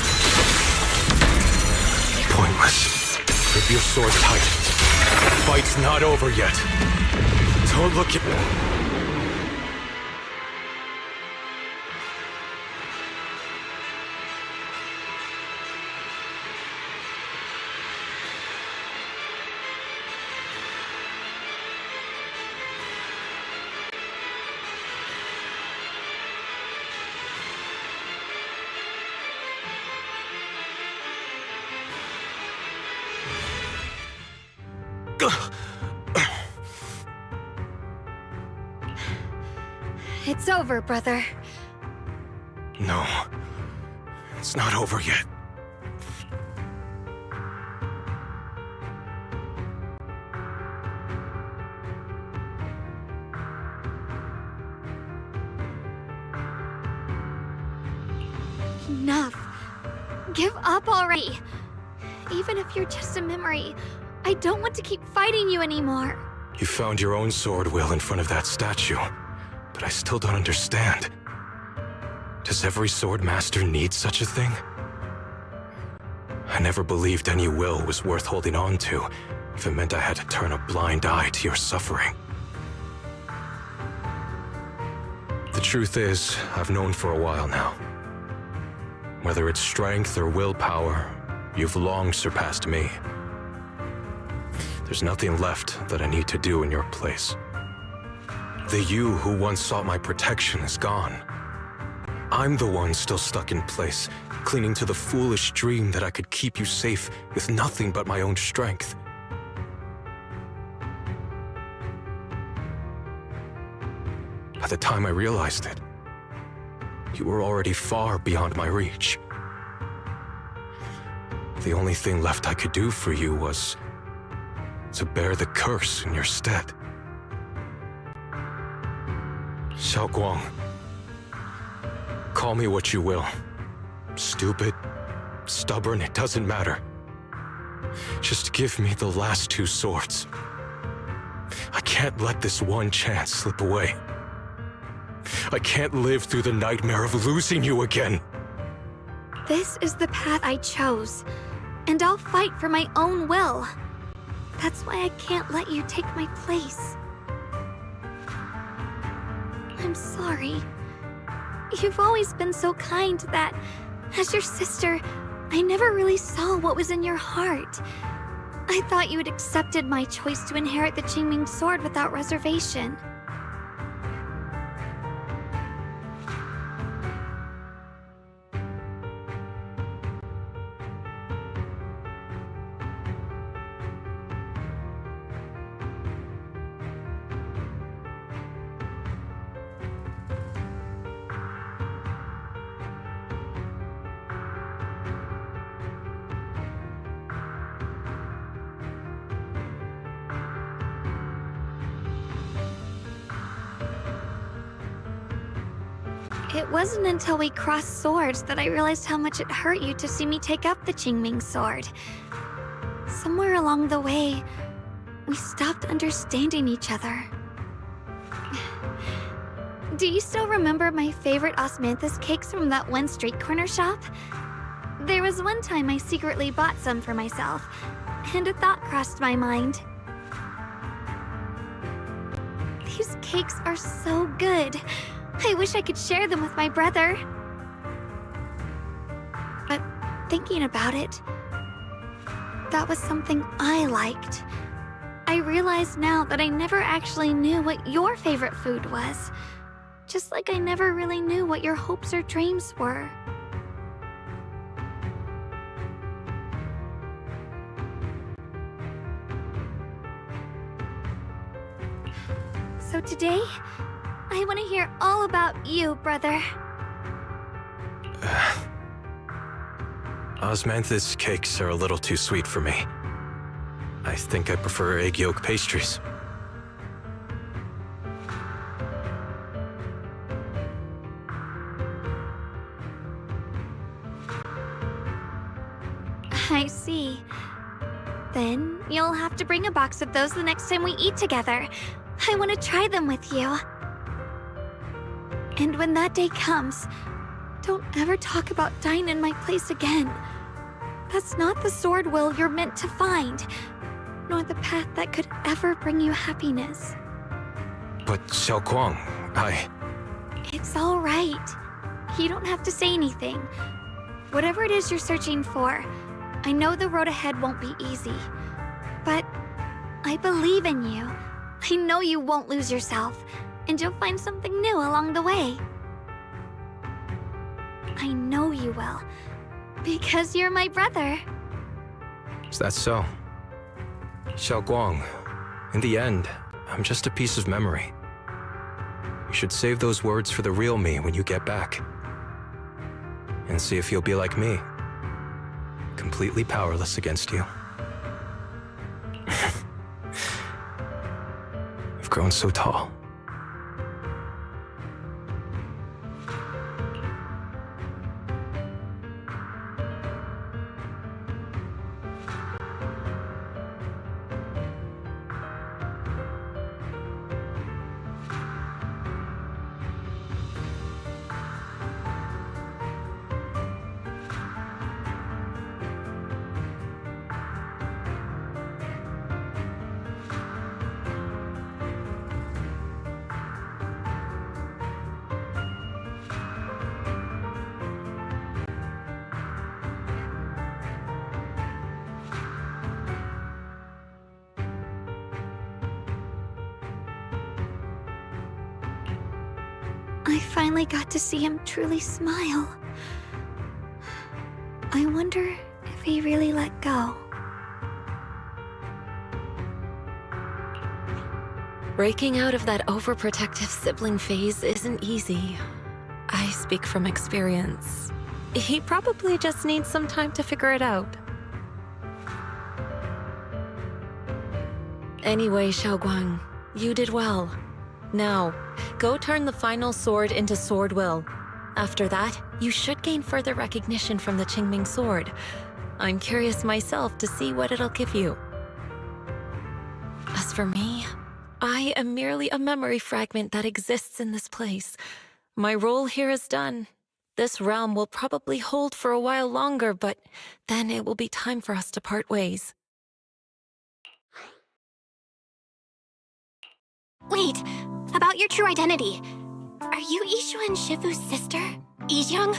Pointless. Grip your sword tight. The fight's not over yet. Don't look at me. It's over, brother. No. It's not over yet. Enough. Give up already. Even if you're just a memory, I don't want to keep fighting you anymore. You found your own sword, Will, in front of that statue. But I still don't understand. Does every sword master need such a thing? I never believed any will was worth holding on to, if it meant I had to turn a blind eye to your suffering. The truth is, I've known for a while now. Whether it's strength or willpower, you've long surpassed me. There's nothing left that I need to do in your place. The you who once sought my protection is gone. I'm the one still stuck in place, clinging to the foolish dream that I could keep you safe with nothing but my own strength. By the time I realized it, you were already far beyond my reach. The only thing left I could do for you was to bear the curse in your stead. Xiaoguang, call me what you will. Stupid, stubborn, it doesn't matter. Just give me the last 2 swords. I can't let this one chance slip away. I can't live through the nightmare of losing you again. This is the path I chose, and I'll fight for my own will. That's why I can't let you take my place. I'm sorry. You've always been so kind that, as your sister, I never really saw what was in your heart. I thought you had accepted my choice to inherit the Qingming sword without reservation. It wasn't until we crossed swords that I realized how much it hurt you to see me take up the Qingming sword. Somewhere along the way, we stopped understanding each other. Do you still remember my favorite osmanthus cakes from that one street corner shop? There was one time I secretly bought some for myself, and a thought crossed my mind. These cakes are so good. I wish I could share them with my brother. But thinking about it, that was something I liked. I realize now that I never actually knew what your favorite food was. Just like I never really knew what your hopes or dreams were. So today, I want to hear all about you, brother. Osmanthus cakes are a little too sweet for me. I think I prefer egg yolk pastries. I see. Then you'll have to bring a box of those the next time we eat together. I want to try them with you. And when that day comes, don't ever talk about dying in my place again. That's not the sword will you're meant to find, nor the path that could ever bring you happiness. But Xiaoguang, It's all right. You don't have to say anything. Whatever it is you're searching for, I know the road ahead won't be easy. But I believe in you. I know you won't lose yourself, and you'll find something new along the way. I know you will, because you're my brother. Is that so? Xiaoguang, in the end, I'm just a piece of memory. You should save those words for the real me when you get back. And see if you'll be like me. Completely powerless against you. I've grown so tall. I finally got to see him truly smile. I wonder if he really let go. Breaking out of that overprotective sibling phase isn't easy. I speak from experience. He probably just needs some time to figure it out. Anyway, Xiaoguang, you did well. Now, go turn the final sword into Sword Will. After that, you should gain further recognition from the Qingming sword. I'm curious myself to see what it'll give you. As for me, I am merely a memory fragment that exists in this place. My role here is done. This realm will probably hold for a while longer, but then it will be time for us to part ways. Wait, about your true identity. Are you Yishu and Shifu's sister, Yizhang?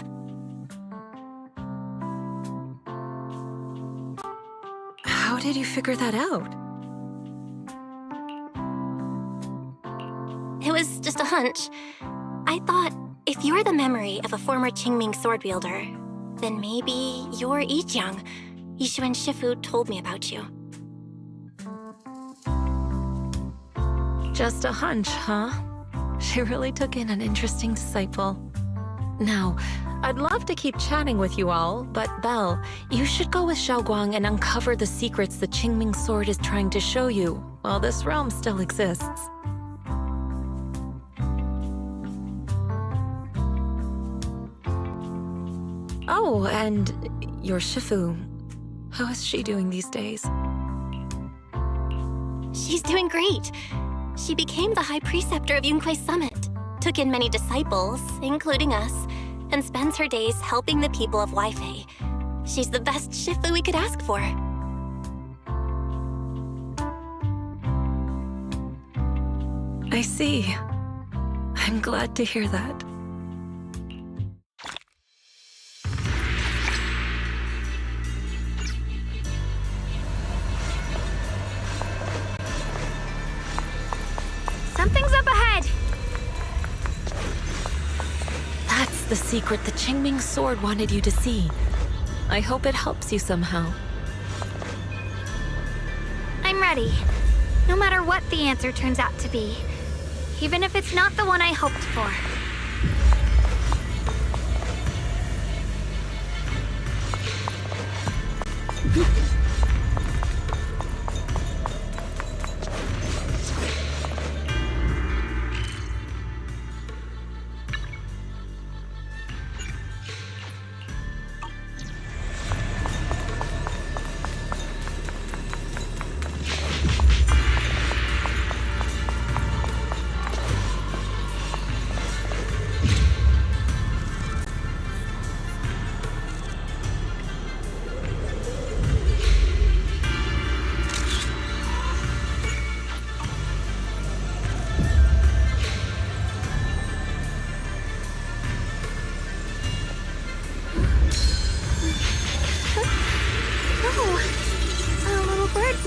How did you figure that out? It was just a hunch. I thought, if you're the memory of a former Qingming sword wielder, then maybe you're Yizhang. Yishu and Shifu told me about you. Just a hunch, huh? She really took in an interesting disciple. Now, I'd love to keep chatting with you all, but Belle, you should go with Xiaoguang and uncover the secrets the Qingming sword is trying to show you, while this realm still exists. Oh, and your Shifu. How is she doing these days? She's doing great. She became the High Preceptor of Yunkui's Summit, took in many disciples, including us, and spends her days helping the people of Weifei. She's the best Shifu we could ask for. I see. I'm glad to hear that. Something's up ahead! That's the secret the Qingming sword wanted you to see. I hope it helps you somehow. I'm ready. No matter what the answer turns out to be. Even if it's not the one I hoped for.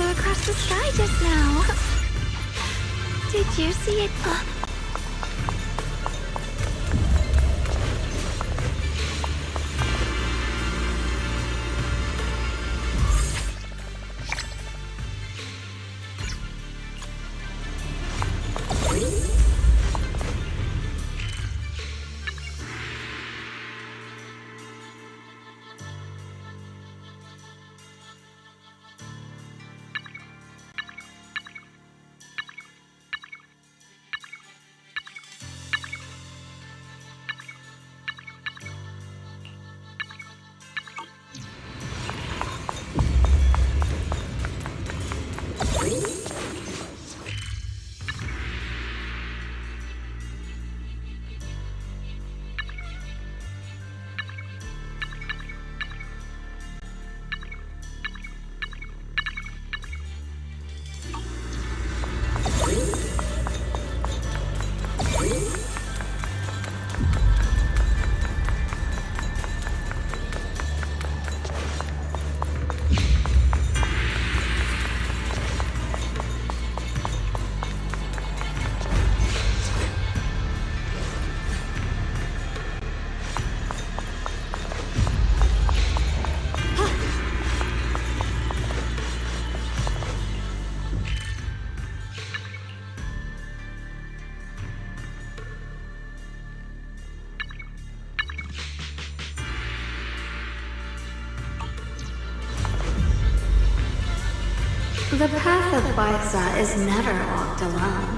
Across the sky just now. Did you see it? The path of Baitza is never walked alone.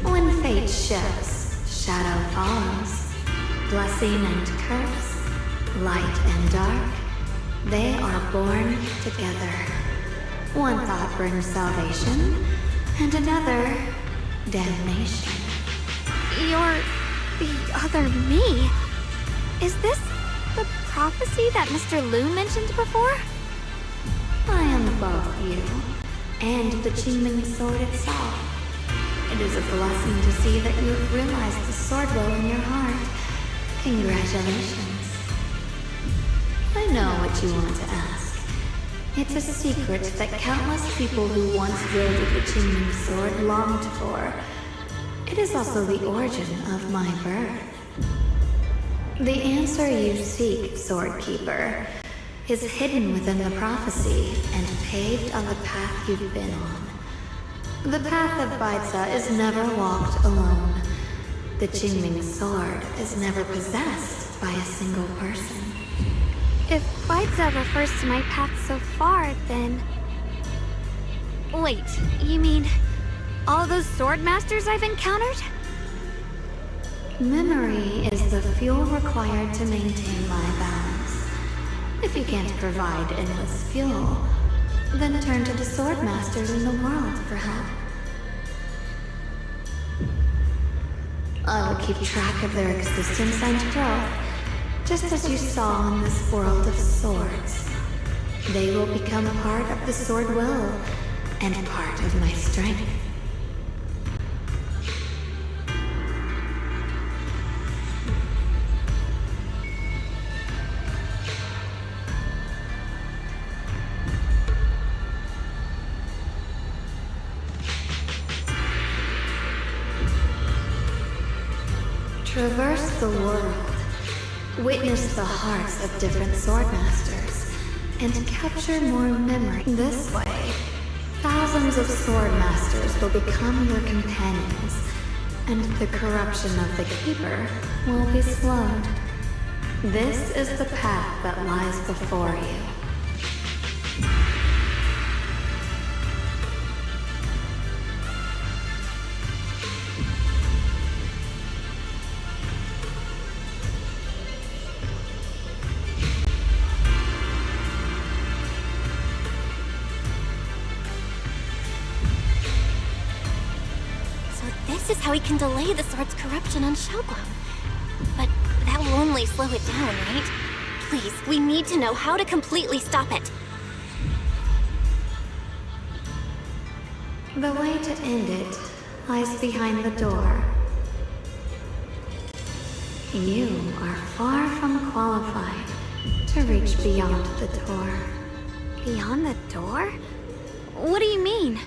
When fate shifts, shadow follows. Blessing and curse, light and dark, they are born together. One thought brings salvation, and another, damnation. You're the other me. Is this the prophecy that Mr. Liu mentioned before? I am both you and the Qingming sword itself. It is a blessing to see that you have realized the sword will in your heart. Congratulations. I know what you want to ask. It's a secret that countless people who once wielded the Qingming sword longed for. It is also the origin of my birth. The answer you seek, Sword Keeper, is hidden within the prophecy and paved on the path you've been on. The path of Baitza is never walked alone. The Qingming sword is never possessed by a single person. If Baitza refers to my path so far, then... Wait, you mean all those sword masters I've encountered? Memory is the fuel required to maintain my balance. If you can't provide endless fuel, then turn to the sword masters in the world for help. I will keep track of their existence and growth, just as you saw in this world of swords. They will become part of the sword will, and part of my strength. Traverse the world, witness the hearts of different swordmasters, and capture more memory. This way, thousands of swordmasters will become your companions, and the corruption of the Keeper will be slowed. This is the path that lies before you. This is how we can delay the sword's corruption on Xiaoguang. But that will only slow it down, right? Please, we need to know how to completely stop it. The way to end it lies behind the door. You are far from qualified to reach beyond the door. Beyond the door? What do you mean?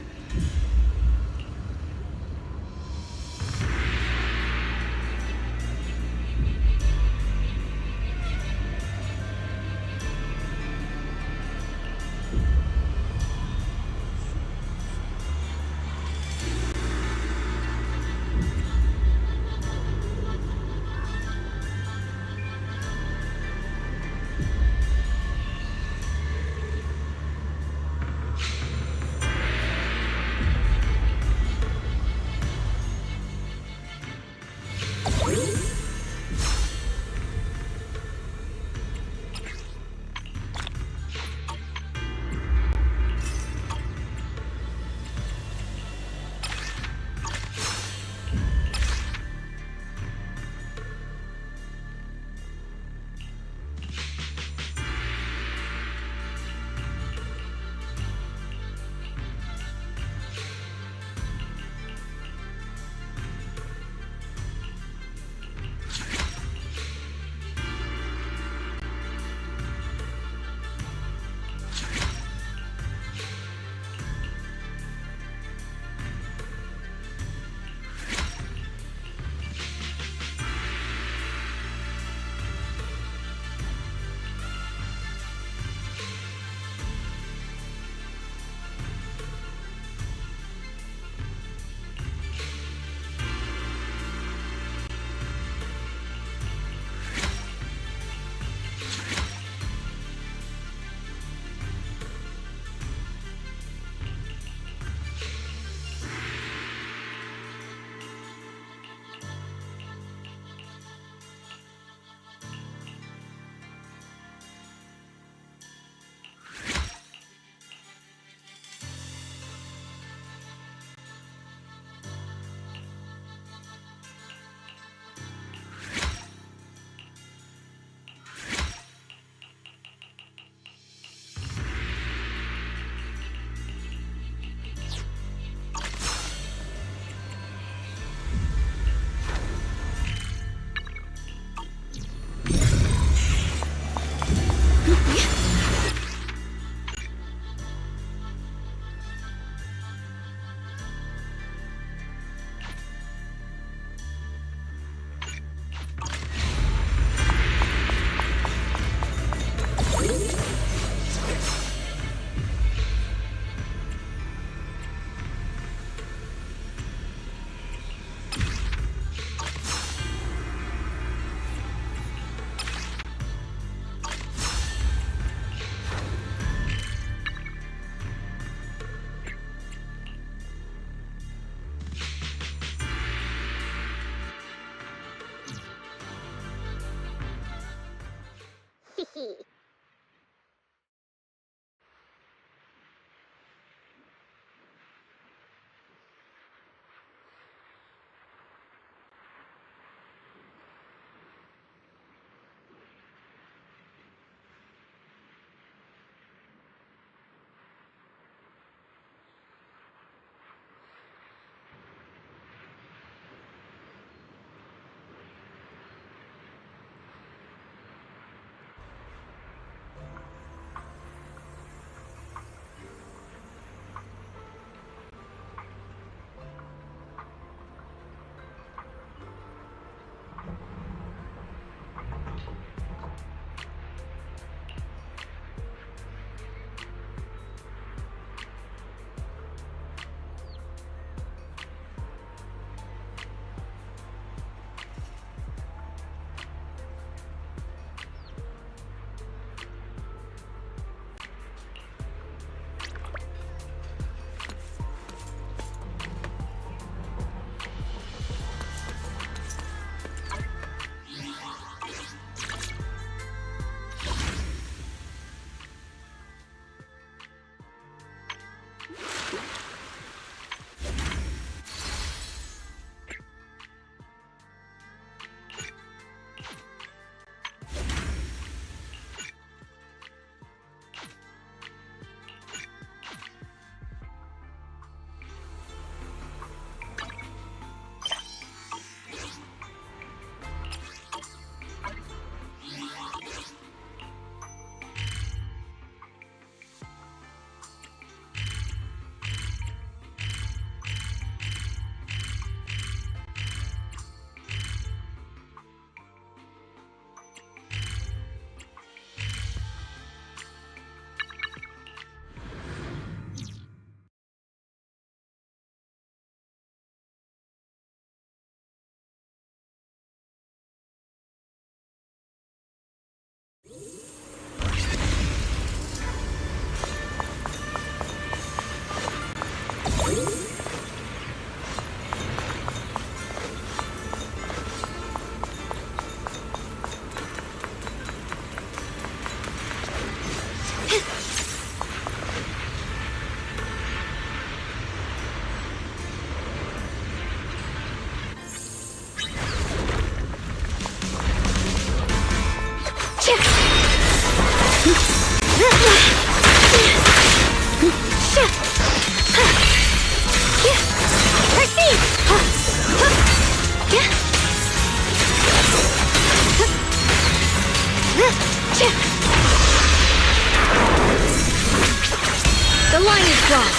The line is drawn.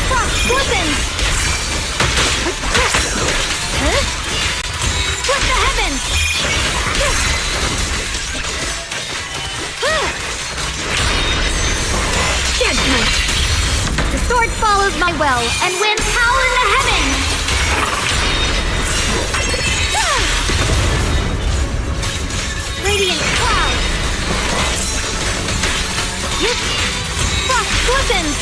Frost weapons! Split the heavens! Judgment! The sword follows my will and winds howl in the heavens! Radiant clouds! Frost weapons!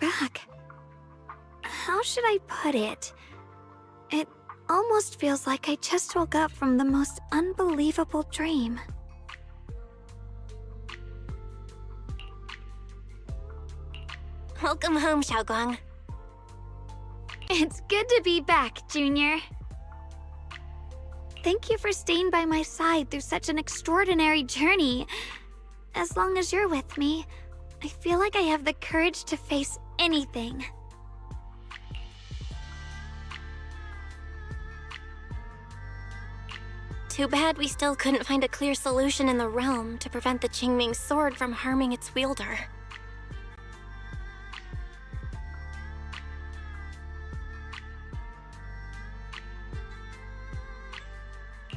back. How should I put it? It almost feels like I just woke up from the most unbelievable dream. Welcome home, Xiaoguang. It's good to be back, Junior. Thank you for staying by my side through such an extraordinary journey. As long as you're with me, I feel like I have the courage to face anything. Too bad we still couldn't find a clear solution in the realm to prevent the Qingming sword from harming its wielder.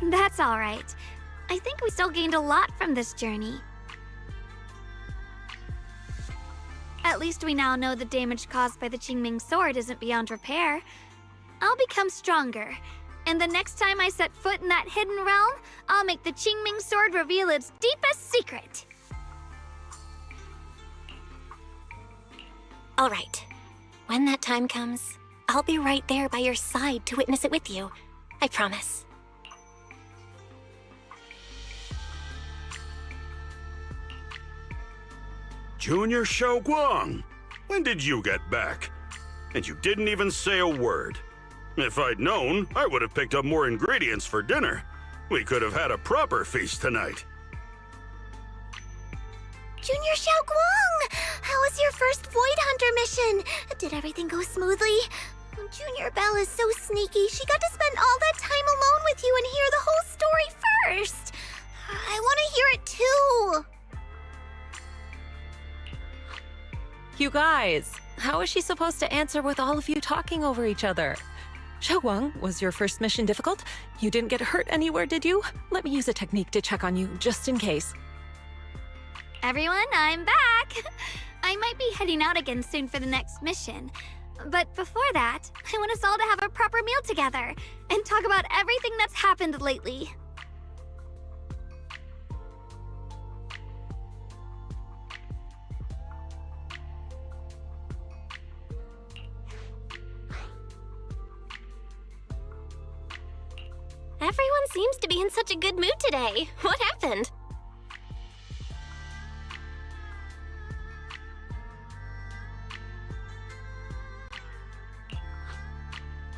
That's alright. I think we still gained a lot from this journey. At least we now know the damage caused by the Qingming sword isn't beyond repair. I'll become stronger, and the next time I set foot in that hidden realm, I'll make the Qingming sword reveal its deepest secret. Alright. When that time comes, I'll be right there by your side to witness it with you. I promise. Junior Xiaoguang, when did you get back? And you didn't even say a word. If I'd known, I would have picked up more ingredients for dinner. We could have had a proper feast tonight. Junior Xiaoguang! How was your first Void Hunter mission? Did everything go smoothly? Junior Belle is so sneaky. She got to spend all that time alone with you and hear the whole story first. I want to hear it too. You guys, how is she supposed to answer with all of you talking over each other? Xiaoguang, was your first mission difficult? You didn't get hurt anywhere, did you? Let me use a technique to check on you, just in case. Everyone, I'm back! I might be heading out again soon for the next mission. But before that, I want us all to have a proper meal together and talk about everything that's happened lately. Everyone seems to be in such a good mood today. What happened?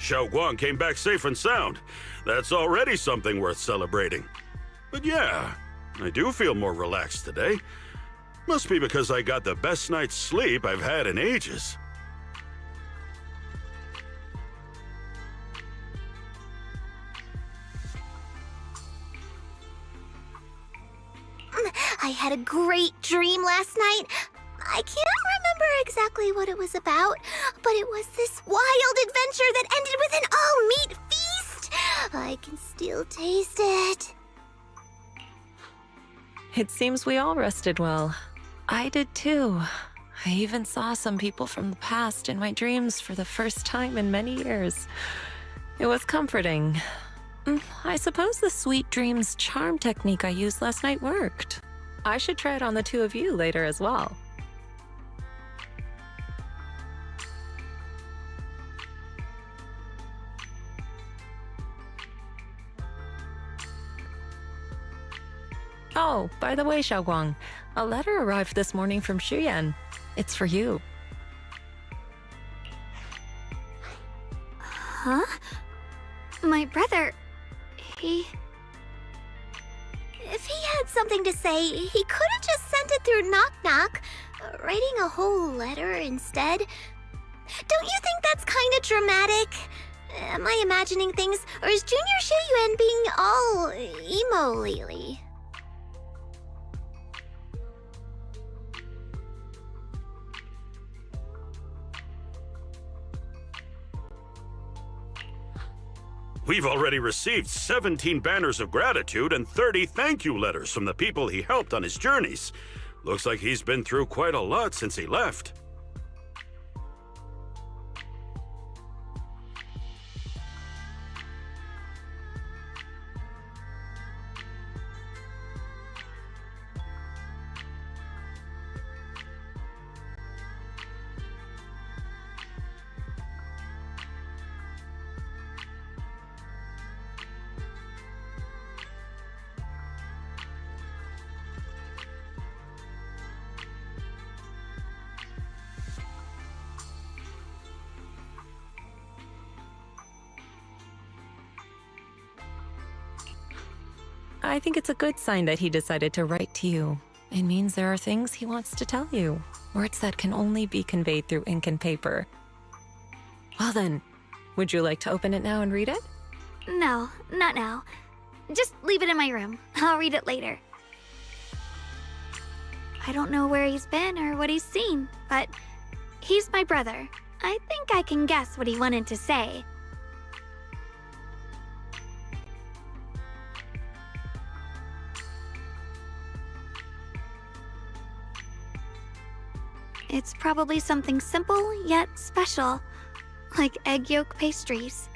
Xiaoguang came back safe and sound. That's already something worth celebrating. But yeah, I do feel more relaxed today. Must be because I got the best night's sleep I've had in ages. I had a great dream last night. I can't remember exactly what it was about, but it was this wild adventure that ended with an all-meat feast. I can still taste it. It seems we all rested well. I did too. I even saw some people from the past in my dreams for the first time in many years. It was comforting. I suppose the sweet dreams charm technique I used last night worked. I should try it on the two of you later as well. Oh, by the way, Xiaoguang, a letter arrived this morning from Shuyan. It's for you. Huh? My brother... If he had something to say, he could have just sent it through Knock Knock, writing a whole letter instead. Don't you think that's kind of dramatic? Am I imagining things, or is Junior Shuyan being all emo lately? We've already received 17 banners of gratitude and 30 thank you letters from the people he helped on his journeys. Looks like he's been through quite a lot since he left. I think it's a good sign that he decided to write to you. It means there are things he wants to tell you, words that can only be conveyed through ink and paper. Well then, would you like to open it now and read it? No, not now. Just leave it in my room. I'll read it later. I don't know where he's been or what he's seen, but he's my brother. I think I can guess what he wanted to say. It's probably something simple yet special, like egg yolk pastries.